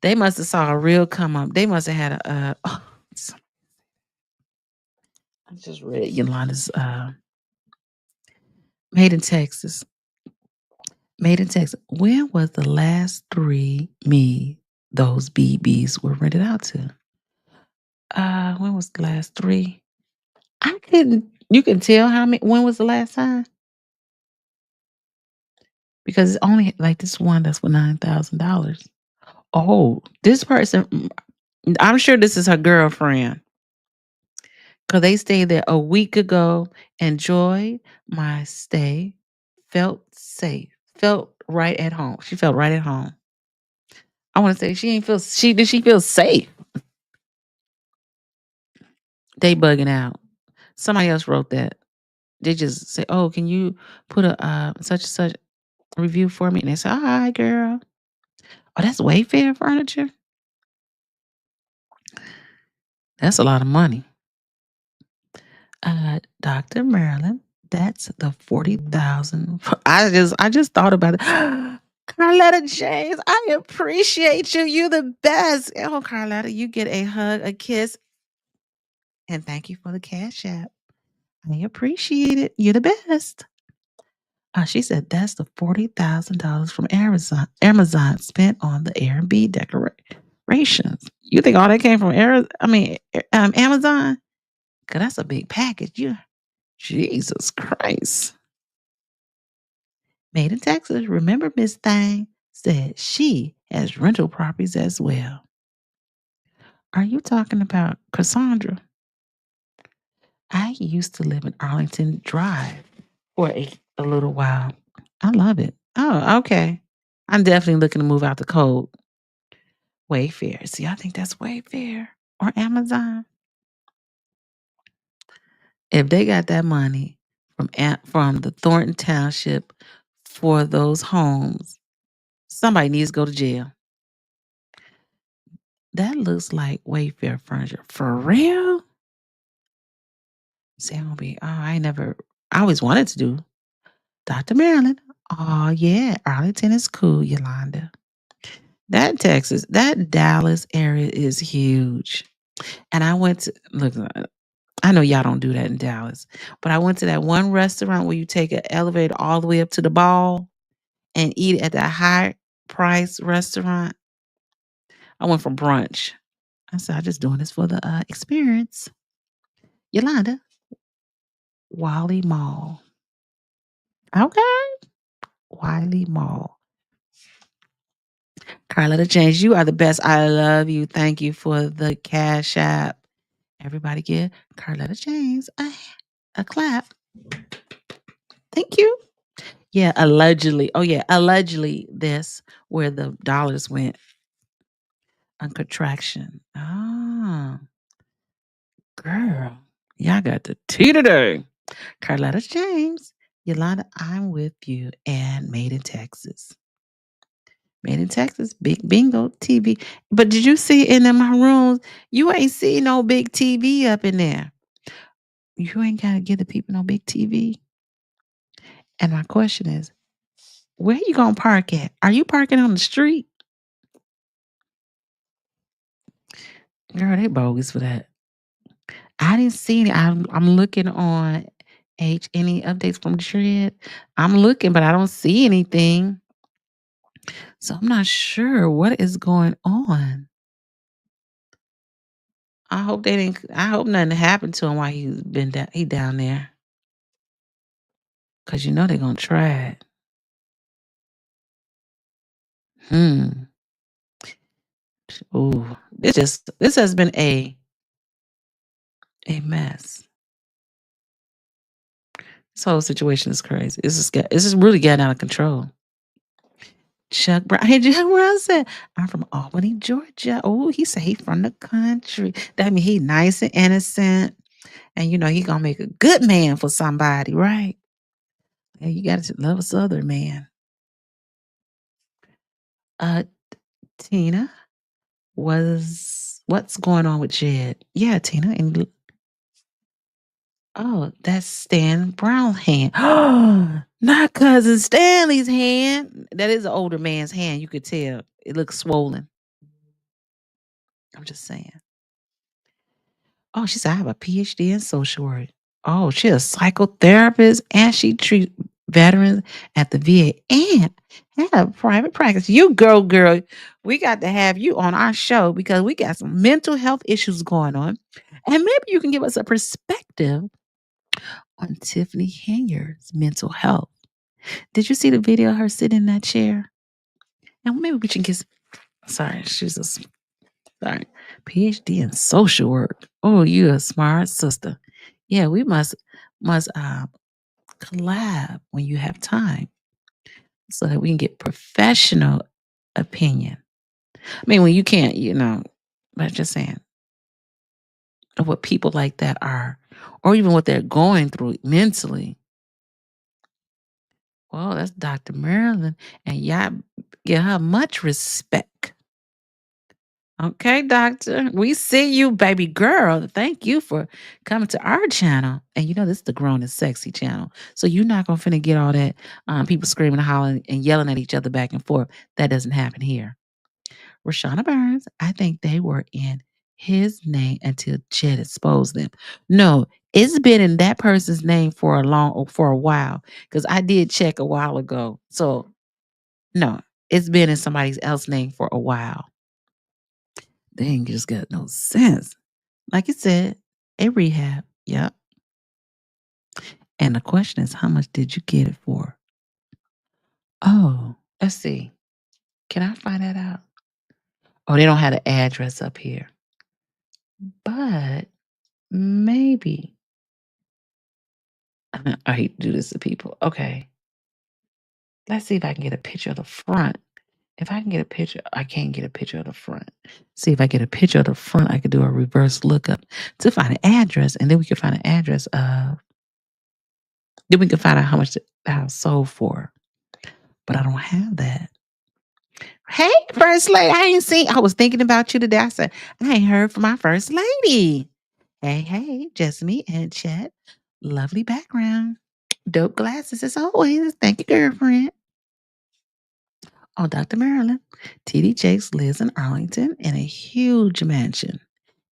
They must have saw a real come up. They must have had a. I just read Yolanda's Made in Texas. Made in Texas. When was the last 3 those BBs were rented out to? When was the last 3? I couldn't. You can tell how many. When was the last time? Because it's only like this one that's for $9,000. Oh, this person. I'm sure this is her girlfriend. Because they stayed there a week ago. Enjoyed my stay. Felt safe. Felt right at home. She felt right at home. I want to say did she feel safe? They bugging out. Somebody else wrote that. They just say, "Oh, can you put a such and such review for me?" And they say, "All right, girl." Oh, that's Wayfair furniture. That's a lot of money. Dr. Marilyn, that's the 40,000. I just thought about it. Carletta James, I appreciate you. You the best. Oh, Carletta, you get a hug, a kiss, and thank you for the cash app. I appreciate it. You're the best. She said that's the $40,000 from Amazon spent on the Airbnb decorations. You think all that came from Amazon? Cause that's a big package. Jesus Christ. Made in Texas. Remember, Miss Thang said she has rental properties as well. Are you talking about Cassandra? I used to live in Arlington Drive for a little while. I love it. Oh, okay. I'm definitely looking to move out the cold. Wayfair. See, I think that's Wayfair or Amazon. If they got that money from the Thornton Township for those homes, somebody needs to go to jail. That looks like Wayfair furniture. For real? See, I'm gonna be, I always wanted to do Dr. Maryland. Oh, yeah. Arlington is cool, Yolanda. That Texas, that Dallas area is huge. And I went to, look, I know y'all don't do that in Dallas, but I went to that one restaurant where you take an elevator all the way up to the ball and eat at that high price restaurant. I went for brunch. I said, I'm just doing this for the experience. Yolanda, Wally Mall. Okay. Wiley Mall. Carlotta James, you are the best. I love you. Thank you for the cash app. Everybody give Carlotta James a clap. Thank you. Yeah, allegedly. Oh, yeah, allegedly this where the dollars went on contraction. Oh, girl. Y'all got the tea today. Carlotta James, Yolanda, I'm with you and Made in Texas. Made in Texas, big bingo TV. But did you see in my rooms? You ain't see no big TV up in there. You ain't gotta give the people no big TV. And my question is, where you gonna park at? Are you parking on the street? Girl, they bogus for that. I didn't see any. I'm looking on any updates from the shred. I'm looking, but I don't see anything. So I'm not sure what is going on. I hope they didn't. I hope nothing happened to him while he down there. Cause you know they're gonna try it. Hmm. Ooh. This has been a mess. This whole situation is crazy. This is really getting out of control. Chuck Brown. Hey, Chuck Brown said, I'm from Albany, Georgia. Oh, he said he from the country. That means he nice and innocent. And you know, he gonna make a good man for somebody, right? Yeah, you gotta love a southern man. Uh Tina, what's going on with Jed? Yeah, Tina. Oh, that's Stan Brown's hand. Not cousin Stanley's hand. That is an older man's hand. You could tell. It looks swollen. I'm just saying. Oh, she said, I have a PhD in social work. Oh, she's a psychotherapist and she treats veterans at the VA and have a private practice. You girl, we got to have you on our show because we got some mental health issues going on. And maybe you can give us a perspective on Tiffany Henyard's mental health. Did you see the video of her sitting in that chair? And maybe we can get. Sorry, she's a sorry PhD in social work. Oh, you a smart sister. Yeah, we must collab when you have time so that we can get professional opinion. I mean, when you can't, but just saying of what people like that are, or even what they're going through mentally. Well, that's Dr. Marilyn, and y'all give her much respect. Okay, doctor. We see you, baby girl. Thank you for coming to our channel. And you know, this is the grown and sexy channel. So you're not going to finna get all that people screaming, hollering, and yelling at each other back and forth. That doesn't happen here. Rashana Burns, I think they were in his name until Jed exposed them. No, it's been in that person's name for a while. Because I did check a while ago. So no, it's been in somebody else's name for a while. They ain't just got no sense. Like you said, a rehab. Yep. And the question is, how much did you get it for? Oh, let's see. Can I find that out? Oh, they don't have the address up here. But maybe. I hate to do this to people. Okay. Let's see if I can get a picture of the front. If I can get a picture, I can't get a picture of the front. See if I get a picture of the front, I could do a reverse lookup to find an address, and then we can find an address of. Then we can find out how much the house sold for. But I don't have that. Hey, First Lady, I ain't seen. I was thinking about you today. I said, I ain't heard from my First Lady. Hey, just me and Chet. Lovely background. Dope glasses as always. Thank you, girlfriend. Oh, Dr. Marilyn. TD Jakes lives in Arlington in a huge mansion.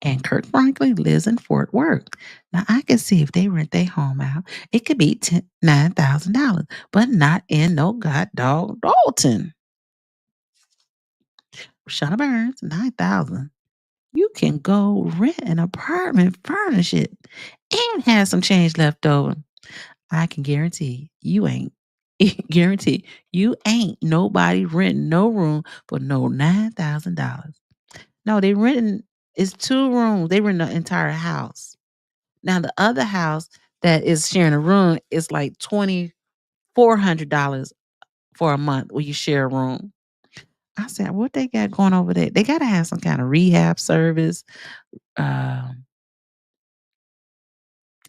And Kirk Franklin lives in Fort Worth. Now, I can see if they rent their home out, it could be $9,000, but not in no god dog Dolton. Shauna Burns, 9,000. You can go rent an apartment, furnish it, and have some change left over. I can guarantee you ain't. Guarantee you ain't nobody renting no room for no $9,000. No, they renting it's 2 rooms. They rent the entire house. Now the other house that is sharing a room is like $2,400 for a month where you share a room. I said, what they got going over there? They got to have some kind of rehab service. I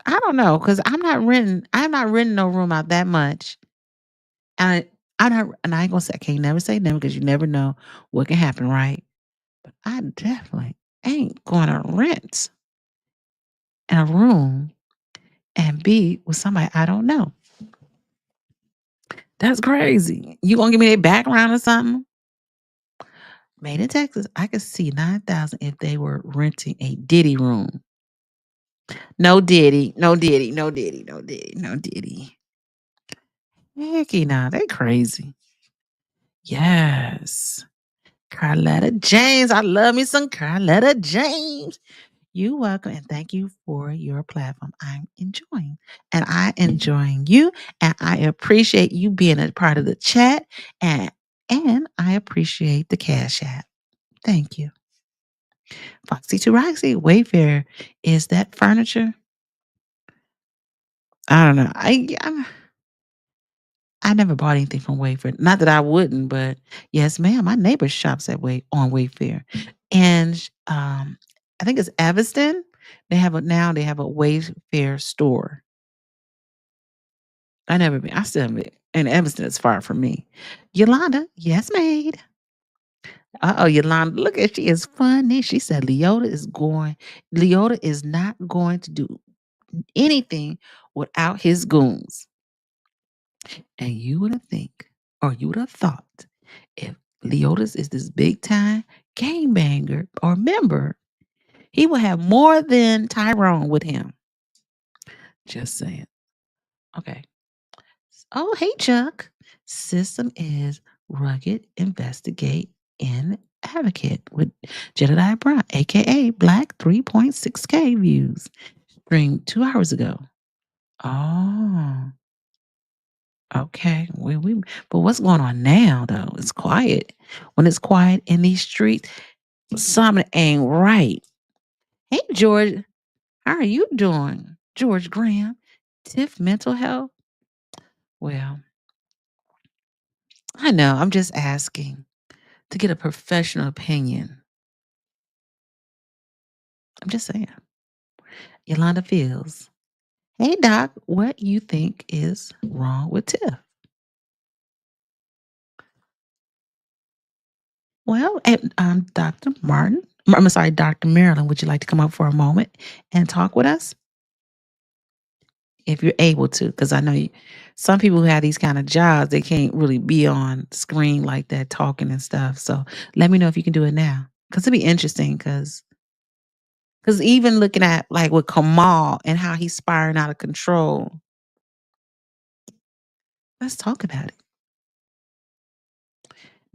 don't know because I'm not renting. I'm not renting no room out that much. And I'm not. And I ain't gonna say I can't never say never because you never know what can happen, right? But I definitely ain't going to rent in a room and be with somebody I don't know. That's crazy. You gonna give me their background or something? Made in Texas, I could see 9,000 if they were renting a Diddy room. No Diddy, no Diddy, no Diddy, no Diddy, no Diddy. Hecky nah, they crazy. Yes. Carletta James. I love me some Carletta James. You're welcome, and thank you for your platform. I'm enjoying, and I enjoying you, and I appreciate you being a part of the chat, and I appreciate the Cash App. Thank you. Foxy to Roxy, Wayfair, is that furniture? I don't know. I never bought anything from Wayfair. Not that I wouldn't, but yes, ma'am. My neighbor shops on Wayfair, and I think it's Evanston. They have a Wayfair store. I never been. I still haven't been. And Evanston is far from me. Yolanda, yes, maid. Yolanda, look at she is funny. She said Leota is not going to do anything without his goons. And you would have you would have thought, if Leotis is this big time game banger or member, he will have more than Tyrone with him. Just saying. Okay. Oh, hey, Chuck. System is rugged, investigate, and advocate with Jedediah Brown, aka Black 3.6K views. Streamed 2 hours ago. Oh. Okay. But what's going on now though? It's quiet. When it's quiet in these streets, something ain't right. Hey George, how are you doing? George Graham, Tiff Mental Health. Well, I know. I'm just asking to get a professional opinion. I'm just saying. Yolanda Fields. Hey Doc, what you think is wrong with Tiff? Well, Dr. Martin, I'm sorry, Dr. Marilyn, would you like to come up for a moment and talk with us? If you're able to, because I know some people who have these kind of jobs, they can't really be on screen like that talking and stuff. So let me know if you can do it now, because it'd be interesting. Because even looking at like with Kamal and how he's spiraling out of control, let's talk about it.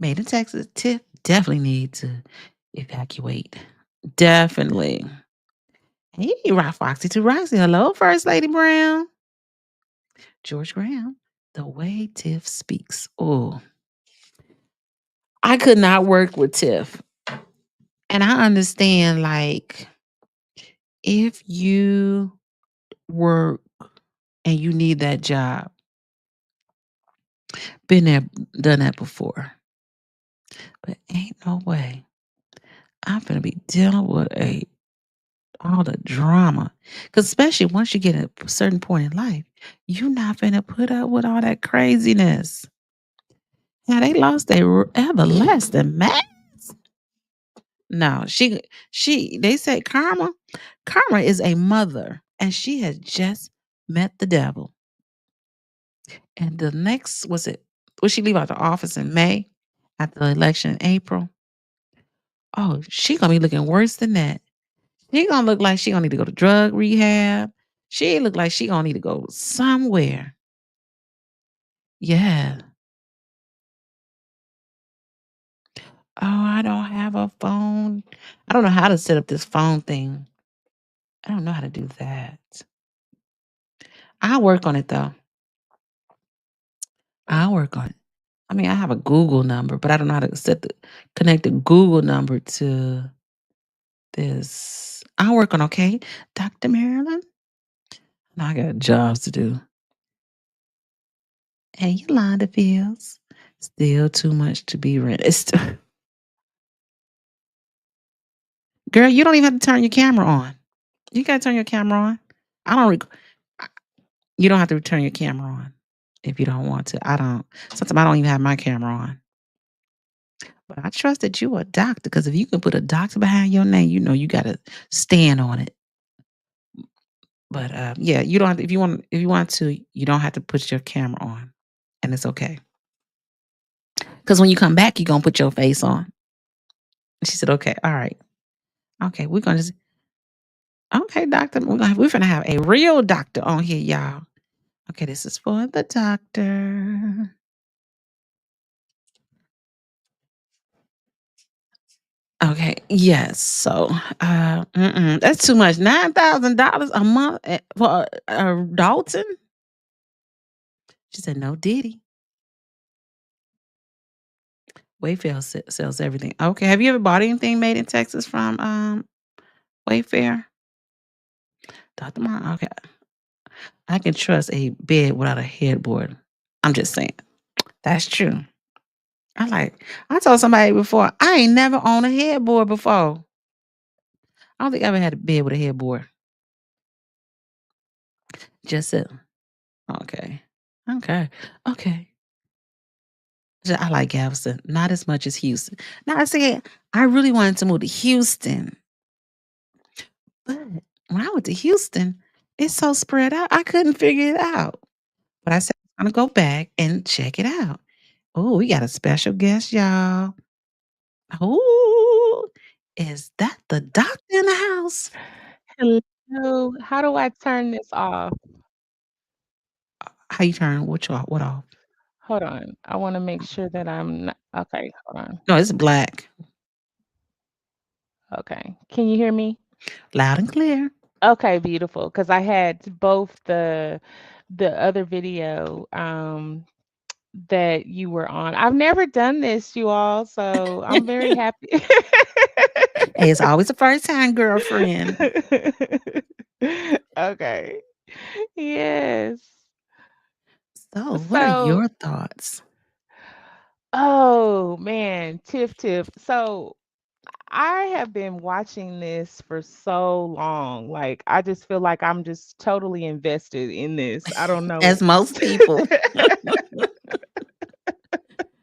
Made in Texas, Tiff definitely need to evacuate. Definitely. Hey, Rock Foxy to Roxy. Hello, First Lady Brown. George Graham. The way Tiff speaks. Oh, I could not work with Tiff. And I understand, like, if you work and you need that job, been there, done that before. But ain't no way I'm gonna be dealing with all the drama. Because especially once you get at a certain point in life, you're not gonna put up with all that craziness. Yeah, they lost their everlasting man. No, they say Karma is a mother, and she has just met the devil. And the next will she leave out the office in May after the election in April? Oh, she gonna be looking worse than that. She gonna look like she gonna need to go to drug rehab. She look like she gonna need to go somewhere. Yeah. Oh, I don't have a phone. I don't know how to set up this phone thing. I don't know how to do that. I'll work on it though. I'll work on it. I mean, I have a Google number, but I don't know how to connect the Google number to this. I'll work on, okay, Dr. Marilyn. Now I got jobs to do. Hey, Yolanda Fields. Still too much to be read. Girl, you don't even have to turn your camera on. You gotta turn your camera on. I don't. You don't have to turn your camera on if you don't want to. I don't. Sometimes I don't even have my camera on. But I trust that you are a doctor, because if you can put a doctor behind your name, you know you gotta stand on it. But yeah, you don't have to, if you want to, you don't have to put your camera on. and it's okay. Because when you come back, you're gonna put your face on. She said, okay, all right. Okay, we're gonna just okay, doctor. We're gonna have a real doctor on here, y'all. Okay, this is for the doctor. Okay, yes. So, that's too much. $9,000 a month for Dalton. She said, no, Diddy. Wayfair sells everything. Okay, have you ever bought anything made in Texas from Wayfair? Dr. Mom. Okay, I can trust a bed without a headboard. I'm just saying. That's true. I told somebody before, I ain't never owned a headboard before. I don't think I ever had a bed with a headboard. Just it. Okay. Okay. Okay. I like Galveston, not as much as Houston. Now I said I really wanted to move to Houston, but when I went to Houston, it's so spread out. I couldn't figure it out. But I said I'm gonna go back and check it out. Oh, we got a special guest, y'all. Oh, is that the doctor in the house? Hello, how do I turn this off? How you turn which off? What off? Hold on, I wanna make sure that I'm not okay, hold on. No, it's black, Okay, can you hear me? loud and clear. Okay, beautiful. Cause I had both the other video, that you were on. I've never done this, you all, so I'm very happy. Hey, it's always the first time, girlfriend. Okay. Yes. So, what are So your thoughts? oh, man, Tiff. So I have been watching this for so long. Like, I just feel like I'm just totally invested in this. I don't know. As most people.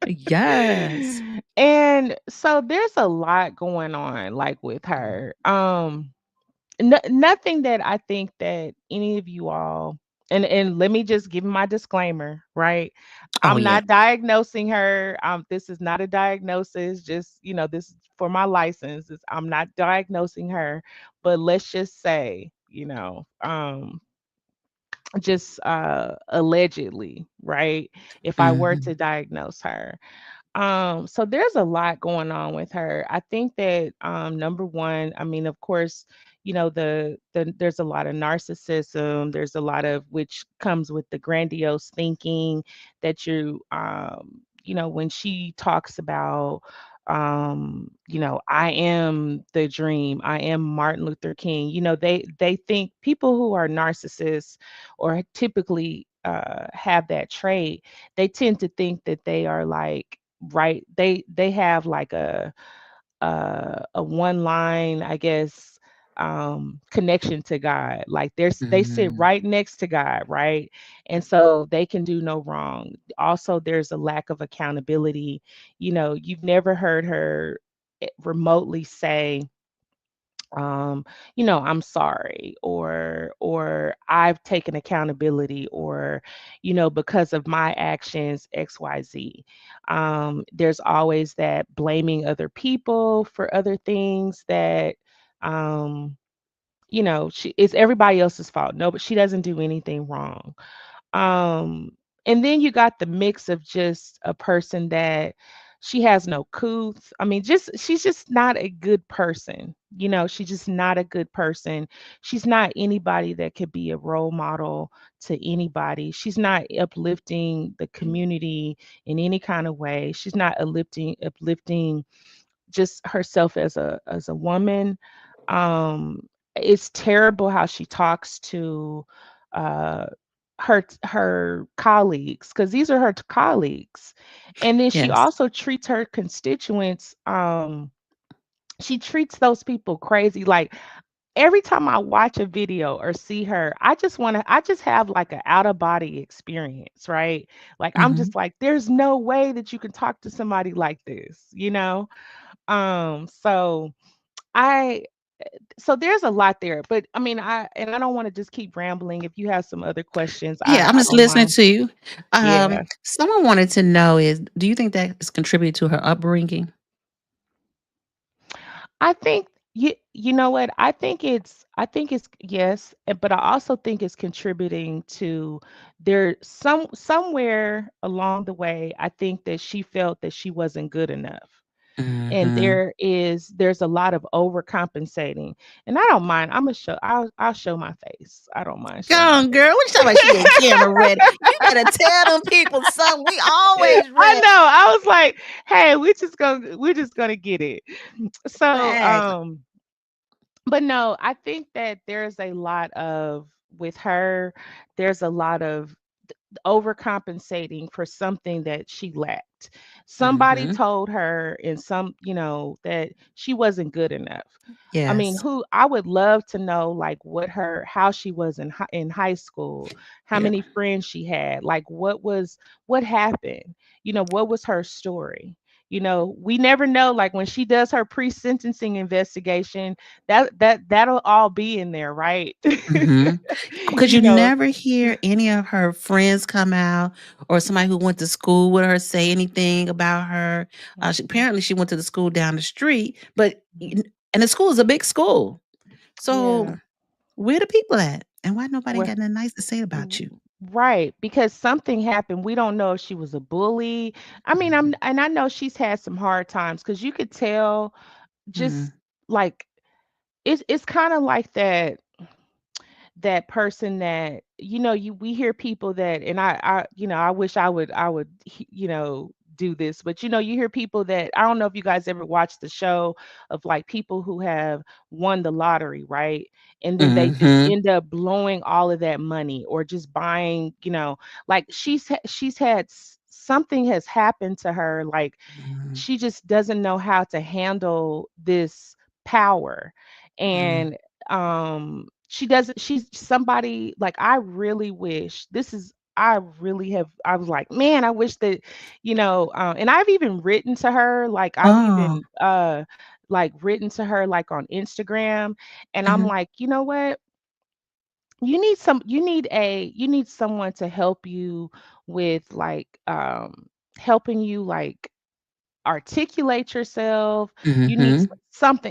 Yes. And so there's a lot going on like with her. Nothing that I think that any of you all and let me just give my disclaimer, right? Oh, I'm yeah. not diagnosing her. This is not a diagnosis. Just this is for my license. I'm not diagnosing her, but let's just say, just allegedly, right? If I were to Mhm. diagnose her, so there's a lot going on with her. I think that number one, I mean, of course, there's a lot of narcissism. There's a lot of which comes with the grandiose thinking that when she talks about I am the dream, I am Martin Luther King. They think people who are narcissists or typically have that trait, they tend to think that they are like right they have like a one line, I guess, connection to God. Like they sit Mhm. right next to God, right? And so they can do no wrong. Also, there's a lack of accountability. You've never heard her remotely say, um I'm sorry, or I've taken accountability, or because of my actions XYZ. There's always that blaming other people for other things that um it's everybody else's fault. No, but she doesn't do anything wrong. um, and then you got the mix of just a person that she has no couth. I mean, just she's just not a good person. She's just not a good person. She's not anybody that could be a role model to anybody. She's not uplifting the community in any kind of way. She's not uplifting just herself as a woman. Um, it's terrible how she talks to uh her colleagues, because these are her colleagues. And then she Yes. also treats her constituents, she treats those people crazy. Like every time I watch a video or see her, I just have like an out of body experience, right? Like I'm Mhm. just like, there's no way that you can talk to somebody like this. So I so there's a lot there, but I mean, I don't want to just keep rambling. If you have some other questions, Yeah, I'm I just don't listening mind. to you. Yeah. Someone wanted to know is, do you think that has contributed to her upbringing? I think you know what? I think it's yes, but I also think it's contributing to there somewhere along the way, I think that she felt that she wasn't good enough. And Mhm. there's a lot of overcompensating. And I don't mind. I'll show my face. I don't mind Go showing my on, girl. What you talking about? She ain't camera ready. You better tell them people something. We always I ready. know. I was like, hey, we're just gonna get it. So Exactly. but no, I think that there's a lot of with her, there's a lot of overcompensating for something that she lacked. Somebody Mhm. told her in some, that she wasn't good enough. I mean, Yes. who I would love to know like how she was in high school, how Yeah. many friends she had, like what happened, what was her story? We never know. Like when she does her pre-sentencing investigation, that'll all be in there, right? Mhm. Because you you know. never hear any of her friends come out or somebody who went to school with her say anything about her. Mhm. Apparently, she went to the school down the street, and the school is a big school. So Yeah. where the people at? And why nobody Well, got nothing nice to say about r- you? right, because something happened. We don't know if she was a bully. I mean, Mhm. I know she's had some hard times because you could tell just Mhm. like it's kind of like that person that we hear people that and I wish I would do this, but you hear people that I don't know if you guys ever watched the show of like people who have won the lottery, right? And then they just Mhm. end up blowing all of that money or just buying, like she's had something has happened to her, like Mhm. she just doesn't know how to handle this power. Mhm. And she doesn't she's somebody like I really wish this is I really have I was like, man, I wish that, and I've even written to her, like I've Oh. even like written to her like on Instagram, and I'm Mhm. like, you know what? You need someone to help you with like helping you like articulate yourself. Mhm.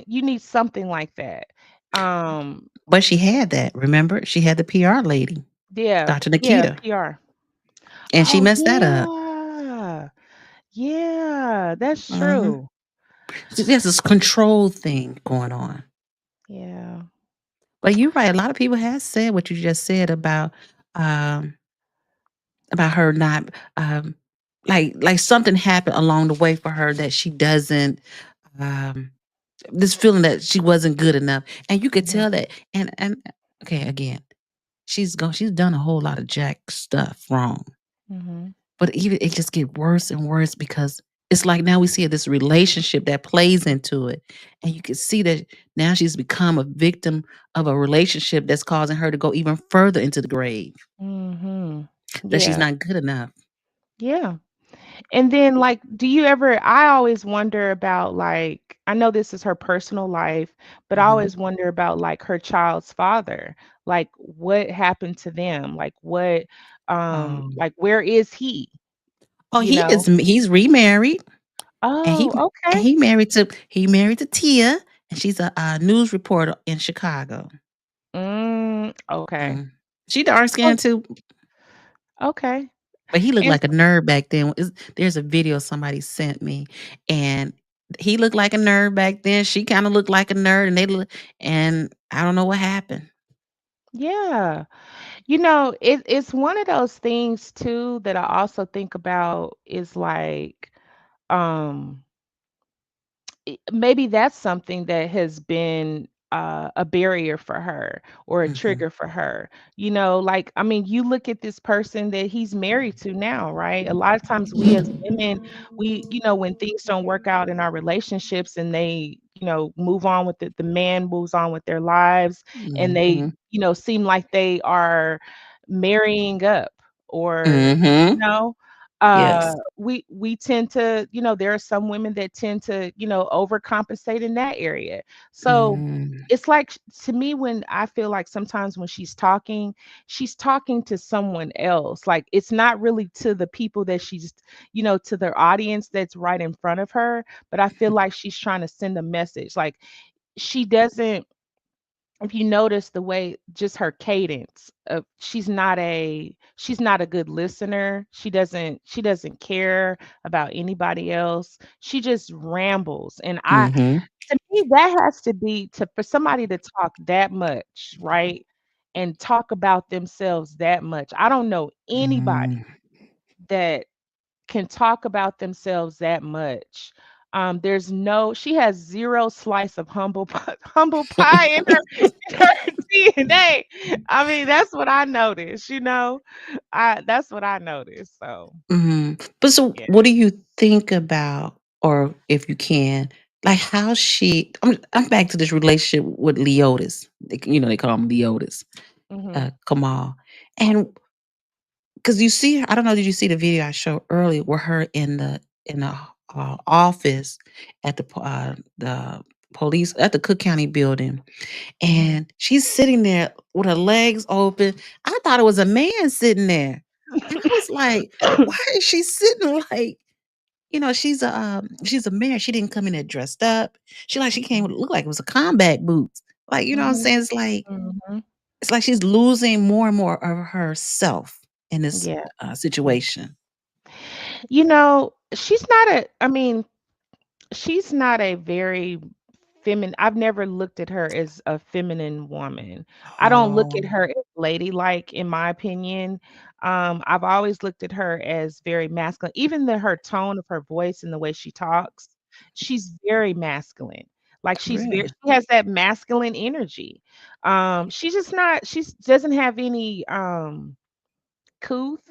You need something like that. Um, But she had that, remember? She had the PR lady, yeah, Dr. yeah, Nikita, PR. and she Oh messed that up. yeah. Yeah, that's Mhm. true. There's this control thing going on. Yeah. But you're right, a lot of people have said what you just said um, about her not, like something happened along the way for her that she doesn't, um this feeling that she wasn't good enough, and you could Mhm. tell that, and okay, again, she's done a whole lot of jack stuff wrong. Mhm. But even it just get worse and worse because it's like now we see this relationship that plays into it. And you can see that now she's become a victim of a relationship that's causing her to go even further into the grave, Mhm. that she's Yeah. not good enough. Yeah. And then like I always wonder about like I know this is her personal life, but I Mhm. always wonder about like her child's father. Like what happened to them? Like what Um, like where is he? oh, You know? he's remarried, and Oh, okay. he married to Tia, and she's a news reporter in Chicago. Okay. Mm. She dark Oh, skinned too, okay. but he looked And like a nerd back then. There's a video somebody sent me, and he looked like a nerd back then. She kind of looked like a nerd, and I don't know what happened. yeah. It's one of those things too that I also think about is like um maybe that's something that has been a barrier for her or a Mhm. trigger for her. Like, I mean, you look at this person that he's married to now, right? A lot of times we as women, when things don't work out in our relationships and they, move on with it, the man moves on with their lives and they, Mhm. seem like they are marrying up or, you Mhm. know, Yes. We tend to, there are some women that tend to, overcompensate in that area. So Mm, it's like to me, when I feel like sometimes when she's talking to someone else. Like it's not really to the people that she's, to their audience that's right in front of her, but I feel like she's trying to send a message. Like she doesn't, if you notice the way just her cadence of, she's not a good listener. She doesn't care about anybody else. She just rambles. And mhm, to me, that has to be, to for somebody to talk that much, right? And talk about themselves that much. I don't know anybody mm. that can talk about themselves that much. She has zero slice of humble pie in her DNA. I mean, that's what I noticed. That's what I noticed. So But so yeah. what do you think about, or if you can, like how she I'm back to this relationship with Leotis. They call him Leotis, Hmm. Kamal. And because you see her, I don't know, did you see the video I showed earlier where her in the office at the police at the Cook County building, Hmm. and she's sitting there with her legs open. I thought it was a man sitting there. And I was like, why is she sitting like, she's a mayor. She didn't come in there dressed up. She came with look like it was a combat boots. Like, you know what I'm Hmm. saying? Hmm. It's like she's losing more and more of herself in this Yeah. Yeah. situation. I mean, she's not a very feminine. I've never looked at her as a feminine woman. I don't look Oh, at her as ladylike, in my opinion. I've always looked at her as very masculine. Even her tone of her voice and the way she talks, she's very masculine. Like really? she has that masculine energy. She's just not. She doesn't have any couth.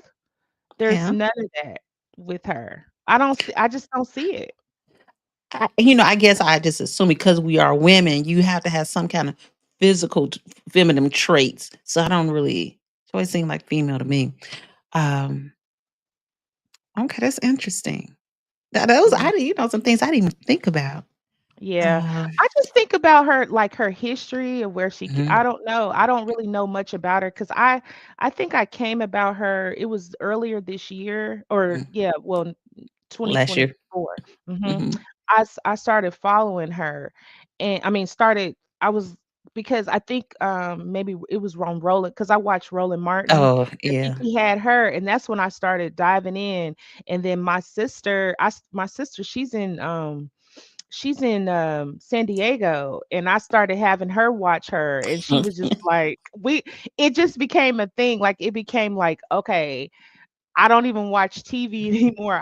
There's Yeah. none of that with her. I just don't see it. I guess I just assume because we are women, you have to have some kind of physical feminine traits. So I don't really, it always seemed like female to me. Um, okay, that's interesting. Those Yeah. some things I didn't even think about. Yeah. Um, I just think about her, like, her history of where I mhm, don't know. I don't really know much about her because I think I came about her, it was earlier this year, or mm, yeah, well, last year. 2024. Mhm. Mhm. I started following her, and I mean, I was, because I think, maybe it was on Roland, because I watched Roland Martin. Oh, I think yeah. he had her, and that's when I started diving in. And then my sister, she's in San Diego, and I started having her watch her, and she was just like, we it just became a thing. Like, it became like, okay, I don't even watch TV anymore.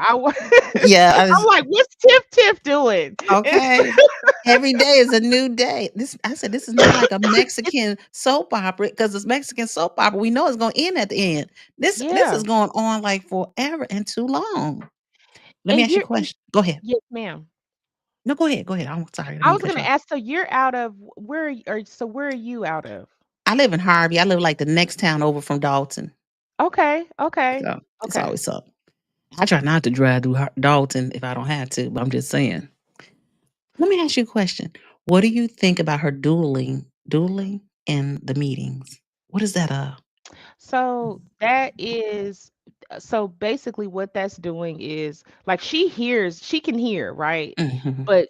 Yeah, I'm like, what's Tiff doing? It's okay. Every day is a new day. I said, this is not like a Mexican soap opera because it's Mexican soap opera. We know it's going to end at the end. This Yeah. is going on like forever and too long. Let me And ask you a and question. Go ahead. yes, ma'am. No, go ahead. Go ahead. I'm sorry. I didn't I mean to was cut gonna you off. ask, so you're out of where are you out of? I live in Harvey. I live like the next town over from Dalton. Okay, okay, So it's okay. always up. I try not to drive through Dalton if I don't have to, but I'm just saying. Let me ask you a question. What do you think about her dueling in the meetings? What is that? So that is so basically what that's doing is, like, she can hear, right? Mhm, But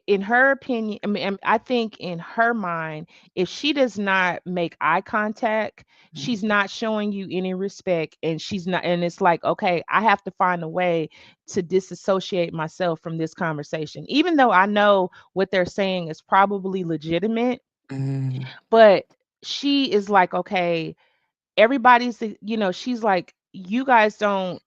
in her opinion, I mean, I think in her mind, if she does not make eye contact, mhm, she's not showing you any respect, and she's not, and it's like, okay, I have to find a way to disassociate myself from this conversation, even though I know what they're saying is probably legitimate. mm, But she is like, okay, she's like, you guys don't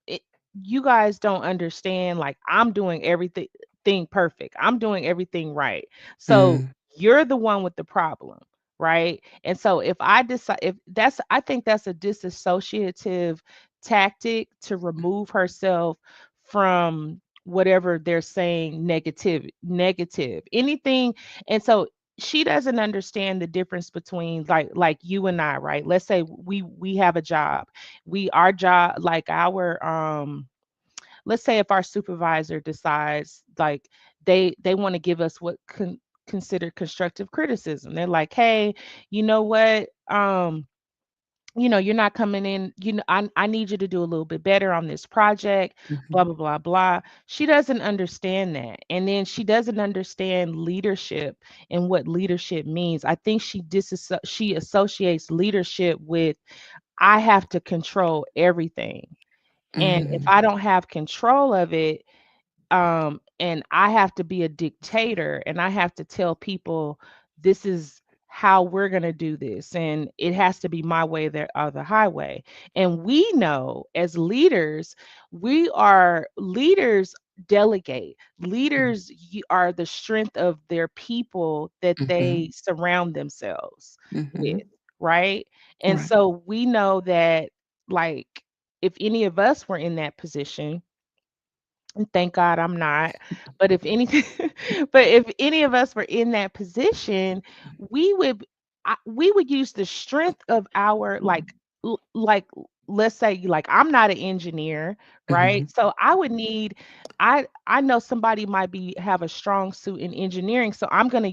understand, like, I'm doing everything thing perfect, I'm doing everything right, so mm, you're the one with the problem, right? And so if I decide, if that's I think that's a disassociative tactic to remove herself from whatever they're saying, negative anything. And so she doesn't understand the difference between, like you and I, right? Let's say we have a job. Our job, like, let's say if our supervisor decides like they want to give us what considered constructive criticism. They're like, hey, you know what? You're not coming in, I need you to do a little bit better on this project, blah, Mhm. blah, blah, blah. She doesn't understand that. And then she doesn't understand leadership and what leadership means. I think she associates leadership with I have to control everything. And if Mhm. I don't have control of it, and I have to be a dictator and I have to tell people this is how we're going to do this and it has to be my way there or the highway. And we know as leaders, we are leaders delegate. Leaders are the strength of their people that Mhm. they surround themselves with, Mhm. right? And Right. so we know that like if any of us were in that position, and thank God I'm not. But if anything, but if any of us were in that position, we would we would use the strength of our like let's say like I'm not an engineer, right? Mhm. So I would need I know somebody might be have a strong suit in engineering, so I'm going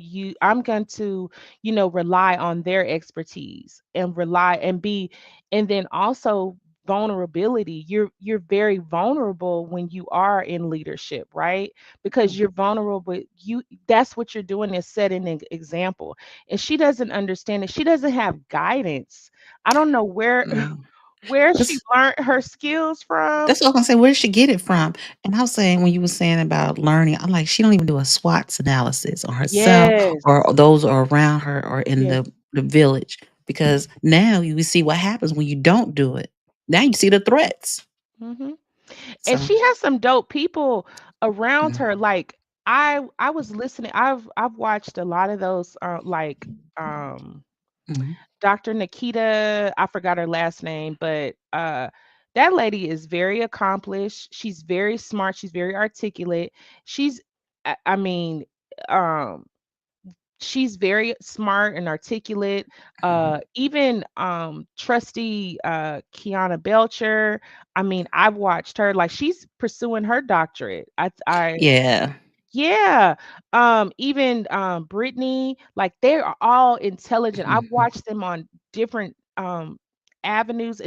to rely on their expertise and rely and be and then also vulnerability. You're very vulnerable when you are in leadership, right? Because you're vulnerable, but that's what you're doing is setting an example. And she doesn't understand it. She doesn't have guidance. I don't know where No. where she That's learned her skills from. that's what I was gonna say. Where did she get it from? And I was saying when you were saying about learning, I'm like, she don't even do a SWOT analysis on herself Yes. or those who are around her or in Yes. the village. Because now you see what happens when you don't do it. Now you see the threats. hmm And So she has some dope people around mm, her. Like I was listening. I've watched a lot of those um mhm. Dr. Nikita, I forgot her last name, but that lady is very accomplished. She's very smart. She's very articulate. She's, I mean, um, she's very smart and articulate. Even trustee Kiana Belcher. I mean, I've watched her like she's pursuing her doctorate. Yeah. Yeah, even, Brittany, like, they are all intelligent. I've Mhm. watched them on different, avenues,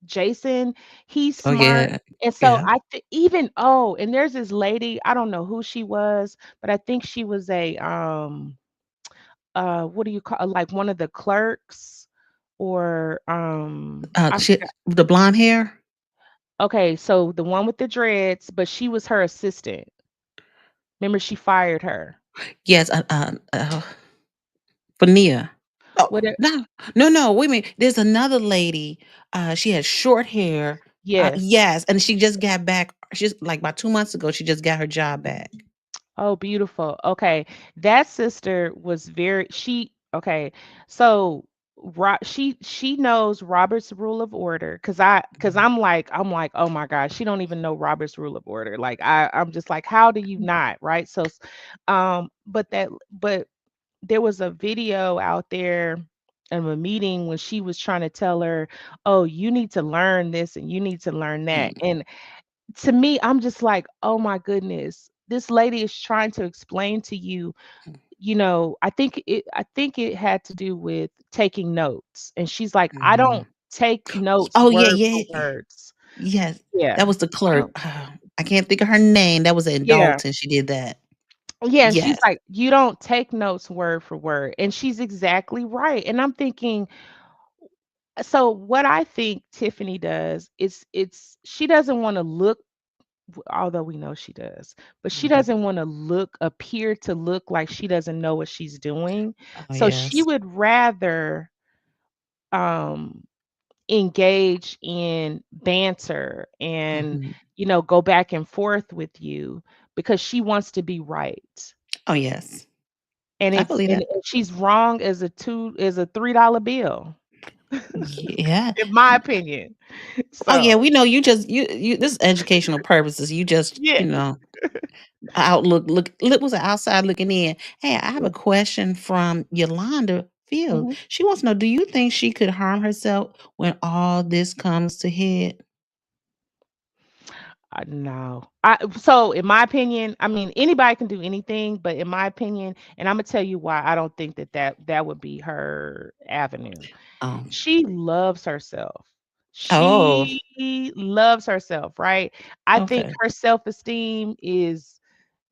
Jason, he's Oh smart, yeah. and so Yeah. I thi even oh, and there's this lady, I don't know who she was, but I think she was a, what do you call like, one of the clerks or, I She forgot. the blonde hair? Okay, so the one with the dreads, but she was her assistant. Remember she fired her. Yes, Fania. Oh, What no. No, no, wait a minute. There's another lady, she had short hair. Yes. Yes, and she just got back she's like about 2 months ago, she just got her job back. Oh, beautiful. Okay. That sister was very she okay. So she knows Robert's rule of order cuz I'm like, "Oh my gosh, she don't even know Robert's rule of order." Like I'm just like, "How do you not?" Right? So but there was a video out there of a meeting when she was trying to tell her, "Oh, you need to learn this and you need to learn that." Mm, And to me, I'm just like, "Oh my goodness. This lady is trying to explain to you, I think it had to do with taking notes." And she's like, "I don't mhm. take notes Oh, yeah, word for yeah. words." Yes, Yeah. that was the Uh, clerk. I can't think of her name. That was in yeah. Dolton, she did that. Yeah, and she's Yes. like, "You don't take notes word for word." And she's exactly right. And I'm thinking, so what I think Tiffany does is it's she doesn't wanna look although we know she does, but she Mhm. doesn't wanna appear to look like she doesn't know what she's doing. Oh, So she yes. would rather, um, engage in banter and, Mhm. go back and forth with you because she wants to be right. Oh, yes. And I it's believe and that. and she's wrong as a $3 bill, Yeah. in my opinion. Oh, So, yeah, we know you this is educational purposes. You just, yeah. look was outside looking in. Hey, I have a question from Yolanda Field. Mhm. She wants to know, do you think she could harm herself when all this comes to head? No. So in my opinion, I mean anybody can do anything, but in my opinion, and I'm gonna tell you why I don't think that would be her avenue. Um, She loves herself. oh, She loves herself, right? I think okay. her self-esteem is,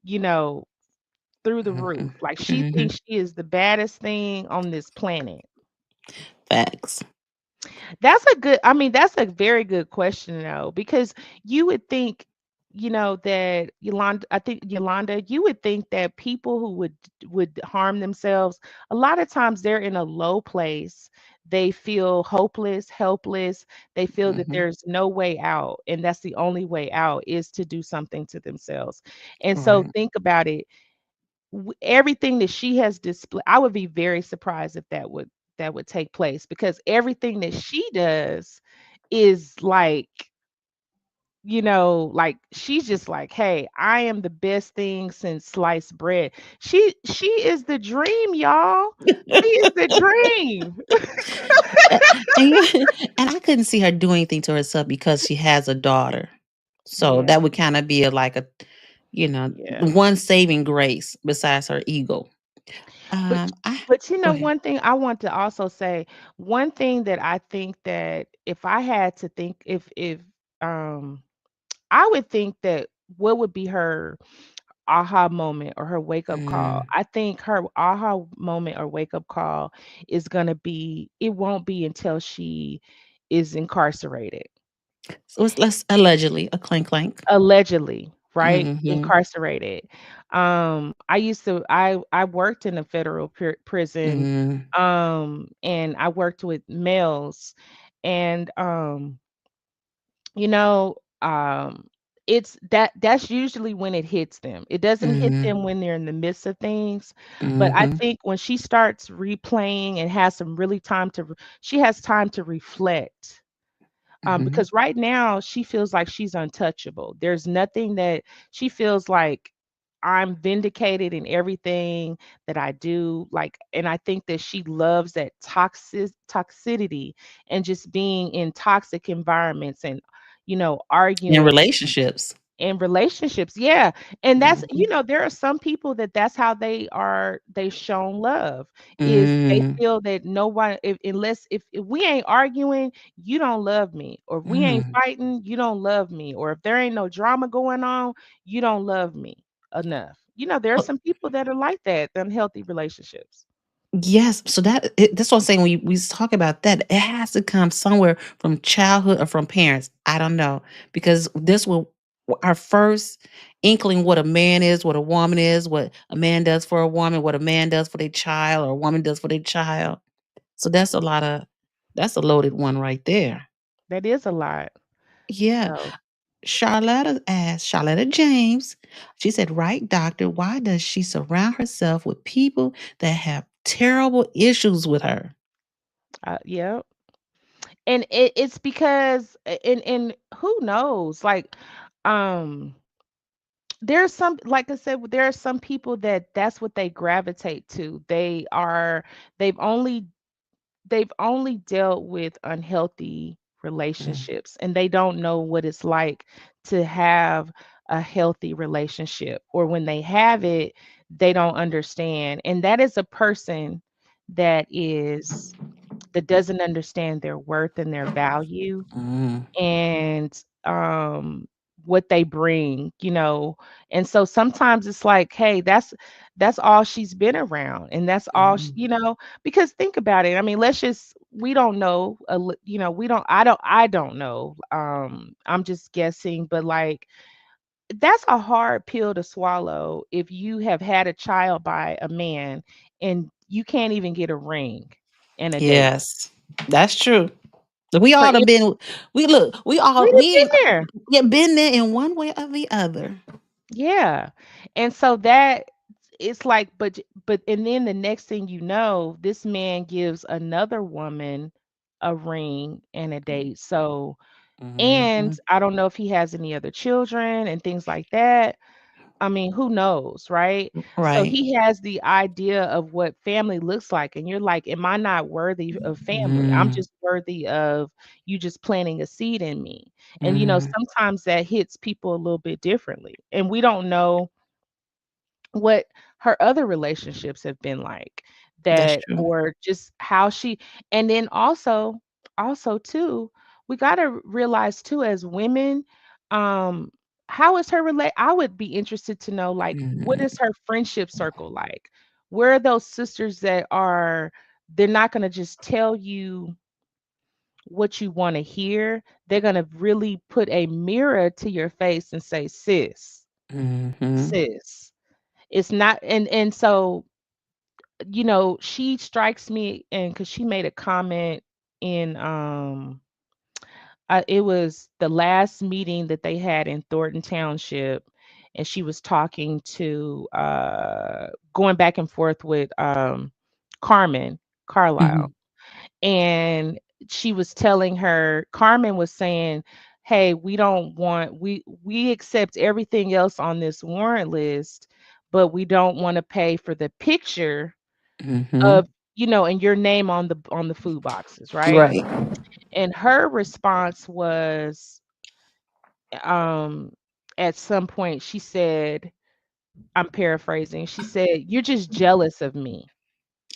you know, through the Hmm. roof. Like she Hmm. thinks she is the baddest thing on this planet. Facts. I mean, that's a very good question though, because you would think, that I think Yolanda, you would think that people who would harm themselves, a lot of times they're in a low place. They feel hopeless, helpless. They feel that Hmm. there's no way out, and that's the only way out is to do something to themselves. And so Right. think about it, everything that she has displayed, I would be very surprised if that would take place because everything that she does is like, like she's just like, hey, I am the best thing since sliced bread. She is the dream, y'all. She is the dream. A- and and I couldn't see her doing anything to herself because she has a daughter. So Yeah, that would kind of be you know, yeah. one saving grace besides her ego. But I but Go ahead. one thing I want to also say, one thing that I think that if I had to think, if um I would think that what would be her aha moment or her wake up call? Mm. I think her aha moment or wake up call is going to be, it won't be until she is incarcerated. So let's allegedly a clank clank. Allegedly, right? Hmm. Incarcerated. I worked in a federal prison, Mm. and I worked with males, and you know, it's that's usually when it hits them. It doesn't hit Hmm. them when they're in the midst of things, but I Hmm. think when she starts replaying and has some really she has time to reflect. Hmm. Because right now she feels like she's untouchable. There's nothing that she feels like I'm vindicated in everything that I do. Like, and I think that she loves that toxicity and just being in toxic environments and, In arguing relationships. in relationships. Yeah. And that's, Hmm. there are some people that's how they shown love, is they Mm. feel that no one, if we ain't arguing, you don't love me. Or if we ain't Mm. fighting, you don't love me. Or if there ain't no drama going on, you don't love me enough. There are some people that are like that, the unhealthy relationships. Yes, so that's what I'm saying. When we talk about that, it has to come somewhere from childhood or from parents. I don't know because this will our first inkling what a man is, what a woman is, what a man does for a woman, what a man does for their child, or a woman does for their child. So that's a loaded one right there. That is a lot. Yeah. So Charlotta James. She said, "Right, doctor. Why does she surround herself with people that have terrible issues with her?" yeah. And it's because, and who knows, like, um there's some, like I said, there are some people that's what they gravitate to. They've only dealt with unhealthy Mm. relationships, and they don't know what it's like to have a healthy relationship, or when they have it, they don't understand. And that is a person that is that doesn't understand their worth and their value, Mm. and what they bring, and so sometimes it's like, hey, that's all she's been around, and that's all Mhm. because think about it. I mean, let's just, we don't know, we don't I don't know, I'm just guessing, but like, that's a hard pill to swallow if you have had a child by a man and you can't even get a ring and a date Yes, that's true. We for all it. have been we look, We've been there. yeah, been there in one way or the other. Yeah. And so that, it's like, and then the next thing you know, this man gives another woman a ring and a date. So, and Mhm. I don't know if he has any other children and things like that. I mean, who knows, right? So Right. he has the idea of what family looks like, and you're like, "Am I not worthy of family? I'm Mm, just worthy of you just planting a seed in me." And, mm, sometimes that hits people a little bit differently, and we don't know what her other relationships have been like, that's that true. or just how she and then also too, we gotta realize too as women, um, how is her I would be interested to know, like, what Mm, is her friendship circle like? Where are those sisters that are they're not gonna just tell you what you wanna hear, they're gonna really put a mirror to your face and say, "Sis, mhm, sis." It's not and so, she strikes me and because she made a comment in, it was the last meeting that they had in Thornton Township, and she was talking to, going back and forth with, Carmen mhm, Carlisle. And she was telling her Carmen was saying, "Hey, we don't want we accept everything else on this warrant list, but we don't wanna pay for the picture of, mhm. and your name on the food boxes," right? Right. And her response was, um, at some point, she said, I'm paraphrasing, she said, "You're just jealous of me.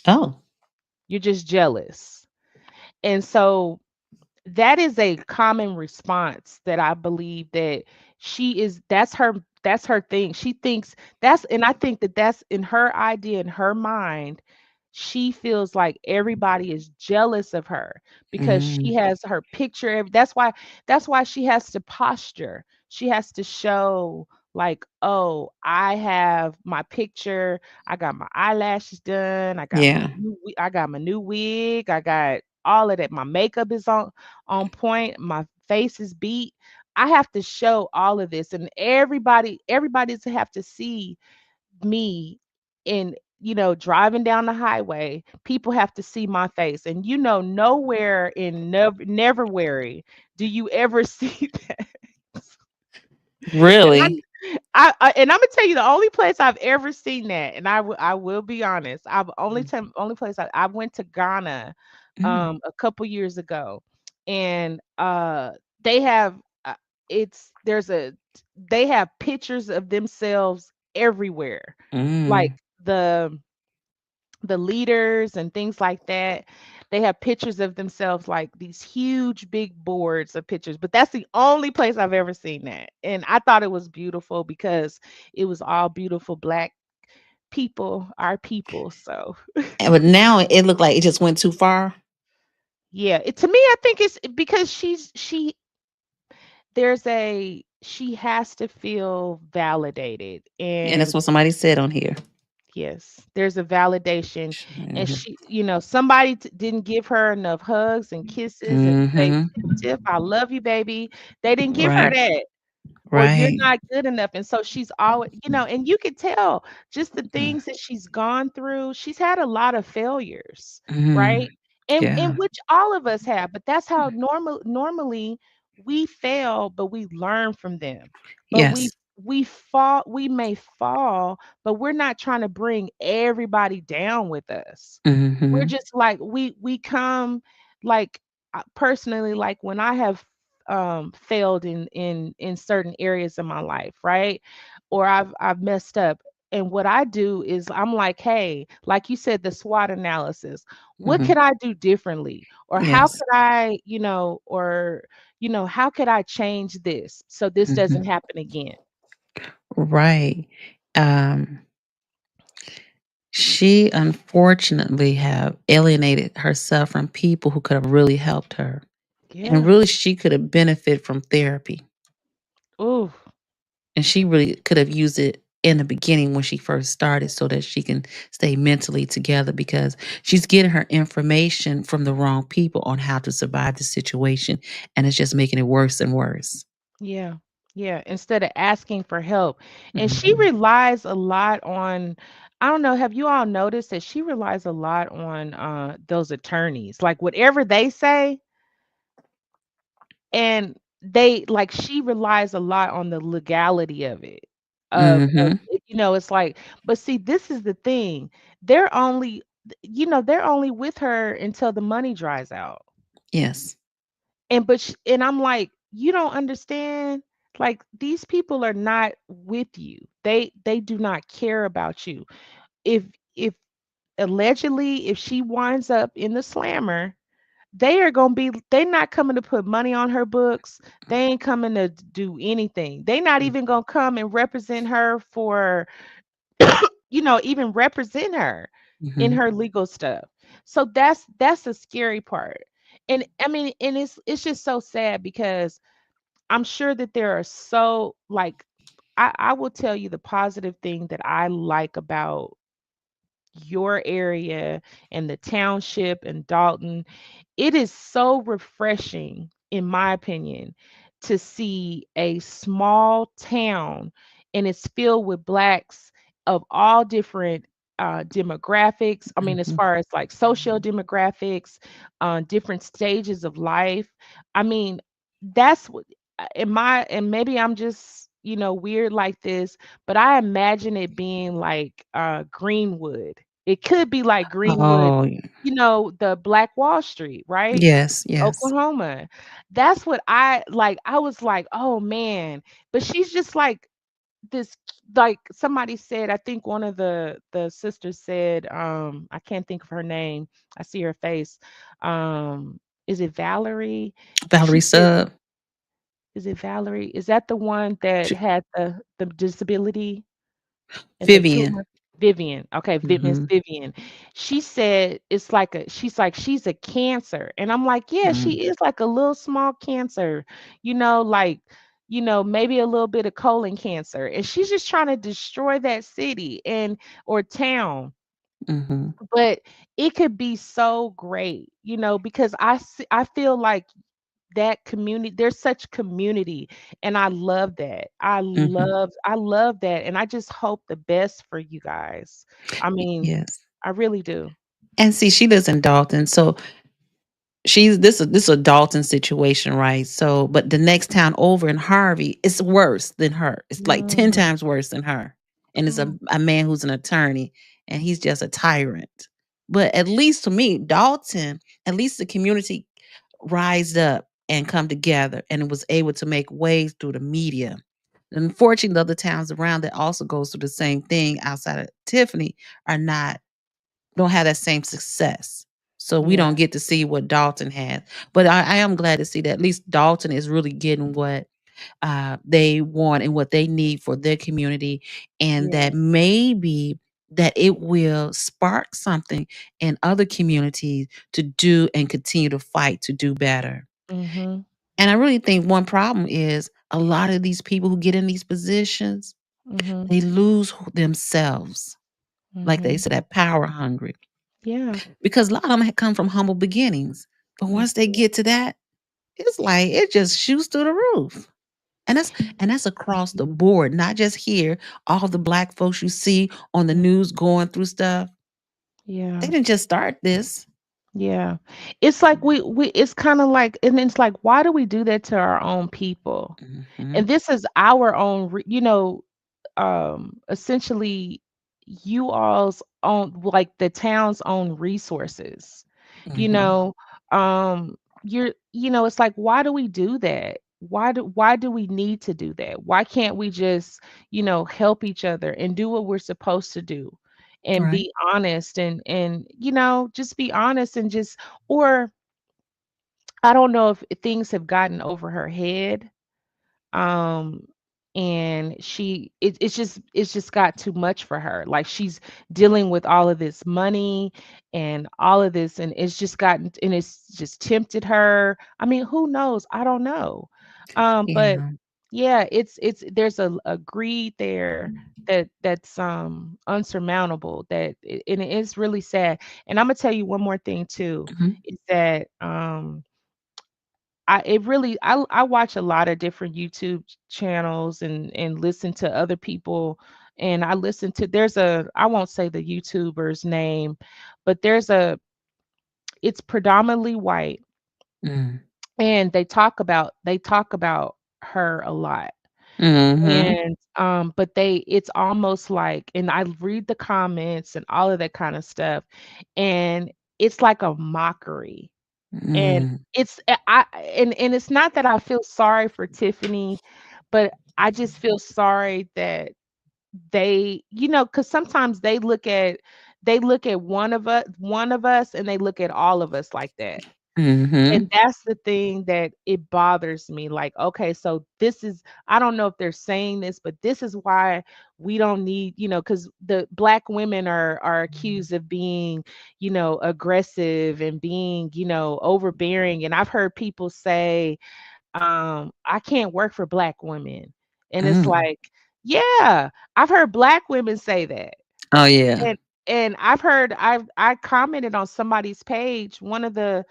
Oh. You're just jealous." And so that is a common response that I believe that that's her thing. She thinks and I think that that's in her idea, in her mind, she feels like everybody is jealous of her because she Mm, has her picture. That's why she has to posture. She has to show like, oh, I have my picture, I got my eyelashes done, yeah. I got my new wig, I got all of that. My makeup is on point, my face is beat. I have to show all of this and everybody's have to see me in driving down the highway. People have to see my face. And nowhere in Neverwary do you ever see that. And Really? and Imma tell you the only place I've ever seen that, and I will be honest, I've only place I went to Ghana, Mm, a couple years ago, and, they have, it's there's a they have pictures of themselves everywhere, like mm, the leaders and things like that. They have pictures of themselves, like these huge big boards of pictures, but that's the only place I've ever seen that. And I thought it was beautiful because it was all beautiful black people, our people. So but now it looked like it just went too far, yeah, to me, I think it's because she has to feel validated. and that's And what somebody said on here. yes, there's a validation, and Mhm, somebody didn't give her enough hugs and kisses and say, mhm. "Tip, tip, I love you, baby." They didn't give her Right, that, or "You're right. not good enough," and so she's always, and you could tell just the Mm, things that she's gone through. She's had a lot of failures, mhm. right? And Yeah. which all of us have, but that's how normally we fail, but we learn from them. But Yes. we may fall, but we're not trying to bring everybody down with us. We're Mhm, just like we come like personally, like when I have failed in certain areas of my life, right? Or I've messed up. And what I do is I'm like, hey, like you said, the SWOT analysis. What mhm. could I do differently? Or how Yes. could I, how could I change this so this doesn't Mhm. happen again? Right. Um, she unfortunately have alienated herself from people who could have really helped her. And Yeah. really she could have benefited from therapy. Ooh, And she really could have used it in the beginning when she first started so that she can stay mentally together because she's getting her information from the wrong people on how to survive the situation and it's just making it worse and worse. yeah. Yeah. Instead of asking for help. And she Mhm. relies a lot on, I don't know, have you all noticed that she relies a lot on those attorneys? Like whatever they say, and she relies a lot on the legality of it. of Mhm. it's like, but see, this is the thing. They're only they're only with her until the money dries out. Yes. And I'm like, you don't understand. Like, these people are not with you. They do not care about you. If allegedly, if she winds up in the slammer, they're not coming to put money on her books. They ain't coming to do anything. They not even gonna come and represent her for, even represent her in Mhm. her legal stuff. So that's the scary part. And I mean, and it's just so sad because I'm sure that there are so, like, I will tell you the positive thing that I like about your area and the township and Dolton. It is so refreshing, in my opinion, to see a small town and it's filled with blacks of all different demographics. I mean, as Mhm. far as like social demographics, different stages of life. I mean, that's what in my, and maybe I'm just, weird like this, but I imagine it being like Greenwood. It could be like Greenwood, Oh, the Black Wall Street, right? yes, yes. Oklahoma. That's what I like. I was like, oh man. But she's just like this, like somebody said, I think one of the sisters said, I can't think of her name. I see her face. Is it Valerie? She Valerie said, Sub. is it Valerie? Is that the one that Sh had the disability? And the Vivian. tumor. Vivian, okay, Miss Mhm. Vivian. She said it's like she's a cancer. And I'm like, yeah, Mm. she is like a little small cancer, like, maybe a little bit of colon cancer. And she's just trying to destroy that city and or town. Mhm. But it could be so great, because I feel like that community, there's such community, and I love that. Mhm. I love that, and I just hope the best for you guys. I mean, Yes. I really do. And see, she lives in Dalton, so she's this is a Dalton situation, right? So, but the next town over in Harvey, it's worse than her. It's like 10 Mm, times worse than her. And it's a mm, a man who's an attorney, and he's just a tyrant. But at least to me, Dalton, at least the community rised up and come together and was able to make waves through the media. Unfortunately, the other towns around that also goes through the same thing outside of Tiffany are not don't have that same success. So we yeah, don't get to see what Dalton has. But I am glad to see that at least Dalton is really getting what they want and what they need for their community, and yeah. that maybe that it will spark something in other communities to do and continue to fight to do better. Mhm, And I really think one problem is a lot of these people who get in these positions, mhm, they lose themselves. Like they mhm. said, that power hungry. Yeah. Because a lot of them had come from humble beginnings. But Mm, once they get to that, it's like it just shoots through the roof. And that's across the board, not just here. All the black folks you see on the mm, news going through stuff, they yeah. didn't just start this. Yeah. It's like we it's kind of like, and it's like, why do we do that to our own people? Mhm. And this is our own, essentially you all's own, like the town's own resources, you Mhm. know it's like, why do we do that? Why do we need to do that? Why can't we just, help each other and do what we're supposed to do and Right. be honest and just be honest and just, or I don't know if things have gotten over her head, um and it's just got too much for her. Like, she's dealing with all of this money and all of this, and it's just tempted her. I mean, who knows? I don't know. But Yeah. yeah, it's there's a greed there that's unsurmountable, and it is really sad. And I'm gonna tell you one more thing too, Mhm. is that I watch a lot of different YouTube channels and listen to other people, and I listen to, there's a, I won't say the YouTuber's name, but it's predominantly white, Mm. and they talk about her a lot. Mhm. And but it's almost like, and I read the comments and all of that kind of stuff, and it's like a mockery. And Mm. it's I and it's not that I feel sorry for Tiffany, but I just feel sorry that they, because sometimes they look at one of us and they look at all of us like that. And Mhm. that's the thing that it bothers me. Like, okay, so this is, I don't know if they're saying this, but this is why we don't need, because the black women are accused of being, aggressive and being, overbearing. And I've heard people say, I can't work for black women. And it's Mm. like, yeah, I've heard black women say that. Oh, yeah. And I commented on somebody's page, one of the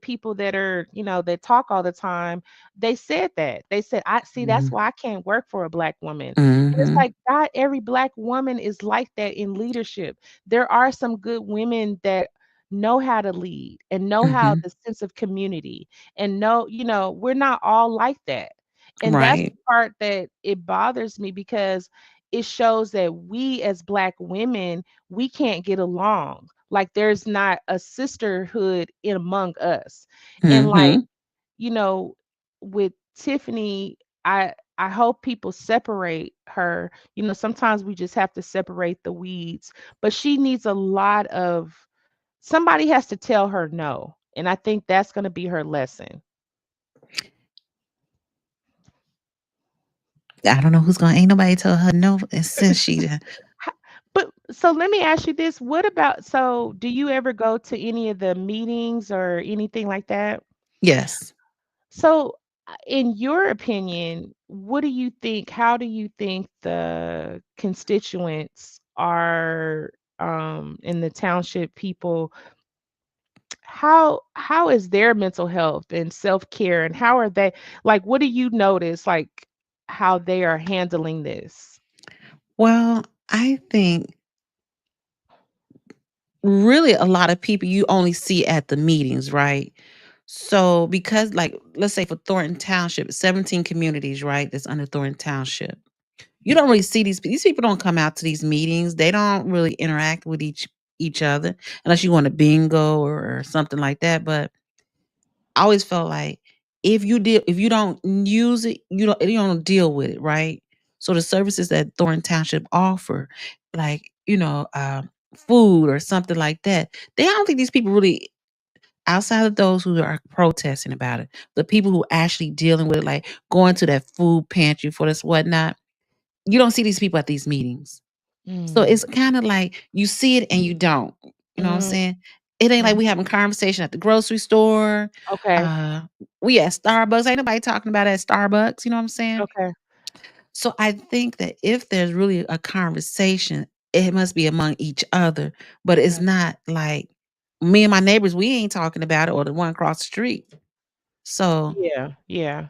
people that are, that talk all the time, they said that. They said, I see, that's Mhm. why I can't work for a black woman. And it's Mhm. like, not every black woman is like that in leadership. There are some good women that know how to lead and know how Mhm. the sense of community, and know, we're not all like that. And that's Right. the part that it bothers me, because it shows that we as black women, we can't get along. Like, there's not a sisterhood in among us. And like, Mhm. you know, with Tiffany, I hope people separate her. Sometimes we just have to separate the weeds, but she needs a lot of, somebody has to tell her no. And I think that's going to be her lesson. I don't know who's gonna ain't nobody told her no since she done. Ho But so let me ask you this, what about, so do you ever go to any of the meetings or anything like that? Yes. So, in your opinion, what do you think, how do you think the constituents are, in the township people, how is their mental health and self-care, and how are they, like, what do you notice, like, how they are handling this? Well, I think really a lot of people you only see at the meetings, right? So because like let's say for Thornton Township, 17 communities, right? That's under Thornton Township. You don't really see these people don't come out to these meetings. They don't really interact with each other unless you want a bingo or something like that. But I always felt like if you don't use it, you don't deal with it, right? So the services that Thornton Township offer, like, food or something like that, I don't think these people really outside of those who are protesting about it, the people who actually dealing with it, like going to that food pantry for this whatnot, you don't see these people at these meetings. So Mm. it's kind of like you see it and you don't. You know what I'm Mm, saying? It ain't like mhm. we having conversation at the grocery store. Okay, Uh, we at Starbucks. Ain't nobody talking about it at Starbucks. You know what I'm saying? okay. So I think that if there's really a conversation, it must be among each other. But it's Yeah. not like me and my neighbors, we ain't talking about it, or the one across the street. So Yeah, yeah.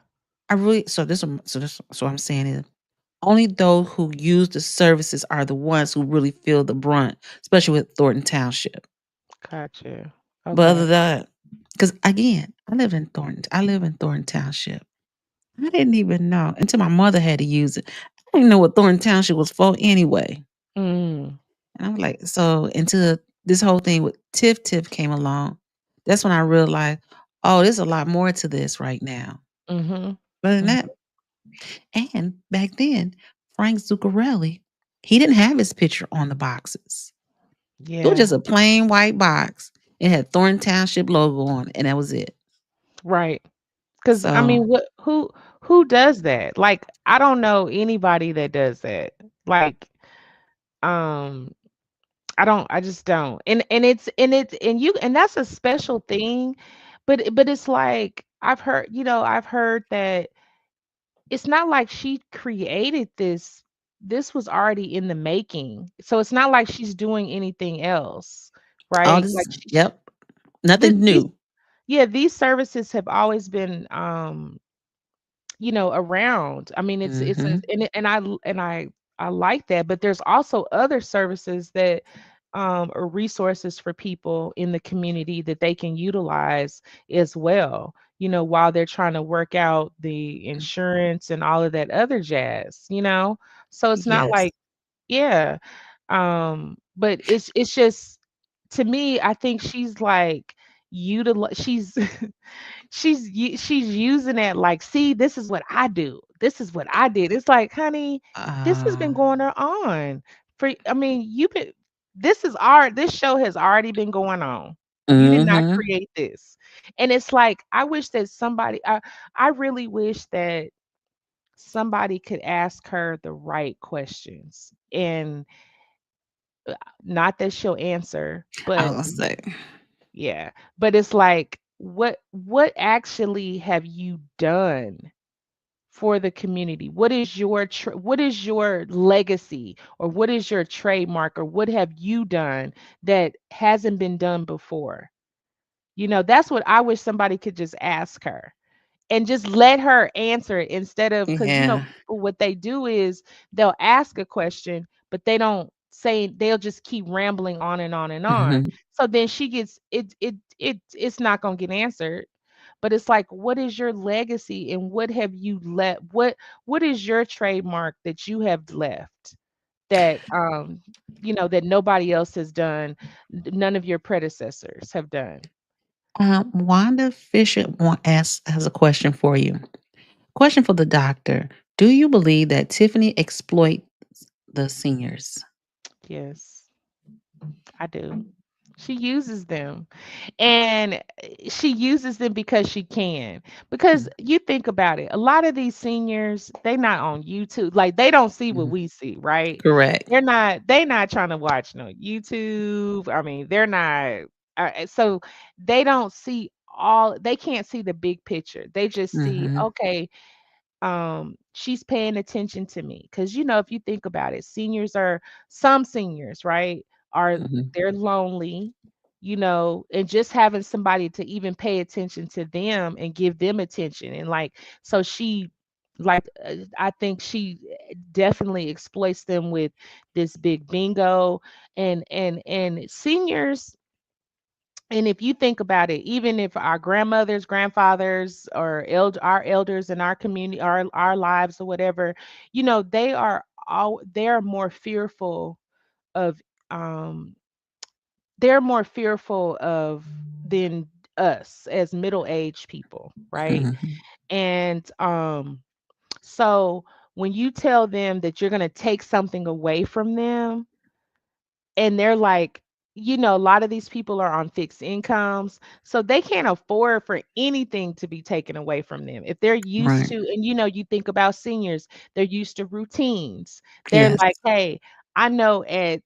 I really so what I'm saying is only those who use the services are the ones who really feel the brunt, especially with Thornton Township. Gotcha. But Okay. other than because again, I live in Thornton Township. I didn't even know until my mother had to use it. I didn't know what Thornton Township was for anyway. Mm. And I was like, so until this whole thing with Tiff came along, that's when I realized, oh, there's a lot more to this right now. Mhm. But than Mhm. that, and back then, Frank Zuccarelli, he didn't have his picture on the boxes. It was Yeah. just a plain white box. It had Thornton Township logo on it, and that was it. Right. 'Cause I So mean, who does that? Like, I don't know anybody that does that. Like, um, I just don't. And that's a special thing, but it's like I've heard that it's not like she created this. This was already in the making. So it's not like she's doing anything else, all right? Like, this, yep, nothing these new. yeah, these services have always been, around. I mean, Mhm. and I like that, but there's also other services that or resources for people in the community that they can utilize as well, while they're trying to work out the insurance and all of that other jazz. So it's not Yes. like, yeah. But it's just, to me, I think she's like she's she's using it like, see, this is what I do. This is what I did. It's like, honey, this has been Uh, going on for, I mean, you've been, this show has already been going on. You did not mhm. create this. And it's like, I wish that I really wish that somebody could ask her the right questions. And not that she'll answer, I but was gonna say, yeah, but it's like, what actually have you done for the community? What is your legacy, or what is your trademark, or what have you done that hasn't been done before? That's what I wish somebody could just ask her and just let her answer it, instead of, because yeah. people, what they do is they'll ask a question, but they'll just keep rambling on and on and on. Mhm. So then she gets it's not going to get answered. But it's like, what is your legacy, and what have you left? What is your trademark that you have left, that that nobody else has done, none of your predecessors have done? Wanda Fisher has a question for you. Question for the doctor: do you believe that Tiffany exploits the seniors? Yes, I do. She uses them. And she uses them because she can. Because Mm, you think about it, a lot of these seniors, they not on YouTube. Like, they don't see what mhm. we see, right? Correct. They not trying to watch no YouTube. I mean, they're not so they can't see the big picture. They just see, Mhm. okay, she's paying attention to me, because if you think about it, some seniors, right, are Mhm. they're lonely, and just having somebody to even pay attention to them and give them attention, and like, so she, like, I think she definitely exploits them with this big bingo. And seniors, and if you think about it, even if our grandmothers, grandfathers, or our elders in our community, our lives or whatever, they're more fearful of, um they're more fearful of than us as middle-aged people, right? Mhm. And so when you tell them that you're going to take something away from them, and they're like, a lot of these people are on fixed incomes, so they can't afford for anything to be taken away from them. If they're used Right. to, and you think about seniors, they're used to routines. They're Yes. like, hey, I know at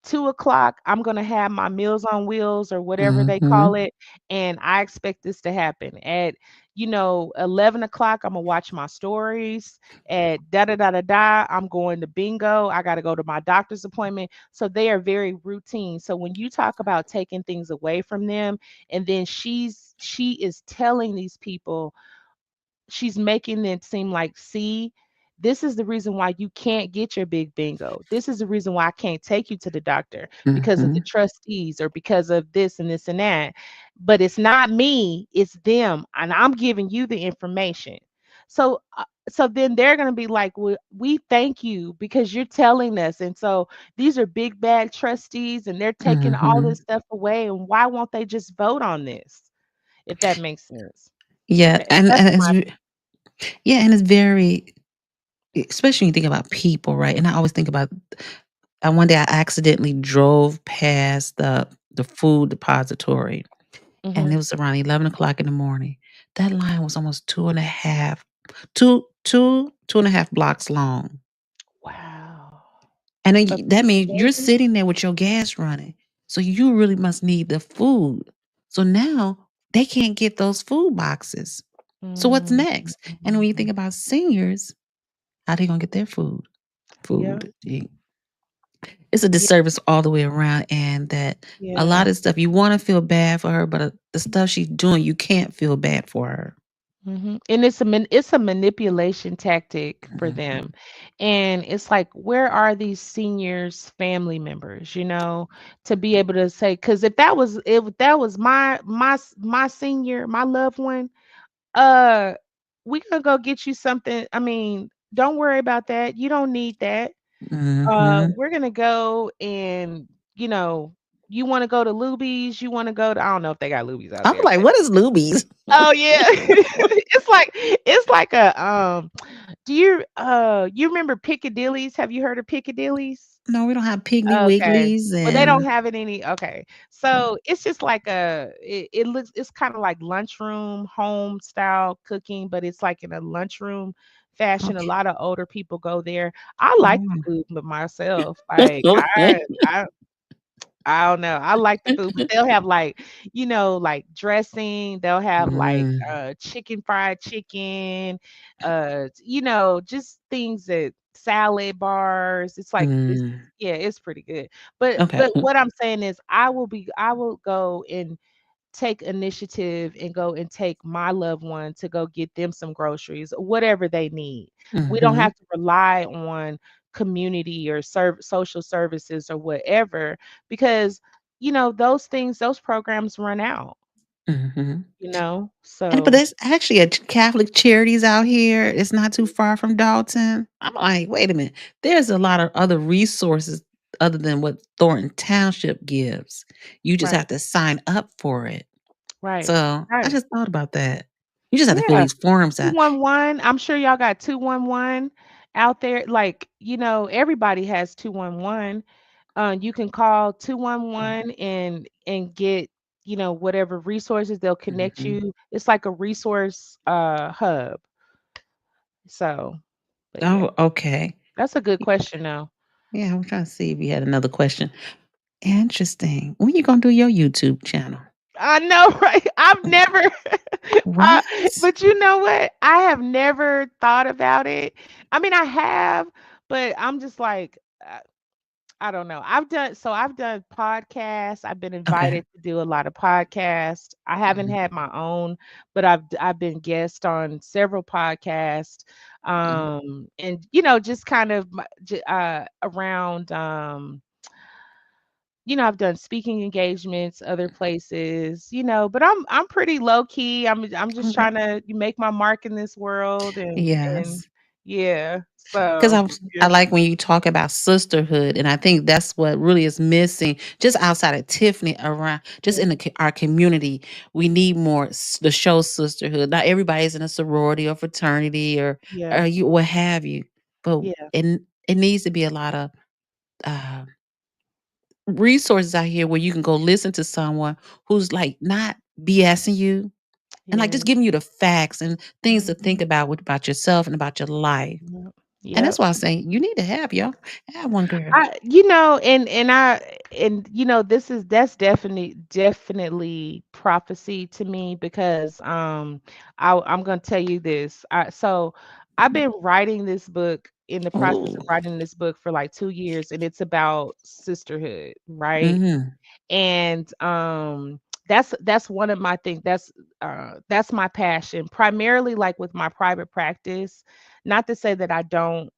2 o'clock, I'm gonna have my Meals on Wheels or whatever they call Mhm. it, and I expect this to happen. At 11 o'clock, I'm gonna watch my stories. At da da da da da, I'm going to bingo. I got to go to my doctor's appointment. So they are very routine. So when you talk about taking things away from them, and then she is telling these people, she's making it seem like, see, this is the reason why you can't get your big bingo. This is the reason why I can't take you to the doctor, because of the Mhm. trustees, or because of this and that. But it's not me, it's them, and I'm giving you the information. So then they're going to be like, well, we thank you because you're telling us. And so these are big bad trustees, and they're taking all this Mhm. stuff away, and why won't they just vote on this, if that makes sense? Yeah, That's and my yeah, and it's very, especially when you think about people, right? And I always think about, one day I accidentally drove past the food depository, and it Mhm. was around 11 o'clock in the morning. That line was almost two and a half, two and a half blocks long. Wow. And then Of that people means you're waiting? sitting there with your gas running. So you really must need the food. So now they can't get those food boxes. So what's Mm, next? And when you think about seniors, how they gonna get their food? yeah, It's a yeah, disservice all the way around, and that a yeah, lot of stuff you want to feel bad for her, but the stuff she's doing, you can't feel bad for her. And it's a manipulation tactic for Mhm. them. And it's like, where are these seniors' family members, to be able to say, because if that was my senior, my loved one, uh, we gonna go get you something. I mean, don't worry about that. You don't need that. Mhm. We're gonna go and you know, you want to go to Luby's, you want to go to, I don't know if they got Luby's out I'm there. like, what is Luby's? Oh yeah. It's like a do you remember Piccadilly's? Have you heard of Piccadilly's? No, we don't have Piggly Okay. Wigglies Well, they don't and have it any, okay. So it's just like it looks, it's kind of like lunchroom, home style cooking, but it's like in a lunchroom fashion. A okay. lot of older people go there. I like the Oh. food but myself. Like I don't know. I like the food, but they'll have like, like dressing. They'll have like Mm, chicken, fried chicken, just things that salad bars. It's like it's mm. yeah, it's pretty good. But Okay. but what I'm saying is I will go and take initiative and go and take my loved one to go get them some groceries, whatever they need. We don't Mhm. have to rely on community or social services or whatever because those things, those programs run out, Mhm. But So there's actually a Catholic charities out here. It's not too far from Dolton. I'm like, wait a minute. There's a lot of other resources other than what Thornton Township gives. You just right, have to sign up for it. right, So I right. just thought about that. You just have to fill Yeah. these forms out. 211. I'm sure y'all got 211 out there. Like, everybody has 211. You can call 211 and get, whatever resources they'll connect Mhm. you. It's like a resource hub. So, but yeah, Oh, okay. that's a good question though. Yeah, I'm trying to see if you had another question. Interesting. When you gonna do your YouTube channel? I know, right? I've never, What? but you know what? I have never thought about it. I mean, I have, but I'm just like, I don't know. I've done podcasts. I've been Okay. invited to do a lot of podcasts. I haven't Mhm, had my own, but I've been guest on several podcasts. mhm, And just kind of around I've done speaking engagements other places, but I'm pretty low key. I'm just okay. trying to make my mark in this world and Yes. yeah. 'Cause So, I yeah. like when you talk about sisterhood, and I think that's what really is missing just outside of Tiffany around just Yeah. in our community. We need more to show sisterhood. Not everybody's in a sorority or fraternity or Yeah. you what have you, but Yeah. it needs to be a lot of, uh, resources out here where you can go listen to someone who's, like, not BSing you and, like, Yeah. just giving you the facts and things to think Mhm. about about yourself and about your life. Yep. And that's Yep. why I'm saying you need to have y'all have one girl. That's definitely prophecy to me because I'm gonna tell you this. So I've been writing this book in the process of Ooh. writing this book for like 2 years, and it's about sisterhood, right? Mhm. And that's one of my things. That's my passion, primarily like with my private practice. Not to say that I don't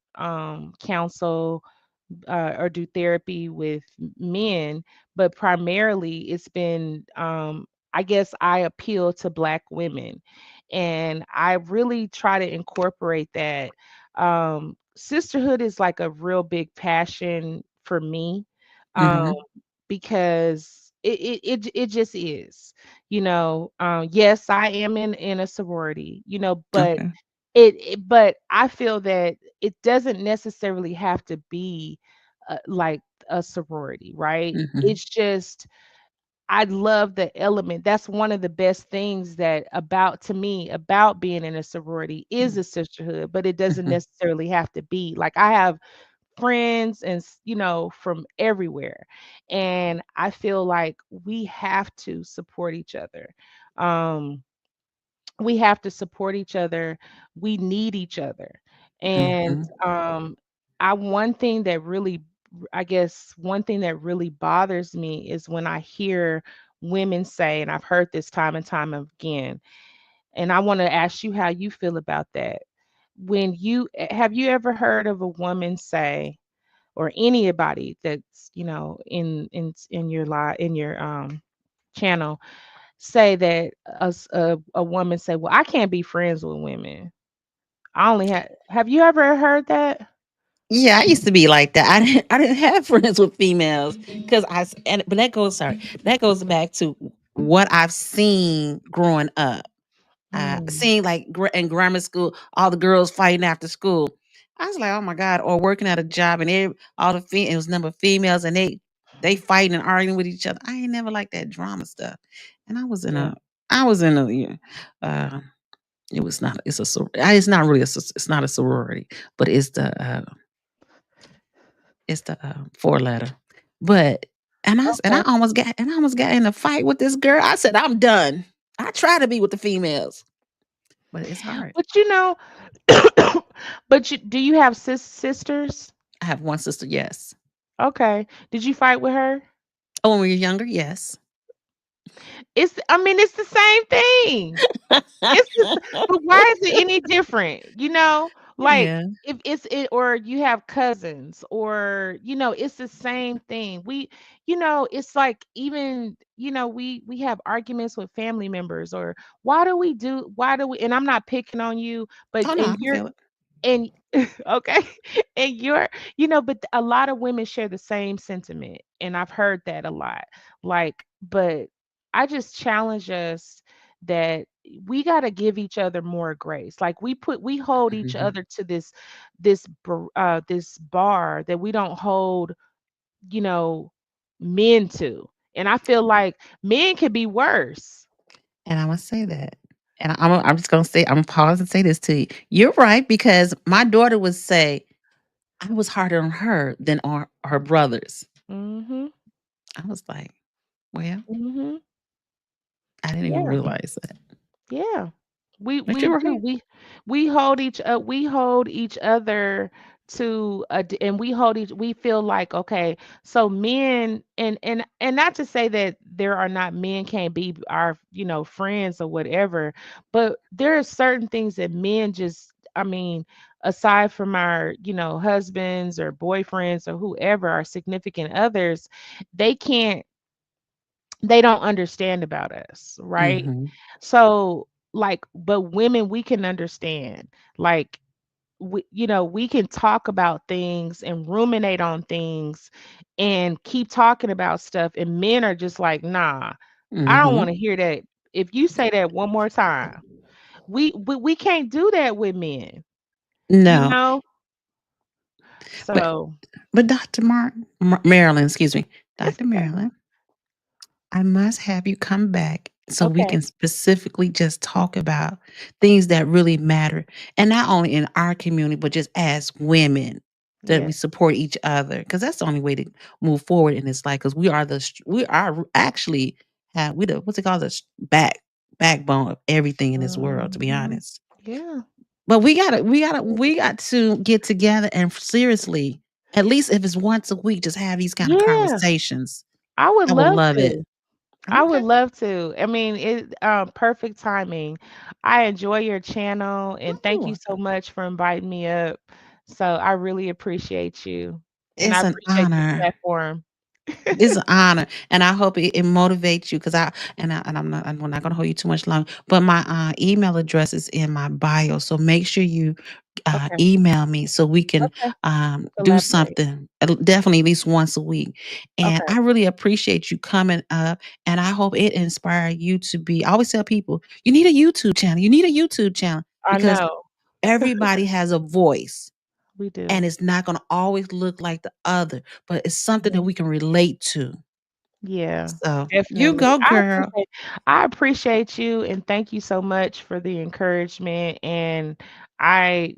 counsel or do therapy with men, but primarily it's been, I guess, I appeal to Black women. And I really try to incorporate that. Sisterhood is like a real big passion for me, um, Mhm. because it just is. Yes, I am in a sorority, but Okay. but I feel that it doesn't necessarily have to be like a sorority, right? Mhm. It's just I love the element. That's one of the best things that about to me about being in a sorority is a sisterhood, but it doesn't Mhm. necessarily have to be. Like I have friends and from everywhere, and I feel like we have to support each other. Um we have to support each other. We need each other. And Mhm. I one thing that really I guess one thing that really bothers me is when I hear women say, and I've heard this time and time again, And I want to ask you how you feel about that. When you have you ever heard of a woman say, or anybody that's, in your live in your channel, say that a woman say, "Well, I can't be friends with women. I only have you ever heard that?" Yeah, I used to be like that. I didn't have friends with females because but that goes back to what I've seen growing up. Mm, Seeing like in grammar school, all the girls fighting after school. I was like, oh my god, or working at a job and all the it was number of females and they fighting and arguing with each other. I ain't never liked that drama stuff, and yeah. I was in a yeah, uh, it was not it's not really it's not a sorority, but it's the 4 letter. But and Okay. I almost got in a fight with this girl. I said, I'm done. I try to be with the females, but it's hard. But but do you have sisters? I have one sister, yes. Okay. Did you fight with her? Oh, when we were younger, yes. I mean, it's the same thing. It's just, but why is it any different? Like Yeah. if or you have cousins, or it's the same thing. It's like, even we have arguments with family members, or why do we, and I'm not picking on you, but Oh no, I can feel it. and okay, and but a lot of women share the same sentiment, and I've heard that a lot. Like, but I just challenge us that we got to give each other more grace. Like, we hold each Mhm. other to this bar that we don't hold, you know, men to. And I feel like men can be worse. And I must say that. And I'm just gonna say, I'm gonna pause and say this to you. You're right, because my daughter would say I was harder on her than on her brothers. Mhm. I was like, well, Mhm. I didn't even Yeah. realize that. Yeah. We But we you're do. right. We hold each other to and we feel like, okay, so men, and not to say that there are not men can't be our, friends or whatever, but there are certain things that men just, I mean, aside from our, husbands or boyfriends or whoever, our significant others, they can't they don't understand about us, right? Mhm. So, like, but women, we can understand. Like, we can talk about things and ruminate on things and keep talking about stuff. And men are just like, nah, I don't Mhm. want to hear that. If you say that one more time, we can't do that with men, you No. know? But So, Dr. Marilyn, excuse me. it's Dr. okay. Marilyn, I must have you come back so we Okay. can specifically just talk about things that really matter. And not only in our community, but just as women, that Yeah. we support each other. Because that's the only way to move forward in this life. Because we are actually we the what's it called, backbone of everything in this world, to be Mhm. honest. Yeah. But we got to get together and seriously, at least if it's once a week, just have these kind of Yeah. conversations. I would I would love love it. to. I would Okay. love to. I mean, perfect timing. I enjoy your channel, and You're thank you so welcome. much for inviting me up. So I really appreciate you, and I It's an appreciate this honor. platform. It's an honor, and I hope it motivates you. Because I'm not going to hold you too much long. But my email address is in my bio, so make sure you Okay. email me so we can Okay. do Collaborate. something. Definitely at least once a week. And Okay. I really appreciate you coming up, and I hope it inspires you to be. I always tell people, you need a YouTube channel. You need a YouTube channel I because know everybody has a voice. we do. And it's not gonna always look like the other, but it's something that Mhm. we can relate to. Yeah, So, you definitely. go, girl. I appreciate you, and thank you so much for the encouragement. And I,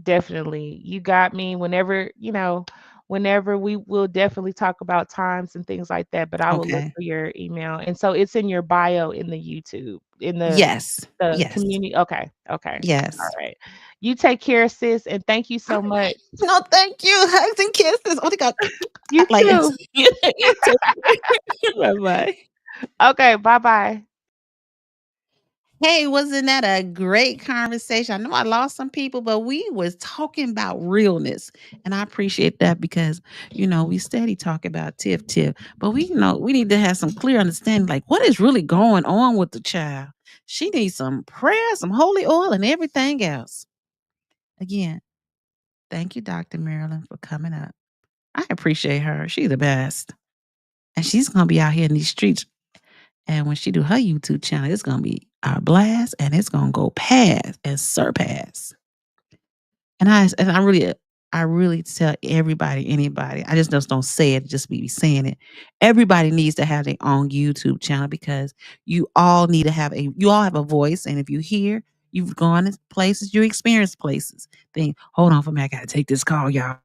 definitely, you got me whenever we will definitely talk about times and things like that, but I will look Okay. for your email. And so it's in your bio in the YouTube, in Yes. the Yes. community. Okay. Okay. All Yes. right. You take care, sis, and thank you so Alright. much. No, thank you. Hugs and kisses. Oh my god. You Like it's too. you too. Bye-bye. Okay, bye-bye. Hey, wasn't that a great conversation? I know I lost some people, but we was talking about realness. And I appreciate that because, we steady talk about Tiff, but we know we need to have some clear understanding, like what is really going on with the child. She needs some prayer, some holy oil, and everything else. Again, thank you, Dr. Marilyn, for coming up. I appreciate her. She's the best. And she's gonna be out here in these streets. And when she do her YouTube channel, it's gonna be our blast and it's gonna go past and surpass. And I really tell everybody, anybody, I just don't say it, just be saying it. Everybody needs to have their own YouTube channel because you all have a voice. And if you hear, you've gone to places, you experience places. Then hold on for a minute, I gotta take this call, y'all.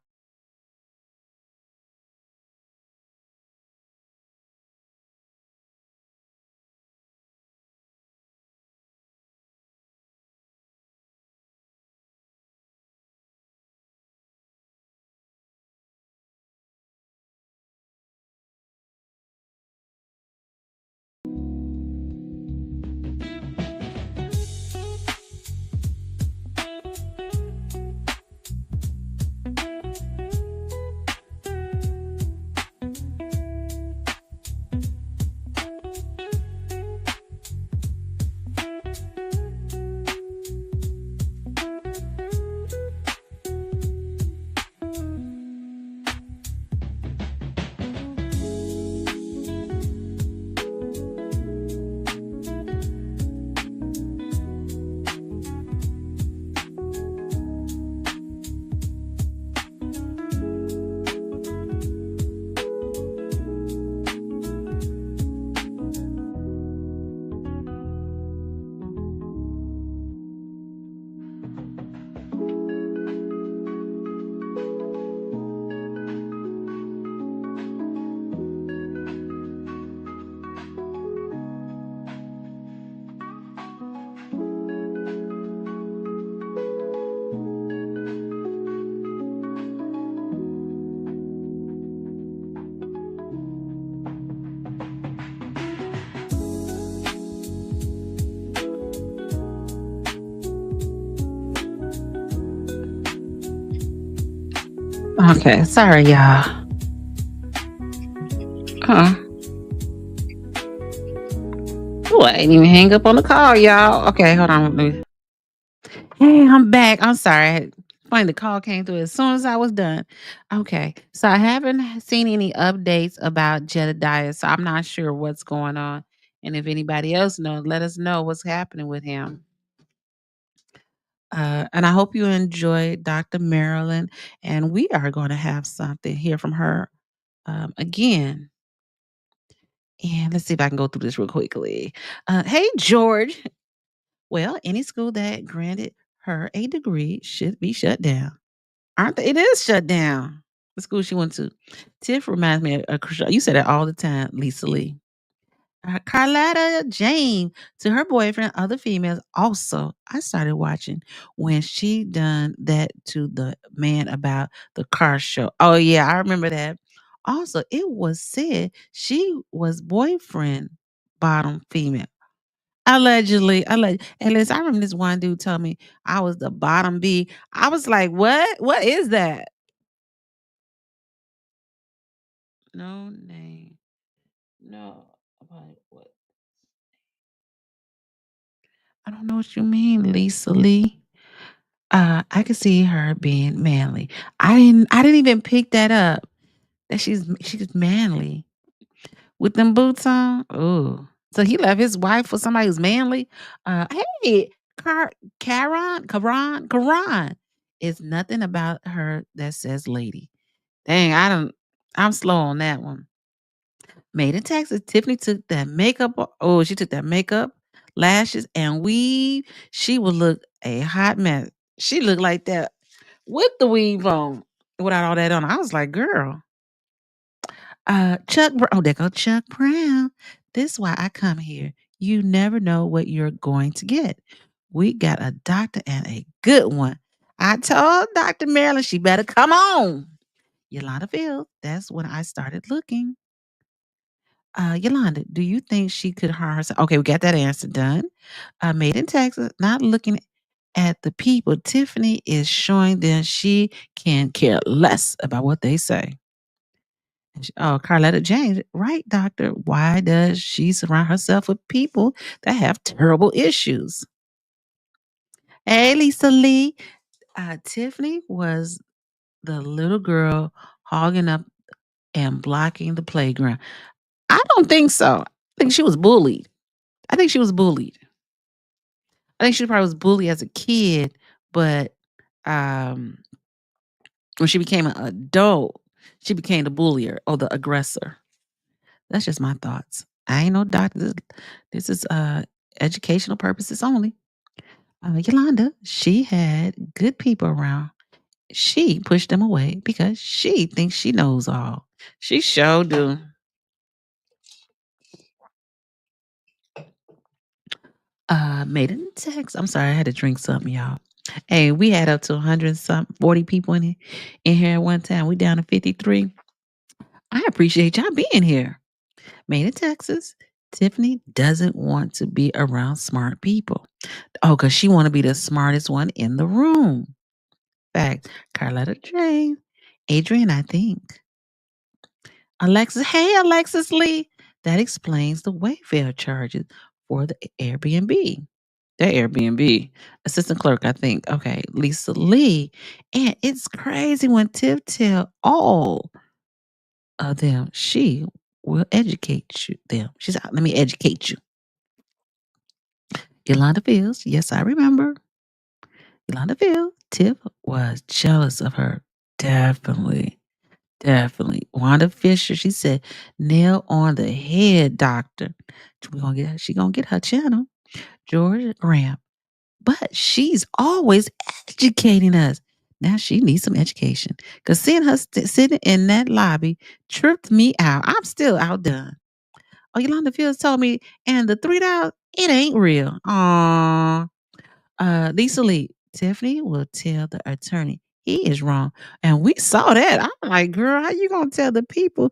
Okay, sorry, y'all. Huh. Oh, I ain't even hang up on the call, y'all. Okay, hold on. Hey, I'm back. I'm sorry. Funny, the call came through as soon as I was done. Okay, so I haven't seen any updates about Jedediah, so I'm not sure what's going on. And if anybody else knows, let us know what's happening with him. And I hope you enjoyed Dr. Marilyn. And we are going to have something here from her again. And let's see if I can go through this real quickly. Hey, George. Well, any school that granted her a degree should be shut down. Aren't they? It is shut down. The school she went to. Tiff reminds me of you say that all the time, Lisa Lee. Carlotta Jane to her boyfriend, other females. Also, I started watching when she done that to the man about the car show. Oh yeah, I remember that. Also, it was said she was boyfriend bottom female. Allegedly, and listen, I remember this one dude told me I was the bottom B. I was like, what? What is that? No name. No. What? I don't know what you mean, Lisa Lee. I could see her being manly. I didn't even pick that up. That she's manly. With them boots on. Oh. So he left his wife for somebody who's manly. Hey, Karan. It's nothing about her that says lady. Dang, I'm slow on that one. Made in Texas, Tiffany took that makeup. Oh, she took that makeup, lashes, and weave. She would look a hot mess. She looked like that with the weave on, without all that on. I was like, girl, Oh, there go Chuck Brown. This is why I come here. You never know what you're going to get. We got a doctor and a good one. I told Dr. Marilyn she better come on. Yolanda Field. That's when I started looking. Yolanda, do you think she could harm herself? Okay, we got that answer done. Made in Texas, not looking at the people. Tiffany is showing them she can care less about what they say. Oh, Carletta James, right, doctor. Why does she surround herself with people that have terrible issues? Hey, Lisa Lee. Tiffany was the little girl hogging up and blocking the playground. I don't think so. I think she was bullied. I think she was bullied. I think she probably was bullied as a kid, but um, when she became an adult, she became the bullier or the aggressor. That's just my thoughts. I ain't no doctor. This is educational purposes only. Yolanda, she had good people around. She pushed them away because she thinks she knows all. She sure do. Made it in text. I'm sorry, I had to drink something, y'all. Hey, we had up to 100 and some 40 people in here at one time. We down to 53. I appreciate y'all being here. Made in Texas. Tiffany doesn't want to be around smart people. Oh, because she want to be the smartest one in the room. Fact. Carletta Jane. Adrian, I think. Alexis, hey, Alexis Lee. That explains the Wayfair charges for the Airbnb. That Airbnb. Assistant clerk, I think. Okay, Lisa Lee. And it's crazy when Tiff tell all of them she will educate them. She's out, let me educate you. Yolanda Fields, yes, I remember. Yolanda Fields, Tiff was jealous of her. Definitely. Definitely. Wanda Fisher, she said, nail on the head, doctor. She gonna get her channel. Georgia Graham. But she's always educating us. Now she needs some education. Because seeing her sitting in that lobby tripped me out. I'm still outdone. Oh, Yolanda Fields told me, and the $3, it ain't real. Aww. Lisa Lee, Tiffany will tell the attorney he is wrong. And we saw that. I'm like, girl, how you gonna tell the people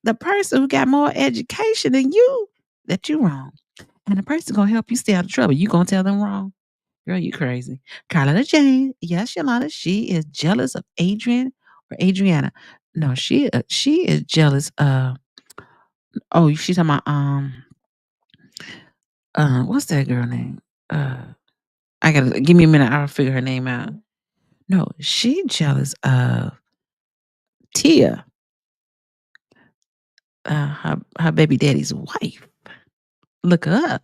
the person who got more education than you that you wrong? And the person gonna help you stay out of trouble. You gonna tell them wrong? Girl, you crazy. Carletta Jane, yes, Yolanda, she is jealous of Adrian or Adriana. No, she is jealous of. Oh, she's talking about what's that girl name? I gotta give me a minute. I'll figure her name out. No, she jealous of Tia, her baby daddy's wife. Look her up.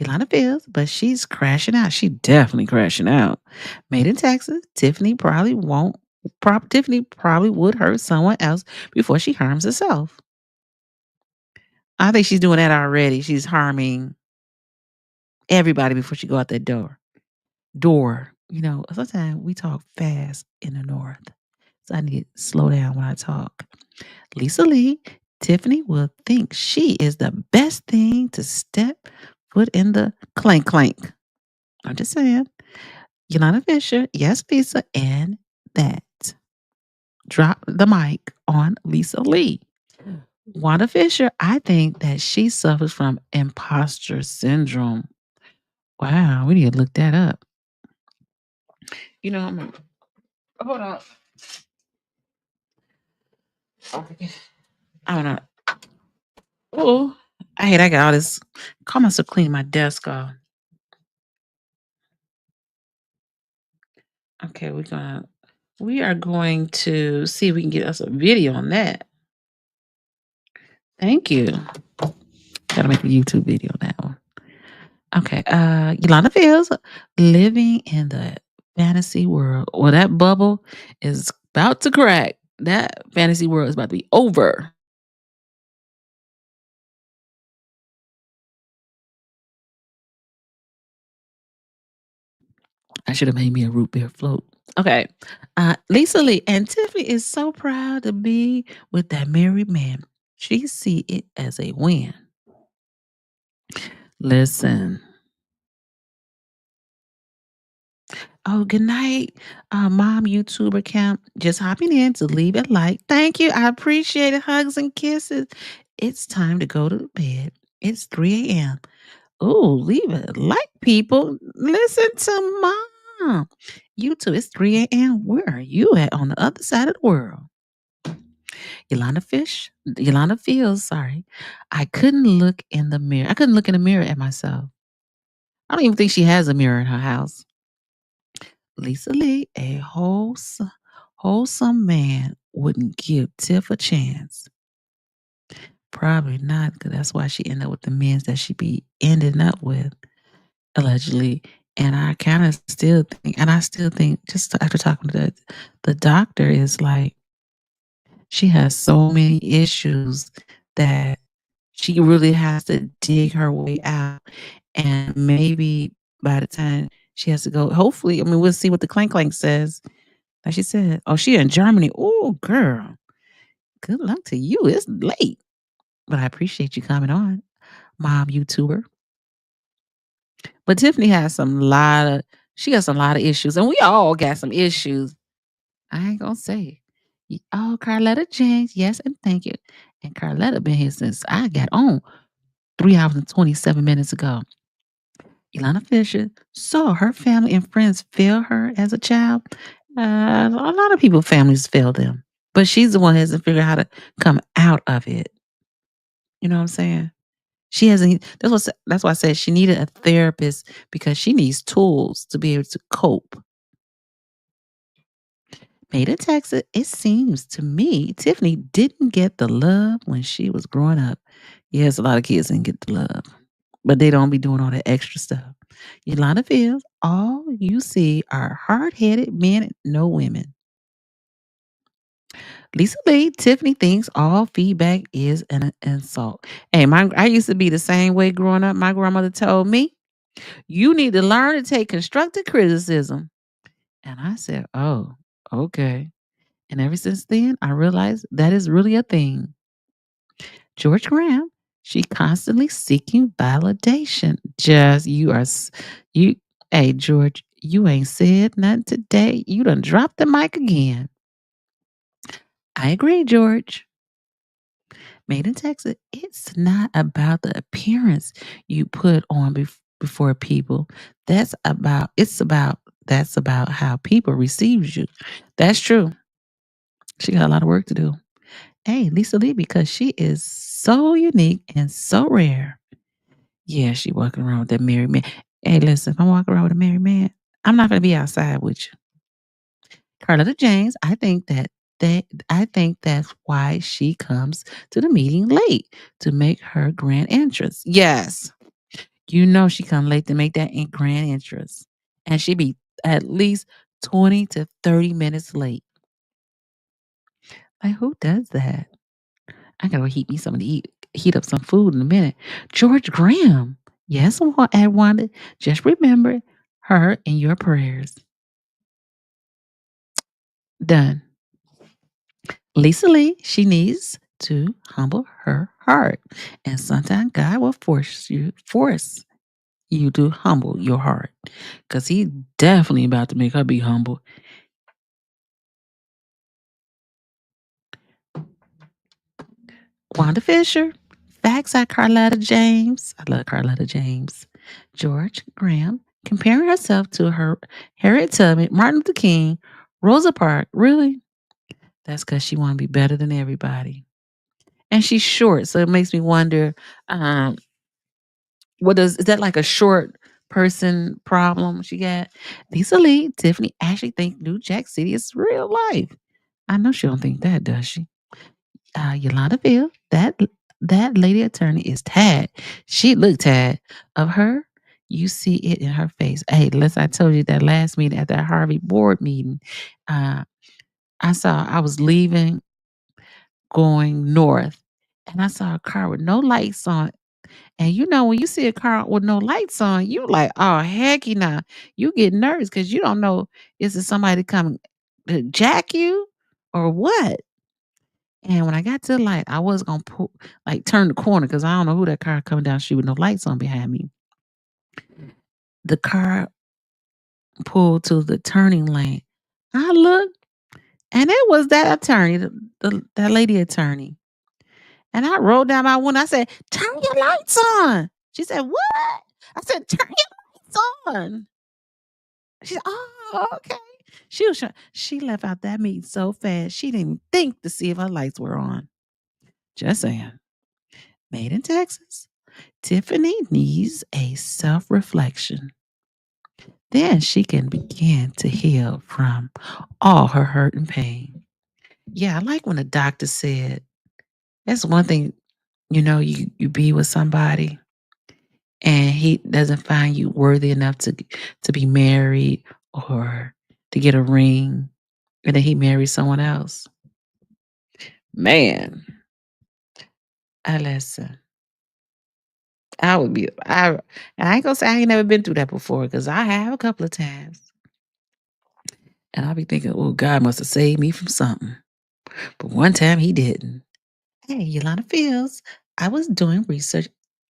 Ilana Fields, but she's crashing out. She definitely crashing out. Made in Texas, Tiffany probably won't. Tiffany probably would hurt someone else before she harms herself. I think she's doing that already. She's harming everybody before she go out that door. Sometimes we talk fast in the north, so I need to slow down when I talk. Lisa Lee, Tiffany will think she is the best thing to step foot in the clank clank. I'm just saying. Yolanda Fisher, yes, Lisa, and that. Drop the mic on Lisa Lee. Wanda Fisher, I think that she suffers from imposter syndrome. Wow, we need to look that up. Hold on. I don't know. Oh, I got all this. Call myself cleaning my desk off. Okay, we are going to see if we can get us a video on that. Thank you. Gotta make a YouTube video on that one. Okay, Yolanda Fields, living in the fantasy world. Well, that bubble is about to crack. That fantasy world is about to be over. I should have made me a root beer float. Okay. Lisa Lee and Tiffany is so proud to be with that married man. She see it as a win. Listen. Oh, good night, mom YouTube account. Just hopping in to leave a like. Thank you. I appreciate it. Hugs and kisses. It's time to go to bed. It's 3 a.m. Oh, leave it light, people. Listen to mom. You too. It's 3 a.m. Where are you at on the other side of the world? Yolanda feels sorry. I couldn't look in the mirror. I couldn't look in the mirror at myself. I don't even think she has a mirror in her house. Lisa Lee, a wholesome man, wouldn't give Tiff a chance. Probably not, because that's why she ended up with the men that she be ending up with, allegedly. And I still think, just after talking to the doctor, is like, she has so many issues that she really has to dig her way out. And maybe by the time she has to go, hopefully, I mean, we'll see what the clank clank says. Like she said, oh, she in Germany. Oh, girl, good luck to you. It's late, but I appreciate you coming on, mom YouTuber. But Tiffany has she got some lot of issues, and we all got some issues. I ain't gonna say. Oh, Carletta James, yes, and thank you. And Carletta been here since I got on 3 hours and 27 minutes ago. Ilana Fisher saw her family and friends fail her as a child. A lot of people, families fail them, but she's the one who hasn't figured out how to come out of it. You know what I'm saying? She hasn't. That's why I said she needed a therapist because she needs tools to be able to cope. Made in Texas, it seems to me Tiffany didn't get the love when she was growing up. Yes, a lot of kids didn't get the love, but they don't be doing all that extra stuff. Yolanda feels all you see are hard-headed men, no women. Lisa Lee, Tiffany thinks all feedback is an insult. Hey, I used to be the same way growing up. My grandmother told me, you need to learn to take constructive criticism. And I said, oh, okay. And ever since then, I realized that is really a thing. George Graham, she constantly seeking validation. Just you. Hey George, you ain't said nothing today. You done dropped the mic again. I agree, George. Made in Texas. It's not about the appearance you put on before people. That's about how people receive you. That's true. She got a lot of work to do. Hey, Lisa Lee, because she is so unique and so rare. Yeah, she walking around with that married man. Hey, listen, if I'm walking around with a married man, I'm not gonna be outside with you. Carlotta James, I think that's why she comes to the meeting late to make her grand entrance. Yes. You know she come late to make that grand entrance. And she be at least 20 to 30 minutes late. Like who does that? I gotta go heat me something to eat. Heat up some food in a minute. George Graham. Yes, at Wanda. Just remember her in your prayers. Done. Lisa Lee, she needs to humble her heart. And sometimes God will force you to humble your heart. Because he's definitely about to make her be humble. Wanda Fisher. Facts at Carlotta James. I love Carlotta James. George Graham. Comparing herself to her Harriet Tubman, Martin Luther King, Rosa Parks. Really? That's because she want to be better than everybody. And she's short, so it makes me wonder, is that like a short person problem she got? Lisa Lee, Tiffany actually think New Jack City is real life. I know she don't think that, does she? Yolanda Bill, that lady attorney is tad. She looked tad. Of her, you see it in her face. Hey, I told you that last meeting at that Harvey board meeting. Uh, I was leaving, going north, and I saw a car with no lights on. And you know, when you see a car with no lights on, you like, oh hecky nah. You get nervous because you don't know is it somebody coming to jack you or what? And when I got to the light, I was gonna turn the corner because I don't know who that car coming down the street with no lights on behind me. The car pulled to the turning lane. I looked, and it was that attorney, that lady attorney. And I rolled down my window. I said, turn your lights on. She said, what? I said, turn your lights on. She said, oh, okay. She left out that meeting so fast, she didn't even think to see if her lights were on. Just saying. Made in Texas. Tiffany needs a self-reflection. Then she can begin to heal from all her hurt and pain. Yeah, I like when the doctor said, that's one thing, you be with somebody and he doesn't find you worthy enough to be married or to get a ring, and then he marries someone else. Man, I listen. I would be and I ain't gonna say I ain't never been through that before, because I have a couple of times. And I'll be thinking, oh, God must have saved me from something. But one time he didn't. Hey, Yolanda Fields, I was doing research.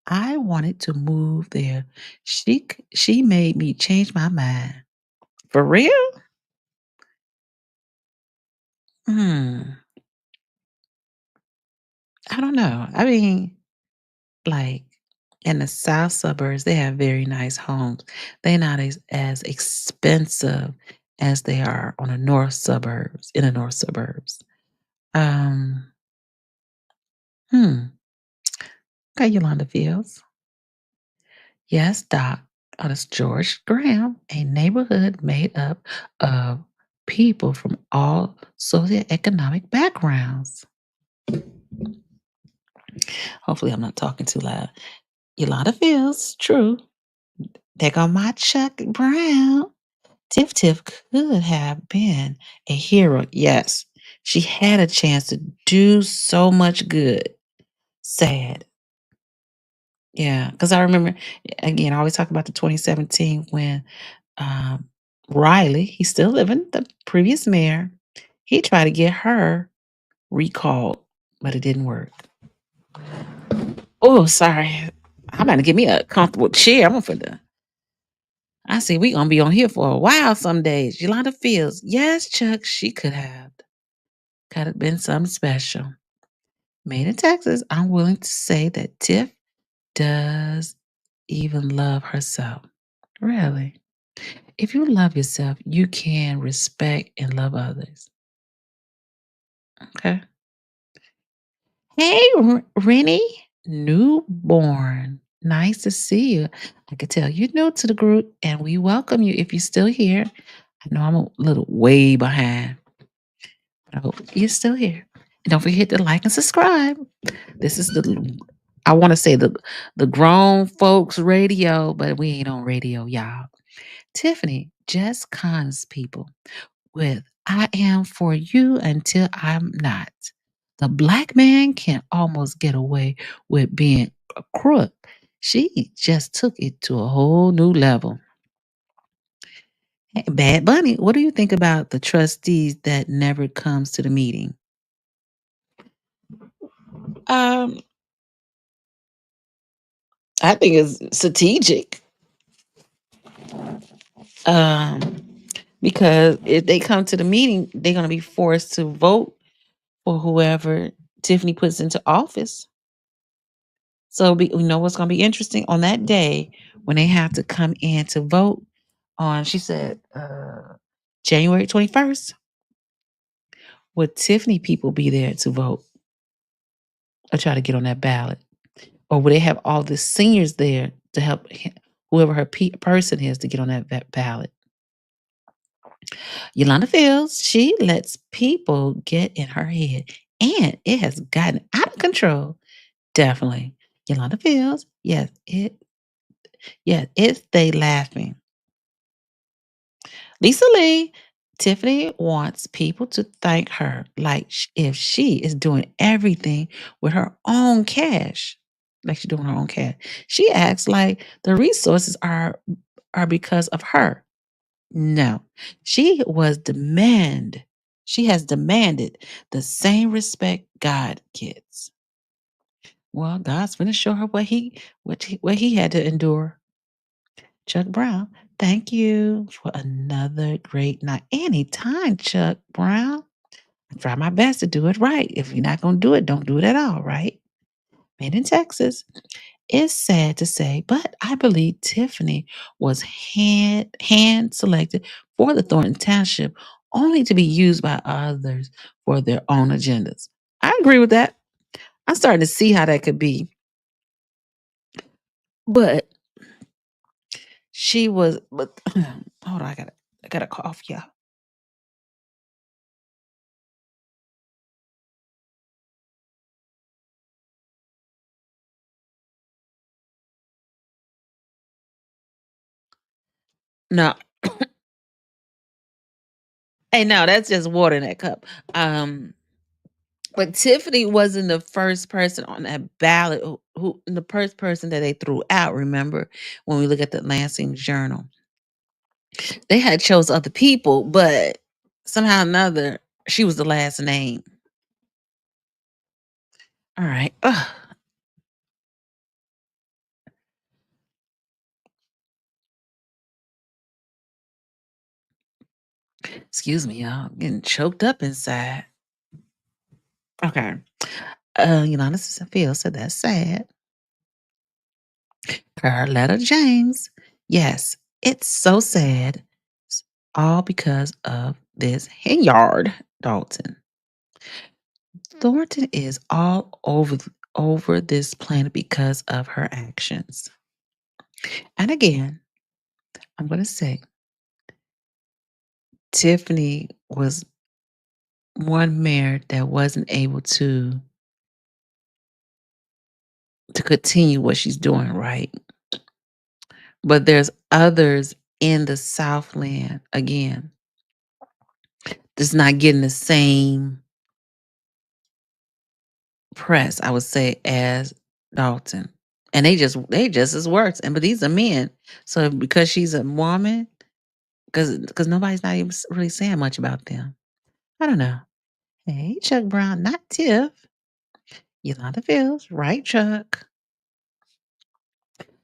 I wanted to move there. She made me change my mind. For real? Hmm. I don't know. I mean, like in the south suburbs, they have very nice homes. They're not as expensive as they are on the north suburbs, in the north suburbs. Um, hmm. Okay, Yolanda Fields. Yes, Doc. It's George Graham, a neighborhood made up of people from all socioeconomic backgrounds. Hopefully, I'm not talking too loud. Yolanda Fields, true. There go my Chuck Brown. Tiff Tiff could have been a hero. Yes, she had a chance to do so much good. Sad. Yeah, because I remember, again, I always talk about the 2017 when um, Riley, he's still living, the previous mayor, he tried to get her recalled, but it didn't work. Oh, sorry. I'm about to get me a comfortable chair. I'm for the. I see we gonna be on here for a while some days. Yolanda Fields. Yes, Chuck, she could have. Could have been something special. Made in Texas, I'm willing to say that Tiff does even love herself. Really. If you love yourself, you can respect and love others. Okay. Hey, Rennie, newborn. Nice to see you. I can tell you're new to the group, and we welcome you if you're still here. I know I'm a little way behind, but I hope you're still here. And don't forget to like and subscribe. This is I want to say the grown folks radio, but we ain't on radio, y'all. Tiffany just cons people with I am for you until I'm not. The black man can almost get away with being a crook. She just took it to a whole new level. Hey, Bad Bunny, what do you think about the trustees that never comes to the meeting? Um, I think it's strategic. Um, because if they come to the meeting, they're gonna be forced to vote for whoever Tiffany puts into office. So you know what's going to be interesting on that day when they have to come in to vote on, she said, January 21st. Would Tiffany people be there to vote or try to get on that ballot? Or would they have all the seniors there to help whoever her person is to get on that ballot? Yolanda Fields, she lets people get in her head, and it has gotten out of control. Definitely. Yolanda Fields, it stay laughing. Lisa Lee, Tiffany wants people to thank her like if she is doing everything with her own cash. Like she's doing her own cash. She acts like the resources are because of her. No. She has demanded the same respect God gets. Well, God's gonna show her what he had to endure. Chuck Brown, thank you for another great night. Anytime, Chuck Brown. I try my best to do it right. If you're not going to do it, don't do it at all, right? made in Texas. It's sad to say, but I believe Tiffany was hand selected for the Thornton Township only to be used by others for their own agendas. I agree with that. I'm starting to see how that could be. But she was but hold on, I got a cough, yeah. No. Hey, no, that's just water in that cup. Um But Tiffany wasn't the first person on that ballot who the first person that they threw out, remember, when we look at the Lansing Journal. They had chose other people, but somehow or another, she was the last name. All right. Ugh. Excuse me, y'all. I'm getting choked up inside. Okay. Yolanda Field said that's sad. Carletta James. Yes, it's so sad. It's all because of this henyard, Dalton. Thornton is all over this planet because of her actions. And again, I'm going to say Tiffany was one mayor that wasn't able to continue what she's doing, right? But there's others in the Southland again that's not getting the same press, I would say, as Dalton. And they just as worse. And but these are men. So because she's a woman, because nobody's not even really saying much about them. I don't know. Hey, Chuck Brown, not Tiff. Yolanda Fields, right, Chuck?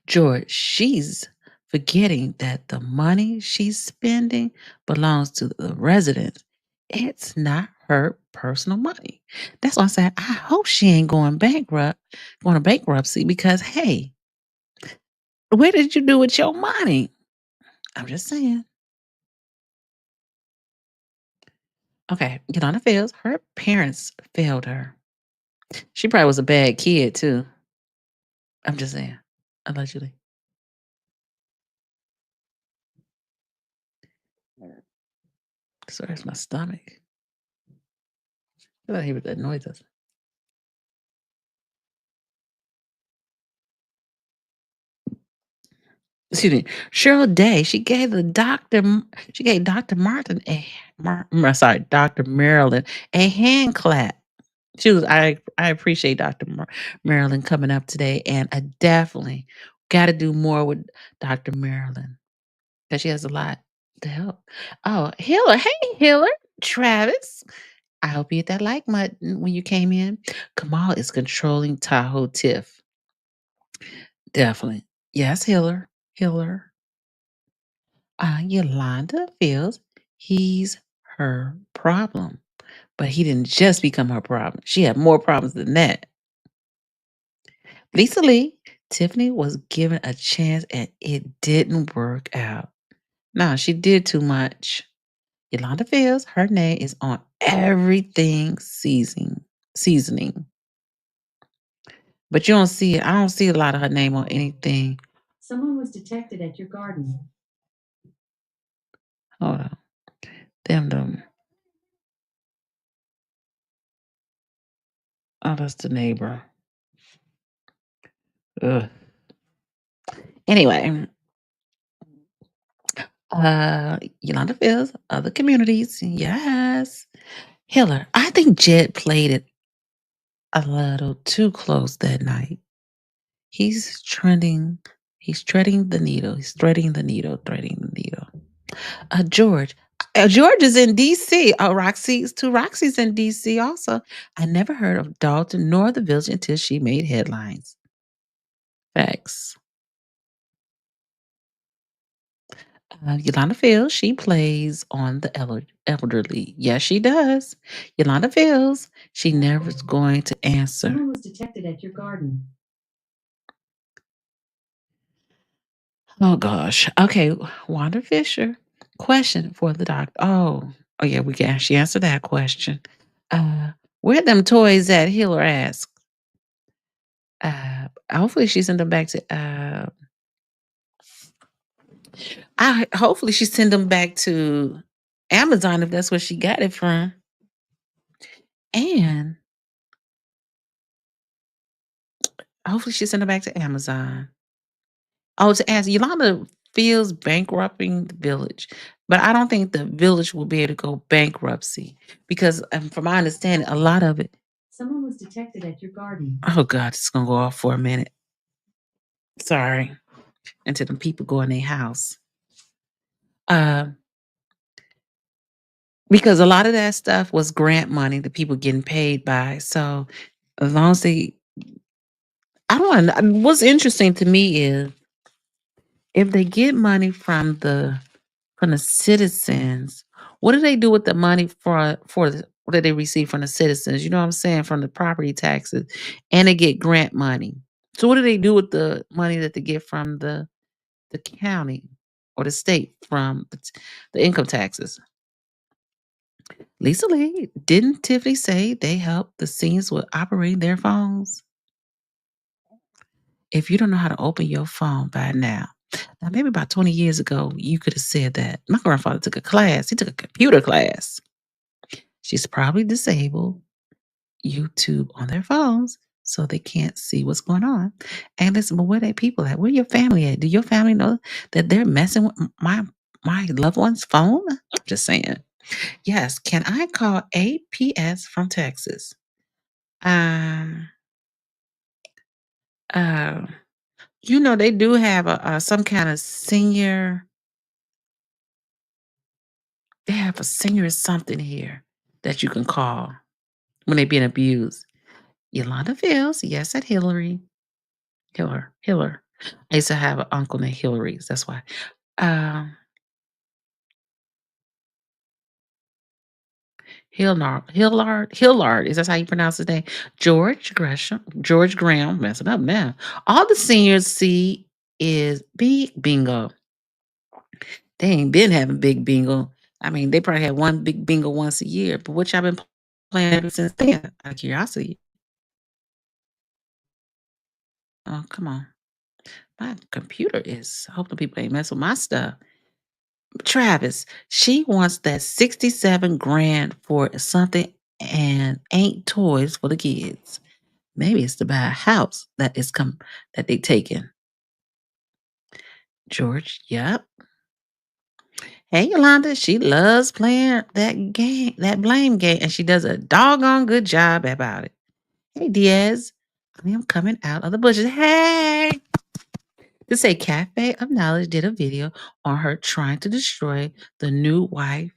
George, she's forgetting that the money she's spending belongs to the residents. It's not her personal money. That's why I said I hope she ain't going to bankruptcy because hey, where did you do with your money? I'm just saying. Okay, Yolanda Fields, her parents failed her. She probably was a bad kid too. I'm just saying. Allegedly. Sorry, it's my stomach. I don't hear what that noise is. Excuse me. Cheryl Day, she gave Dr. Martin Dr. Marilyn a hand clap. I appreciate Dr. Marilyn coming up today, and I definitely got to do more with Dr. Marilyn because she has a lot to help. Oh, Hiller. Hey, Hiller. Travis. I hope you hit that like button when you came in. Kamal is controlling Tahoe Tiff. Definitely. Yes, Hiller. Hiller. Yolanda feels he's her problem, but he didn't just become her problem. She had more problems than that. Lisa Lee, Tiffany was given a chance and it didn't work out. No, she did too much. Yolanda feels her name is on everything seasoning. But you don't see it. I don't see a lot of her name on anything. Someone was detected at your garden. Hold on. Them. Oh, that's the neighbor. Ugh. Anyway, Yolanda Fields, other communities. Yes. Hiller, I think Jed played it a little too close that night. He's trending. He's treading the needle. He's threading the needle, threading the needle. George. George is in DC. Oh, Roxy's in DC also. I never heard of Dalton nor the village until she made headlines. Facts. Yolanda Fields, she plays on the elderly. Yes, she does. Yolanda Fields, she never's going to answer. Someone was detected at your garden. Oh gosh. Okay, Wanda Fisher. Question for the doctor. Oh yeah, we can actually answer that question. Where them toys at? Healer asked. Hopefully she sent them back to I hopefully she sent them back to Amazon if that's where she got it from. And hopefully she sent them back to Amazon. Oh, to ask Yolanda feels bankrupting the village, but I don't think the village will be able to go bankruptcy because, from my understanding, a lot of it. Someone was detected at your garden. Oh God, it's gonna go off for a minute. Sorry, until the people go in their house. Because a lot of that stuff was grant money that people getting paid by. So as long as I don't know. What's interesting to me is if they get money from the citizens, what do they do with the money what do they receive from the citizens? You know what I'm saying? From the property taxes, and they get grant money. So what do they do with the money that they get from the county or the state from the income taxes? Lisa Lee, didn't Tiffany say they help the seniors with operating their phones? If you don't know how to open your phone by now maybe about 20 years ago, you could have said that. My grandfather took a class. He took a computer class. She's probably disabled YouTube on their phones so they can't see what's going on. And listen, but where they people at? Where your family at? Do your family know that they're messing with my loved one's phone? I'm just saying. Yes. Can I call APS from Texas? Um. Uh. They do have a some kind of senior. They have a senior something here that you can call when they're being abused. Yolanda Fields, yes, at Hillary. Hiller. I used to have an uncle named Hillary's. That's why. Um, Hillard. Is that how you pronounce his name? George Graham, messing up now. All the seniors see is big bingo. They ain't been having big bingo. I mean, they probably had one big bingo once a year, but what y'all been playing ever since then? Out of curiosity. Oh, come on. My computer is hoping people ain't mess with my stuff. Travis, she wants that 67 grand for something and ain't toys for the kids. Maybe it's to buy a house that they taken. George, yep. Hey Yolanda, she loves playing that game, that blame game, and she does a doggone good job about it. Hey Diaz, I am coming out of the bushes. Hey! This a Cafe of Knowledge did a video on her trying to destroy the new wife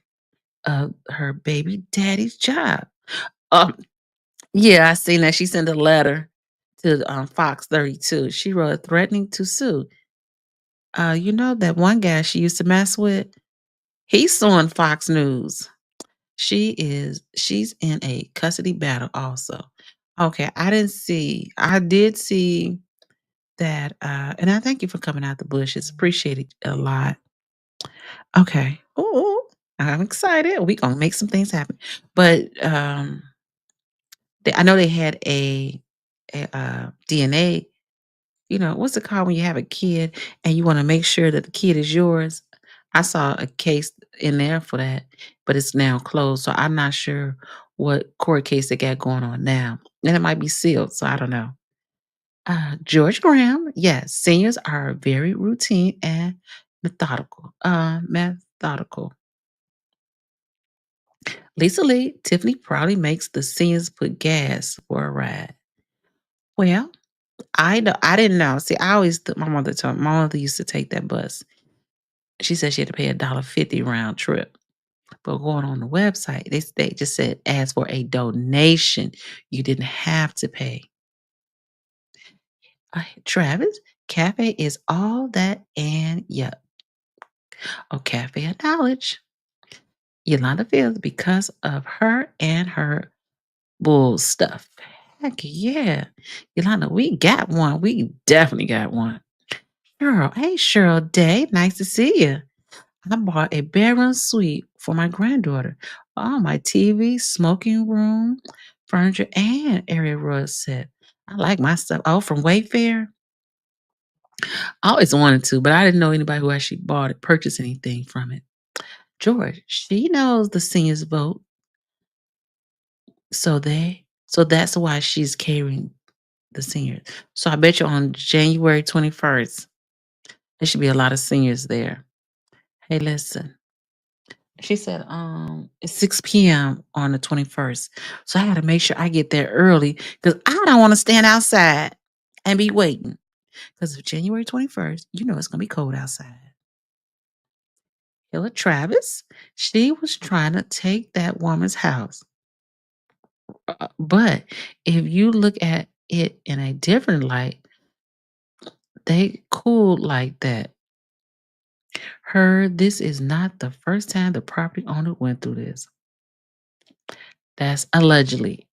of her baby daddy's job. Um, yeah, I seen that. She sent a letter to Fox 32. She wrote threatening to sue. That one guy she used to mess with, he's suing Fox News. She's in a custody battle also. Okay, I did see that, and I thank you for coming out the bushes. Appreciate it a lot. Okay. Oh, I'm excited. We gonna make some things happen. But I know they had a DNA. What's it called when you have a kid and you want to make sure that the kid is yours? I saw a case in there for that, but it's now closed. So I'm not sure what court case they got going on now. And it might be sealed, so I don't know. George Graham, yes, seniors are very routine and methodical. Methodical. Lisa Lee, Tiffany probably makes the seniors put gas for a ride. Well, I didn't know. See, I always my mother used to take that bus. She said she had to pay $1.50 round trip. But going on the website, they just said ask for a donation. You didn't have to pay. Travis, cafe is all that and yup. Oh, Cafe of Knowledge. Yolanda Fields because of her and her bull stuff. Heck yeah. Yolanda, we got one. We definitely got one. Cheryl, hey Cheryl Day, nice to see you. I bought a bedroom suite for my granddaughter. Oh, my TV, smoking room, furniture, and area rug set. I like my stuff. Oh, from Wayfair. I always wanted to, but I didn't know anybody who actually bought it, purchased anything from it. George, she knows the seniors vote, so that's why she's catering the seniors. So I bet you on January 21st, there should be a lot of seniors there. Hey, listen. She said, it's 6 p.m. on the 21st. So I gotta make sure I get there early because I don't want to stand outside and be waiting. Because of January 21st, you know it's gonna be cold outside. Hilla Travis, she was trying to take that woman's house. But if you look at it in a different light, they cool like that. This is not the first time the property owner went through this. That's allegedly.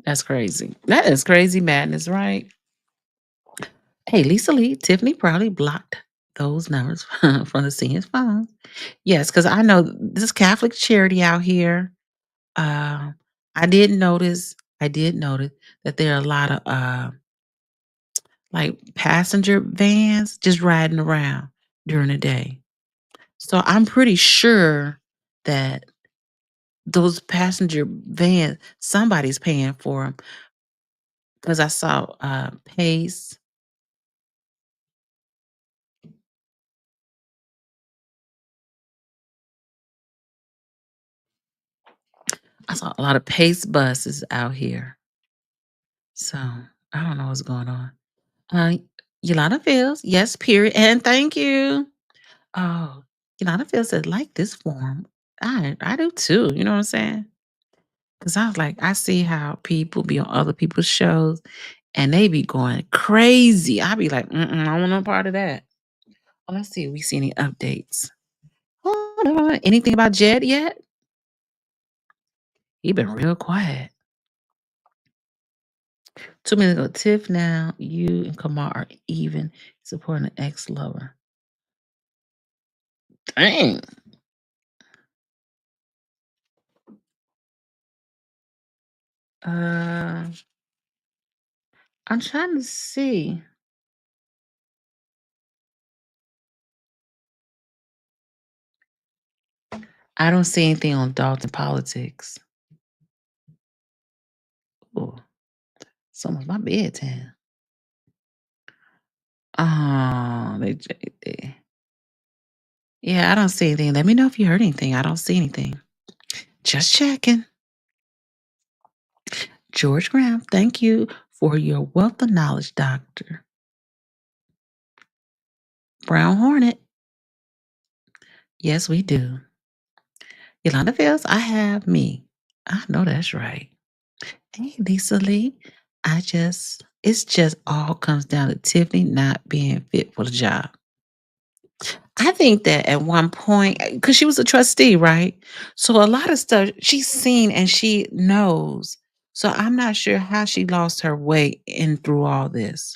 That's crazy. That is crazy madness, right? Hey, Lisa Lee, Tiffany probably blocked those numbers from the seniors' phones. Yes, because I know this Catholic charity out here. Uh, I did notice. I did notice that there are a lot of like passenger vans just riding around during the day. So I'm pretty sure that those passenger vans, somebody's paying for them because I saw Pace. I saw a lot of Pace buses out here. So I don't know what's going on. Uh, Yolanda Fields, yes, period, and thank you. Oh, Yolanda Fields said, like this form. I do too. You know what I'm saying? Because I was like, I see how people be on other people's shows and they be going crazy. I be like, I don't want no part of that. Well, let's see if we see any updates. Hold on. Anything about Jed yet? He been real quiet. 2 minutes ago, Tiff, now you and Kamar are even supporting an ex-lover. Dang. Uh, I'm trying to see. I don't see anything on Dalton politics. Oh, it's almost my bedtime. Oh, they. Yeah, I don't see anything. Let me know if you heard anything. I don't see anything. Just checking. George Graham, thank you for your wealth of knowledge, Doctor. Brown Hornet, yes, we do. Yolanda Fields, I have me. I know that's right. Hey, Lisa Lee, it's just all comes down to Tiffany not being fit for the job. I think that at one point, because she was a trustee, right? So a lot of stuff she's seen and she knows. So I'm not sure how she lost her way in through all this.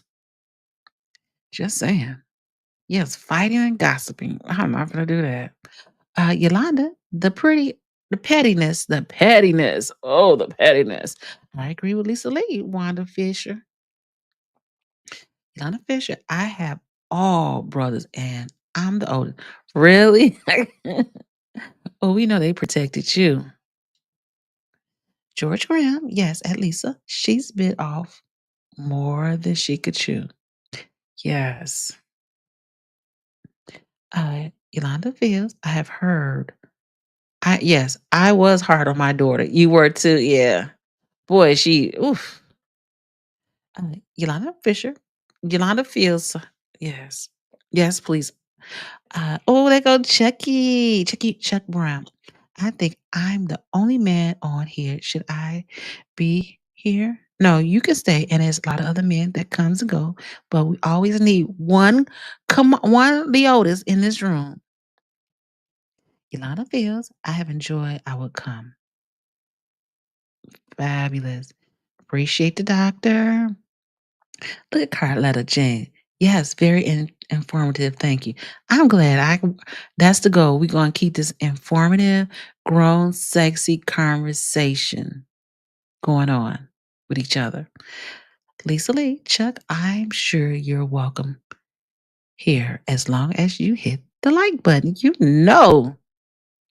Just saying. Yes, fighting and gossiping. I'm not gonna do that. Yolanda, the pettiness. Oh, the pettiness. I agree with Lisa Lee, Wanda Fisher. Yolanda Fisher, I have all brothers and I'm the oldest. Really? Oh, we know they protected you. George Graham, yes, at Lisa, she's bit off more than she could chew. Yes. Yolanda Fields, I have heard. Yes, I was hard on my daughter. You were too, yeah. Boy, oof. Yolanda Fisher, Yolanda Fields, yes. Yes, please. Oh, there go Chuck Brown. I think I'm the only man on here. Should I be here? No, you can stay. And there's a lot of other men that comes and go, but we always need one Leotis in this room. Yolanda feels I have enjoyed our come. Fabulous. Appreciate the doctor. Look at Carletta Jane. Yes, very informative. Thank you. I'm glad that's the goal. We're going to keep this informative, grown, sexy conversation going on with each other. Lisa Lee, Chuck, I'm sure you're welcome here as long as you hit the like button. You know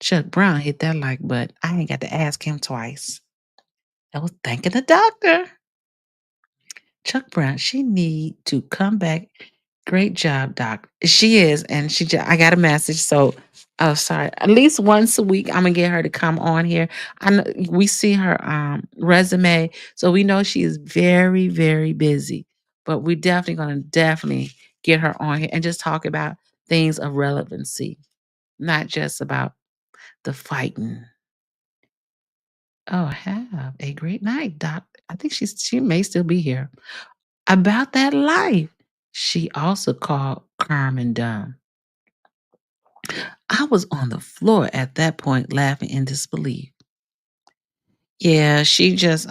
Chuck Brown hit that like button. I ain't got to ask him twice. I was thanking the doctor. Chuck Brown, she need to come back. Great job, Doc. She is, and I got a message. So, oh, sorry. At least once a week, I'm gonna get her to come on here. I know we see her resume, so we know she is very, very busy. But we're definitely get her on here and just talk about things of relevancy, not just about the fighting. Oh, have a great night, Doc. I think she may still be here. About that life. She also called Carmen dumb. I was on the floor at that point laughing in disbelief. Yeah, she just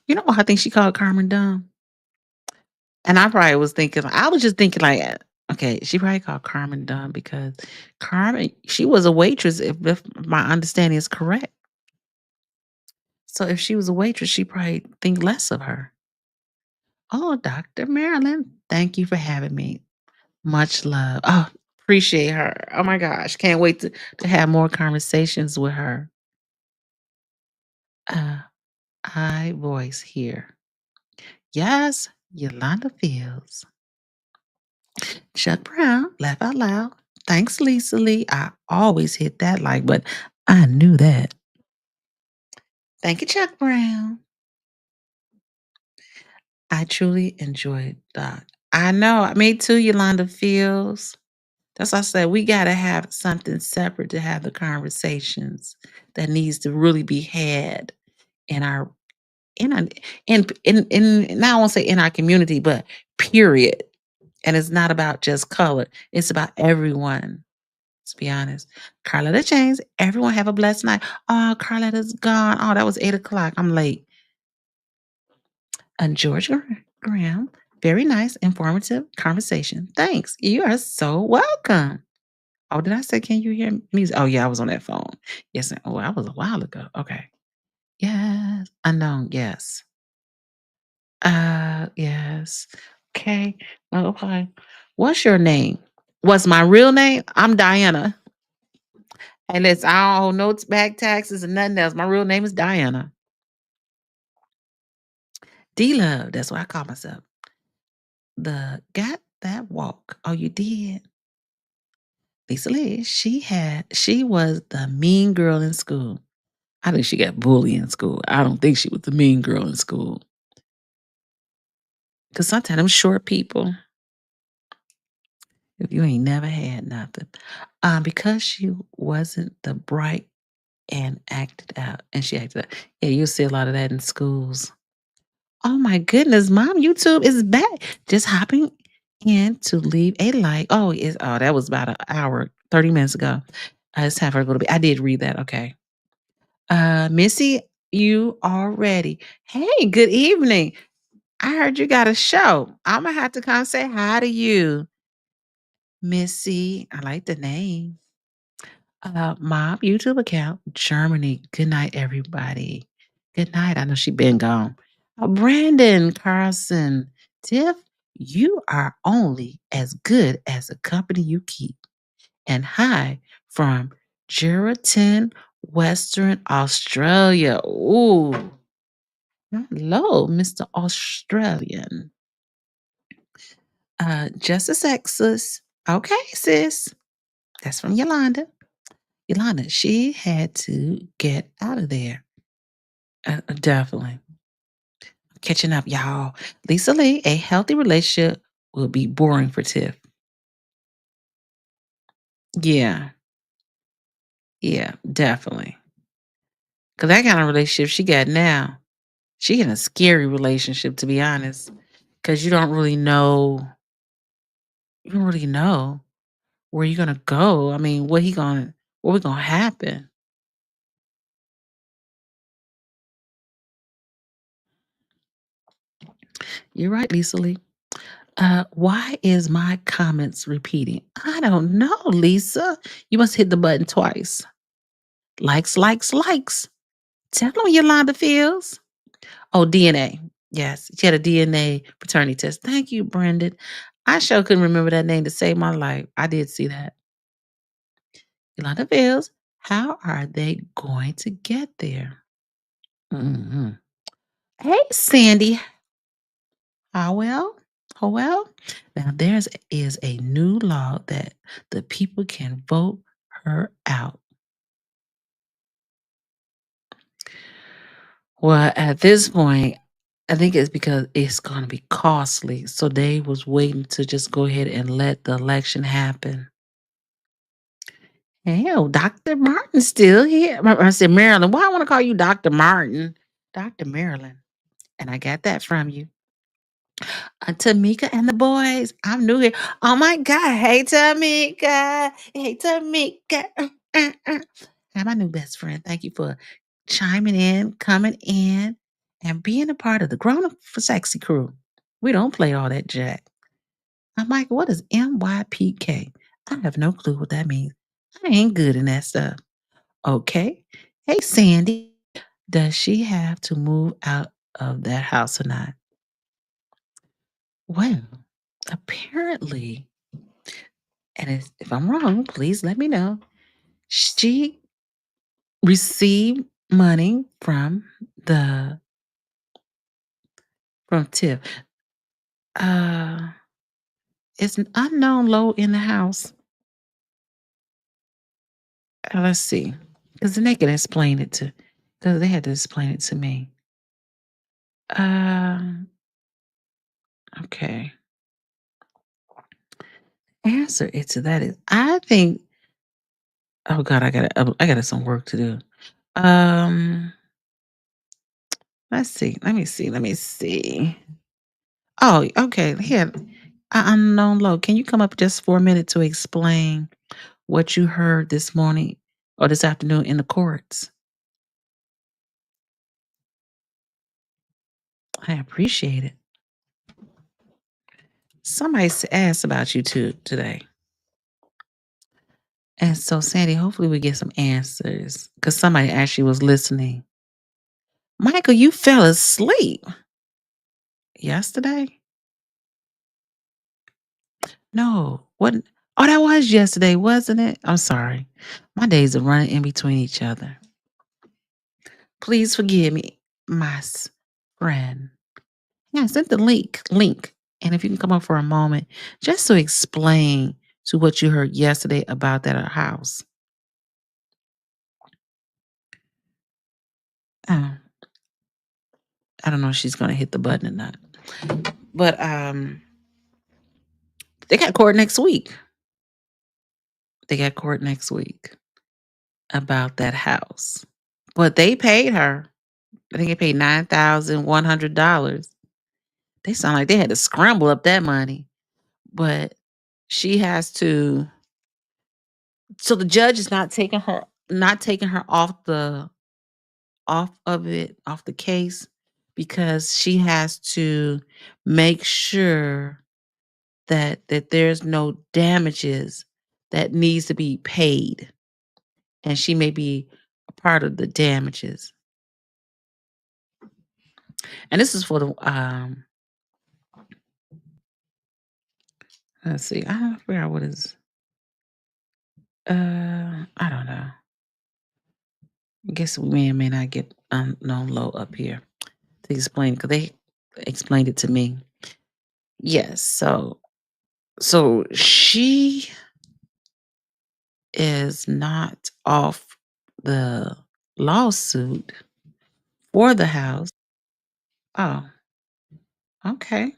you know what I think she called Carmen dumb? And I was just thinking like, okay, she probably called Carmen dumb because Carmen, she was a waitress if my understanding is correct. So if she was a waitress, she probably think less of her. Oh, Dr. Marilyn, thank you for having me. Much love. Oh, appreciate her. Oh my gosh. Can't wait to have more conversations with her. Uh, I voice here. Yes, Yolanda Fields. Chuck Brown, laugh out loud. Thanks, Lisa Lee. I always hit that like, but I knew that. Thank you, Chuck Brown. I truly enjoyed Doc. I know. Me too, Yolanda Fields. That's why I said we got to have something separate to have the conversations that needs to really be had in our in our in now I won't say in our community, but period. And it's not about just color. It's about everyone. Let's be honest. Carletta James, everyone have a blessed night. Oh, Carletta's gone. Oh, that was 8 o'clock. I'm late. And George Graham, very nice, informative conversation. Thanks. You are so welcome. Oh, did I say, can you hear music? Oh, yeah, I was on that phone. Yes. Oh, that was a while ago. Okay. Yes. Unknown. Yes. Yes. Okay. Okay. What's your name? What's my real name? I'm Diana. And listen, I don't hold no back taxes and nothing else. My real name is Diana. D-Love. That's what I call myself. Got that walk. Oh, you did? Lisa Lee, she was the mean girl in school. I think she got bullied in school. I don't think she was the mean girl in school. Because sometimes them short people, if you ain't never had nothing, because she wasn't the bright and acted out, and she acted out. Yeah, you'll see a lot of that in schools. Oh my goodness, Mom, YouTube is back. Just hopping in to leave a like. That was about an hour, 30 minutes ago. It's time for her to go to bed. I did read that. Okay. Missy, you already. Hey, good evening. I heard you got a show. I'm gonna have to come say hi to you. Missy, I like the name. Mom, YouTube account, Germany. Good night, everybody. Good night. I know she been gone. Brandon Carson, Tiff, you are only as good as the company you keep. And hi from Geraldton, Western Australia. Ooh, hello, Mr. Australian. Just a sexist. Okay, sis. That's from Yolanda. Yolanda, she had to get out of there. Definitely. Catching up, y'all. Lisa Lee, a healthy relationship will be boring for Tiff. Yeah. Yeah, definitely. Because that kind of relationship she got now, she in a scary relationship, to be honest. Because you don't really know You don't really know where you're gonna go. I mean, what gonna happen? You're right, Lisa Lee. Why is my comments repeating? I don't know, Lisa. You must hit the button twice. Likes, likes, likes. Tell them Yolanda feels. Oh, DNA. Yes, she had a DNA paternity test. Thank you, Brendan. I sure couldn't remember that name to save my life. I did see that. Yolanda feels. How are they going to get there? Mhm. Hey, Sandy. Howell. Howell. Now, there's is a new law that the people can vote her out. Well, at this point, I think it's because it's going to be costly. So they was waiting to just go ahead and let the election happen. Hell, Dr. Martin's still here. I said, Marilyn, why I want to call you Dr. Martin? Dr. Marilyn. And I got that from you. Tamika and the boys. I'm new here. Oh my God. Hey, Tamika. Hey, Tamika. Hi, my new best friend. Thank you for chiming in, coming in, and being a part of the Grown Up for Sexy crew. We don't play all that jack. I'm like, what is MYPK? I have no clue what that means. I ain't good in that stuff. Okay. Hey, Sandy. Does she have to move out of that house or not? Well, apparently, and if I'm wrong, please let me know. She received money the from Tiff. Uh, it's an unknown low in the house. Let's see, because then they can explain it to, because they had to explain it to me. Um, okay. Answer it to that is, I think. Oh God, I got some work to do. Um, let's see. Let me see. Oh, okay. Here, unknown low. Can you come up just for a minute to explain what you heard this morning or this afternoon in the courts? I appreciate it. Somebody asked about you too today. And so, Sandy, hopefully we get some answers because somebody actually was listening. Michael, you fell asleep yesterday? No. What? Oh, that was yesterday, wasn't it? I'm sorry. My days are running in between each other. Please forgive me, my friend. Yeah, I sent the link. And if you can come up for a moment, just to explain to what you heard yesterday about that house. Oh, I don't know if she's gonna hit the button or not. But they got court next week. They got court next week about that house. But they paid her. I think they paid $9,100. They sound like they had to scramble up that money. But she has to, so the judge is not taking her off the case because she has to make sure that there's no damages that needs to be paid, and she may be a part of the damages. And this is for the let's see, I don't figure out what is I don't know. I guess we may or may not get unknown low up here to explain because they explained it to me. Yes, so she is not off the lawsuit for the house. Oh, okay.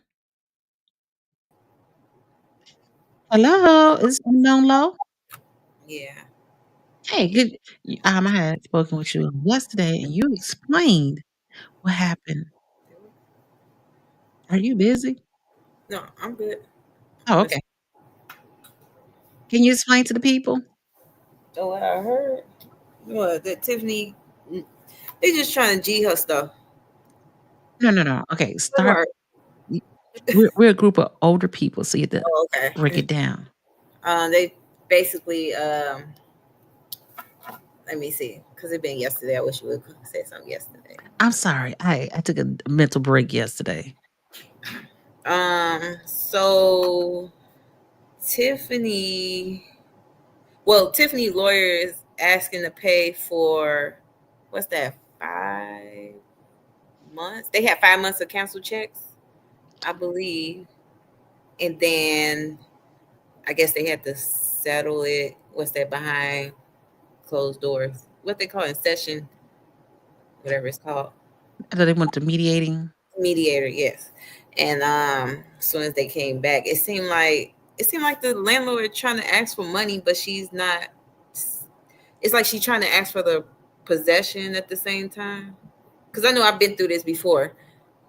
Hello, is unknown low? Yeah. Hey, good. I had spoken with you yesterday, and you explained what happened. Are you busy? No, I'm good. Oh, I'm okay. listening. Can you explain to the people? So what I heard was that Tiffany, they just trying to G her stuff. No, no, no. Okay, Good start. work. We're a group of older people, so you have to Oh, break okay. it down. They basically, let me see, because it been yesterday. I wish you would say something yesterday. I'm sorry. I took a mental break yesterday. So Tiffany, Tiffany's lawyer is asking to pay for what's that? 5 months. They had 5 months of cancel checks, I believe, and then I guess they had to settle it. What's that behind closed doors? What they call it, session, whatever it's called. I thought they went to mediating. Mediator, yes. And as soon as they came back, it seemed like the landlord trying to ask for money, but she's not. It's like she's trying to ask for the possession at the same time. Because I know I've been through this before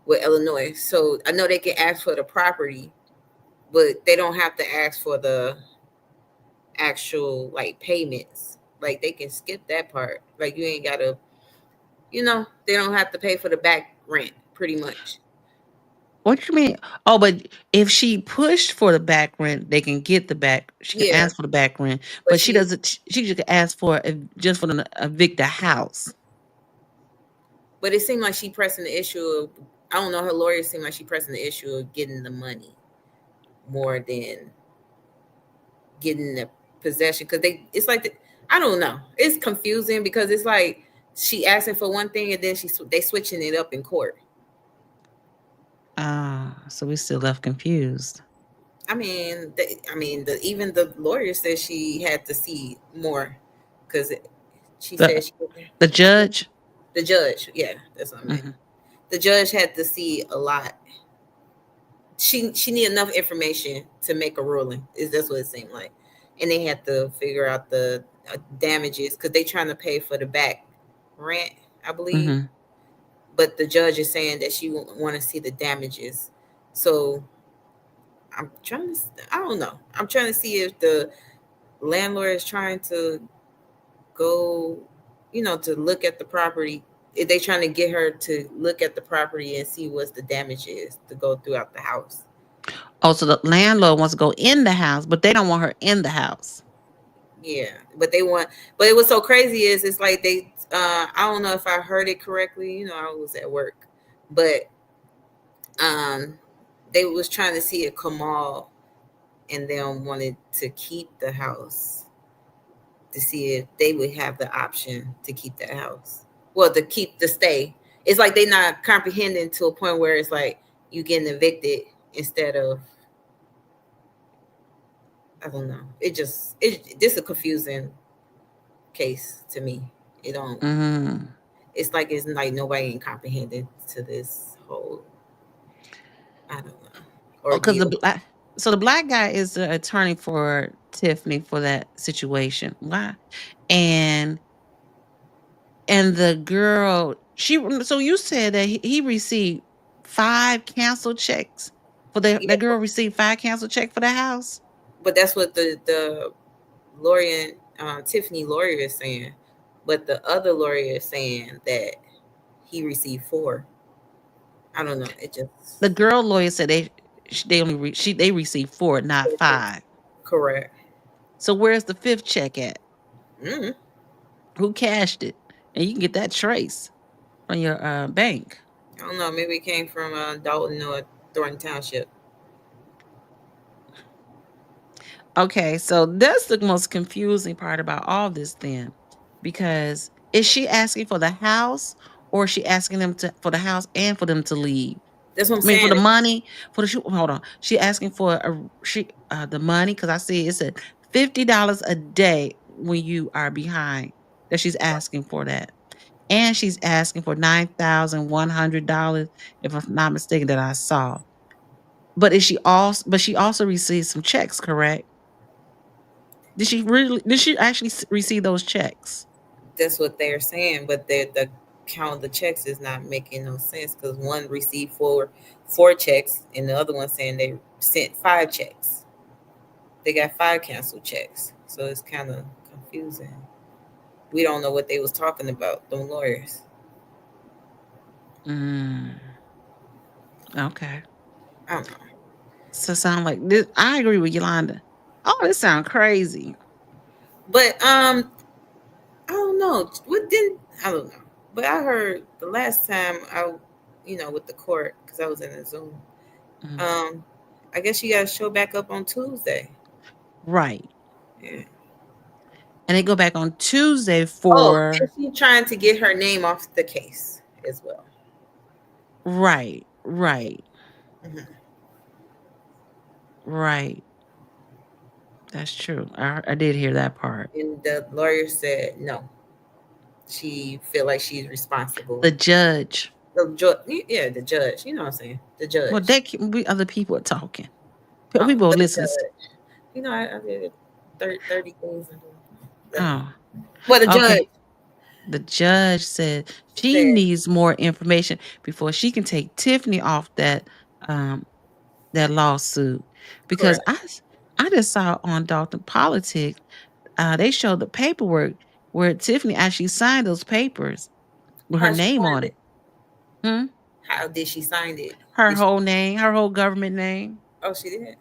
with Illinois, so I know they can ask for the property, but they don't have to ask for the actual like payments. Like they can skip that part. Like you ain't gotta, they don't have to pay for the back rent, pretty much. What you mean? Oh, but if she pushed for the back rent, they can get the back. She can Yeah, ask for the back rent, but but she doesn't. She just can ask for just for them to evict the house. but it seemed like she pressing the issue of, I don't know, her lawyer seemed like she pressing the issue of getting the money more than getting the possession, because it's like I don't know, it's confusing because it's like she asking for one thing and then they switching it up in court. So we still left confused. Even the lawyer said she had to see more because she The said the judge. the judge, yeah, that's what I meant. Mhm. The judge had to see a lot. She need enough information to make a ruling. Is That's what it seemed like, and they had to figure out the damages because they trying to pay for the back rent, I believe. Mhm. But the judge is saying that she want to see the damages. So I'm trying to. I don't know. I'm trying to see if the landlord is trying to go, to look at the property. If they trying to get her to look at the property and see what's the damage is to go throughout the house. Oh, so the landlord wants to go in the house, but they don't want her in the house. Yeah, but it was so crazy is it's like I don't know if I heard it correctly. I was at work, but um, they was trying to see if Kamal and them wanted to keep the house to see if they would have the option to keep the house. Well, to keep the stay. It's like they not comprehending to a point where it's like you getting evicted instead of, I don't know. This a confusing case to me. It don't. Mhm. It's like nobody ain't comprehending to this whole, I don't know, Oh, because ordeal. the black guy is the attorney for Tiffany for that situation. Why? And the girl, so you said that he received 5 canceled checks for Yeah, that girl received 5 canceled check for the house? but that's what the lawyer, Tiffany lawyer is saying. But the other lawyer is saying that he received 4. I don't know. It just The girl lawyer said they received 4, not 5. correct. So where's the 5th check at? Mm, Who cashed it? And you can get that trace from your bank. I don't know. Maybe it came from Dolton or Thornton Township. Okay, so that's the most confusing part about all this then. Because is she asking for the house, or is she asking them for the house and for them to leave? That's what I'm I mean, for saying. the money, hold on. She asking for the money, because I see it said $50 a day when you are behind, that she's asking for that. And she's asking for $9,100, if I'm not mistaken, that I saw. But she also received some checks, correct? Did she actually receive those checks? That's what they're saying, but the count of the checks is not making no sense because one received four checks and the other one saying they sent 5 checks. they got 5 canceled checks. So it's kind of confusing. We don't know what they was talking about, them lawyers. Okay. I don't know. So sound like this. I agree with Yolanda. Oh, this sound crazy. But I don't know. I don't know. But I heard the last time with the court, because I was in a Zoom. I guess you got to show back up on Tuesday. Right. Yeah. And they go back on Tuesday And for. she's trying to get her name off the case as well. Right. Mhm. Right. That's true. I did hear that part. And the lawyer said no. She feel like she's responsible. The judge. The judge. You know what I'm saying? The judge. Well, we other people are talking. People listen. I did 30 things. Oh. Well, the judge. The judge said she needs more information before she can take Tiffany off that lawsuit. Because I just saw on Dolton Politics, they showed the paperwork where Tiffany actually signed those papers with her name on it. How did she sign it? Her whole name, her whole government name. Oh, she did?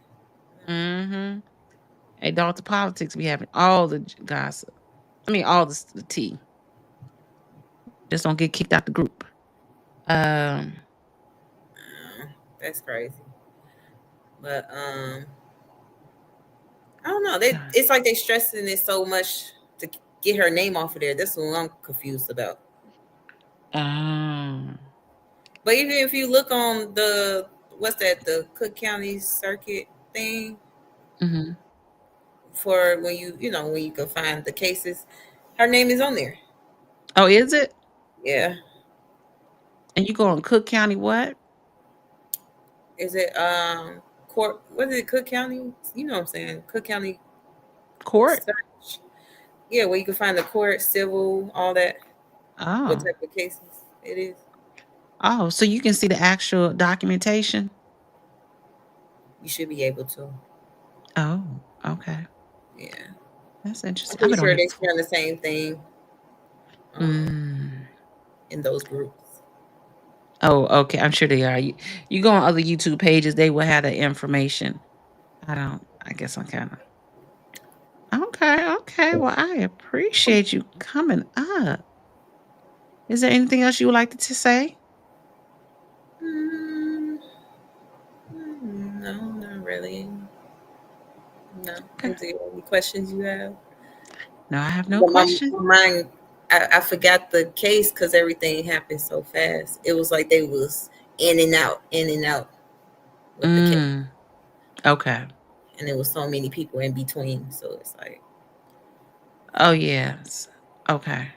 Mm-hmm. At Dolton Politics, we having all the gossip. I mean, all the tea. Just don't get kicked out the group. That's crazy. But I don't know. It's like they stressing it so much to get her name off of there. That's what I'm confused about. But even if you look on the Cook County Circuit thing, for when you can find the cases, her name is on there. Oh, is it? Yeah. And you go on Cook County what? Is it court? What is it? Cook County? You know what I'm saying? Cook County Court? Search. Yeah, where you can find the court, civil, all that. Oh. What type of cases it is. Oh, so you can see the actual documentation? You should be able to. Oh, okay. Yeah. That's interesting. I'm pretty sure they're saying the same thing in those groups. Oh, okay. I'm sure they are. You go on other YouTube pages, they will have the information. I guess I'm kind of. Okay. Well, I appreciate you coming up. Is there anything else you would like to say? No, not really. No. Okay. Is there any questions you have? No, I have no questions. Mine, I forgot the case because everything happened so fast. It was like they was in and out with the case. Okay. And there was so many people in between, so it's like. Oh yes. Okay.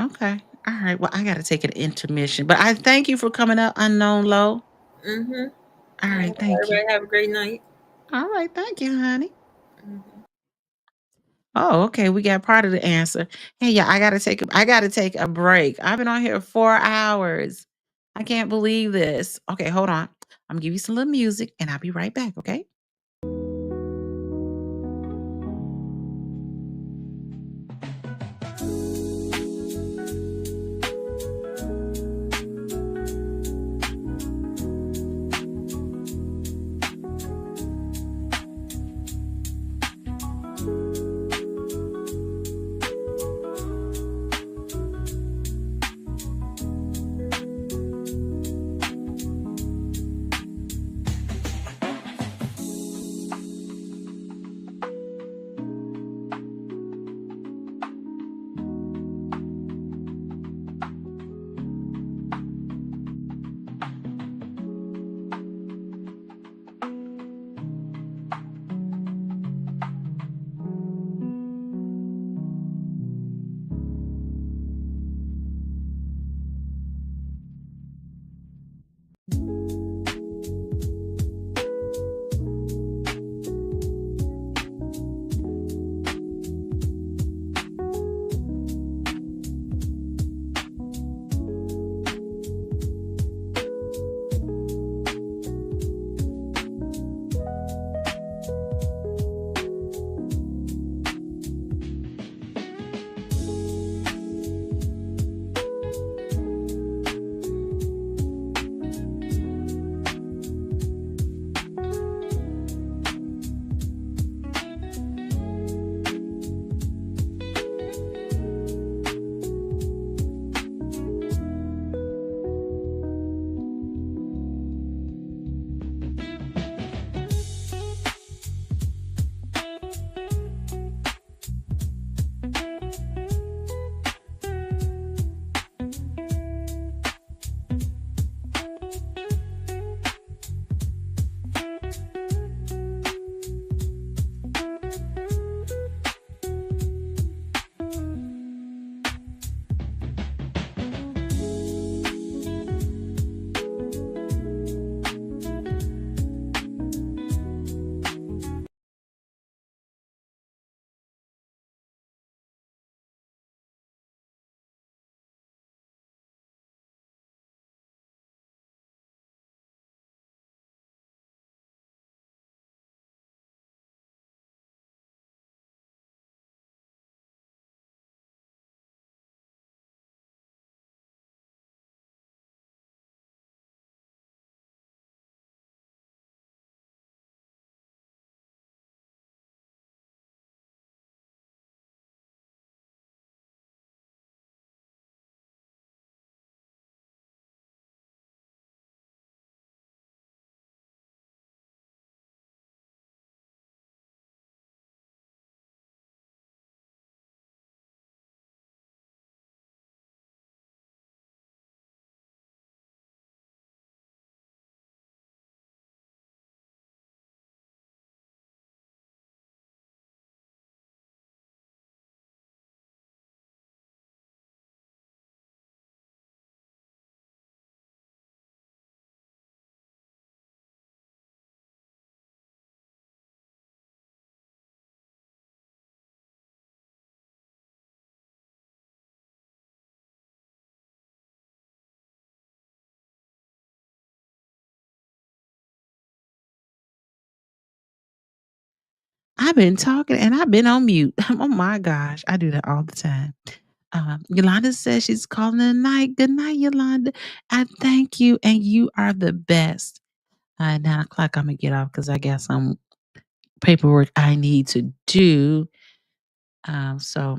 Okay. All right. Well, I got to take an intermission, but I thank you for coming up, Unknown Low. Mm-hmm. All right. Thank you. Everybody have a great night. All right. Thank you, honey. Oh, okay. We got part of the answer. Hey, yeah, I gotta take a break. I've been on here 4 hours. I can't believe this. Okay, hold on. I'm gonna give you some little music and I'll be right back, okay? I've been talking and I've been on mute. Oh my gosh, I do that all the time. Yolanda says she's calling it a night. Good night, Yolanda. I thank you, and you are the best. 9 o'clock, I'm gonna get off because I got some paperwork I need to do. So,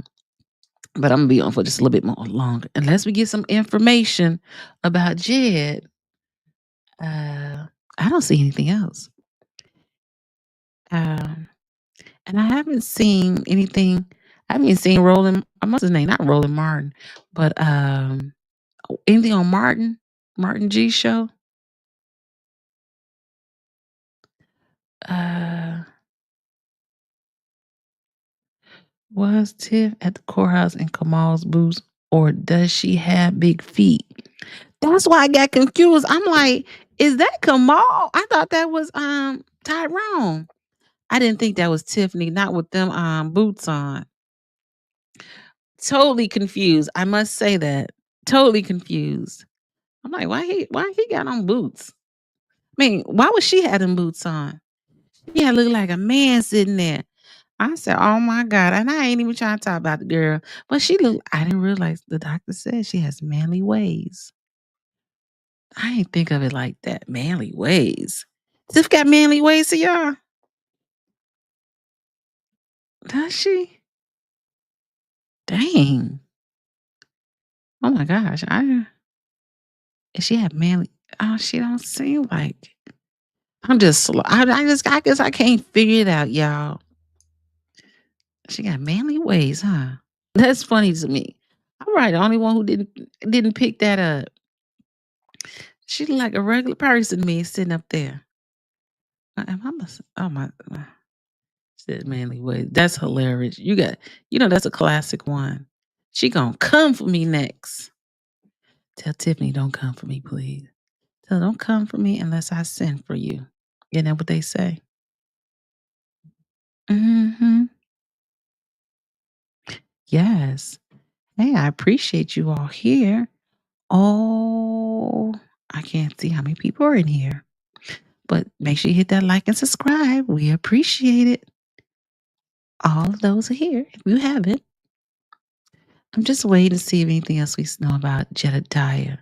but I'm gonna be on for just a little bit more longer, unless we get some information about Jed. I don't see anything else. Um, and I haven't seen anything. I haven't seen Roland. What's his name? Not Roland Martin, but anything on Martin G show. Uh, was Tiff at the courthouse in Kamal's boots, or does she have big feet? That's why I got confused. I'm like, is that Kamal? I thought that was Tyrone. I didn't think that was Tiffany, not with them boots on. Totally confused. I must say that. Totally confused. I'm like, why he got on boots? I mean, why would she have them boots on? She had look like a man sitting there. I said, "Oh my God." And I ain't even trying to talk about the girl. But I didn't realize the doctor said she has manly ways. I ain't think of it like that. Manly ways. Tiff got manly ways to y'all. Does she? Dang. Oh my gosh. If she had manly, oh, she don't seem like. I'm just slow. I guess I can't figure it out, y'all. She got manly ways, huh? That's funny to me. I'm right, the only one who didn't pick that up. She look like a regular person to me sitting up there. Am I oh my said manly ways. That's hilarious. That's a classic one. She gonna come for me next. Tell Tiffany don't come for me, please. Tell her don't come for me unless I send for you. You know what they say? Mm-hmm. Yes. Hey, I appreciate you all here. Oh, I can't see how many people are in here. But make sure you hit that like and subscribe. We appreciate it. All of those are here. If you haven't, I'm just waiting to see if anything else we know about Jedediah.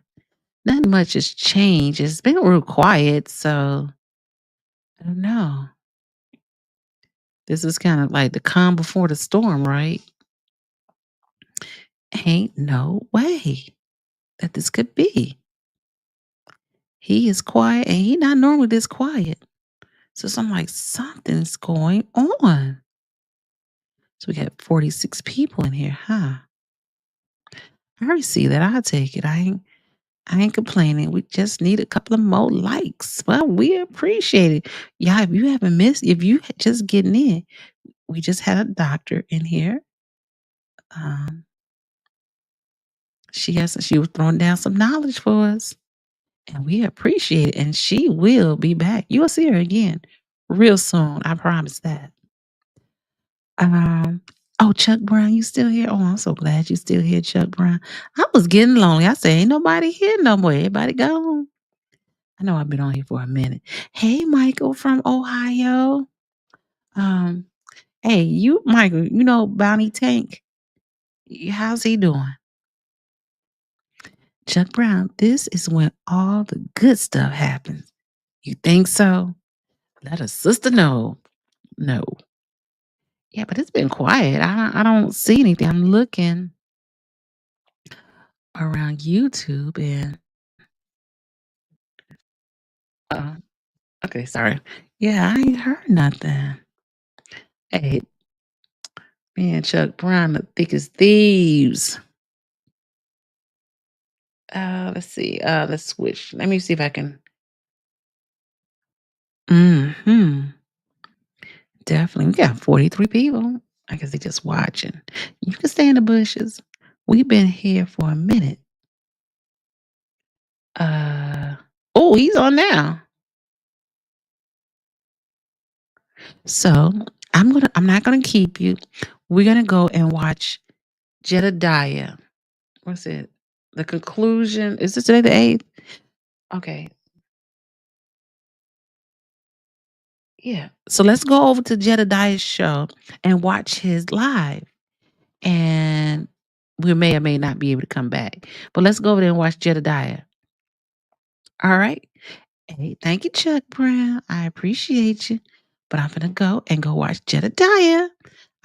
Not much has changed. It's been real quiet, so I don't know. This is kind of like the calm before the storm, right? Ain't no way that this could be. He is quiet and he not normally this quiet. So I'm like, something's going on. So we got 46 people in here, huh? I already see that. I'll take it. I ain't complaining. We just need a couple of more likes. Well, we appreciate it. Yeah, if you haven't missed, if you just getting in, we just had a doctor in here. Um, she was throwing down some knowledge for us. And we appreciate it. And she will be back. You'll see her again real soon. I promise that. Um, oh, Chuck Brown, you still here? Oh, I'm so glad you still here, Chuck Brown. I was getting lonely. I said, ain't nobody here no more. Everybody gone. I know I've been on here for a minute. Hey, Michael from Ohio. Um, hey, Michael, Bounty Tank. How's he doing? Chuck Brown, this is when all the good stuff happens. You think so? Let a sister know. No. Yeah, but it's been quiet. I don't see anything. I'm looking around YouTube and uh, okay, sorry. Yeah, I ain't heard nothing. Hey, me and Chuck Brown, the thickest thieves. Let's see. Let's switch. Let me see if I can. Hmm. Definitely. We got 43 people. I guess they just watching. You can stay in the bushes. We've been here for a minute. Oh, he's on now. So I'm not gonna keep you. We're gonna go and watch Jedediah. What's it? The conclusion. Is this today the 8th? Okay. Yeah. So let's go over to Jedediah's show and watch his live. And we may or may not be able to come back. But let's go over there and watch Jedediah. All right. Hey, thank you, Chuck Brown. I appreciate you. But I'm gonna go and go watch Jedediah.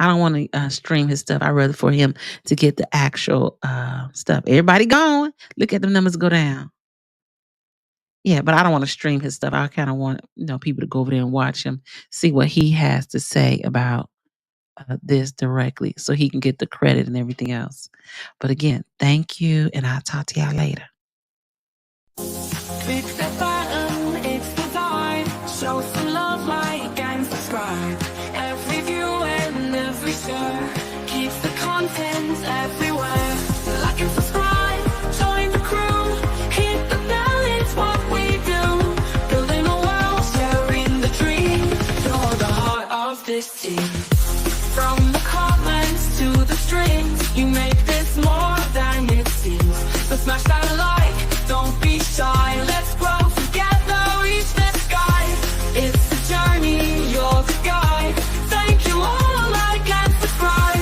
I don't want to stream his stuff. I'd rather for him to get the actual stuff. Everybody going. Look at the numbers go down. Yeah, but I don't want to stream his stuff. I kind of want people to go over there and watch him, see what he has to say about this directly, so he can get the credit and everything else. But again, thank you, and I'll talk to y'all later. Click the button, it's the time. Show some love, like and subscribe. Every view and every share keeps the content everywhere. Like and subscribe, join the crew. Hit the bell, it's what we do. Building a world, sharing the dream. You're the heart of this team. From the comments to the strings, you make this more than it seems. So smash that like, don't be shy. Let's grow together, reach the sky. It's a journey, you're the guide. Thank you all, like and subscribe.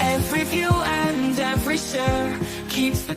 Every view and every share keeps the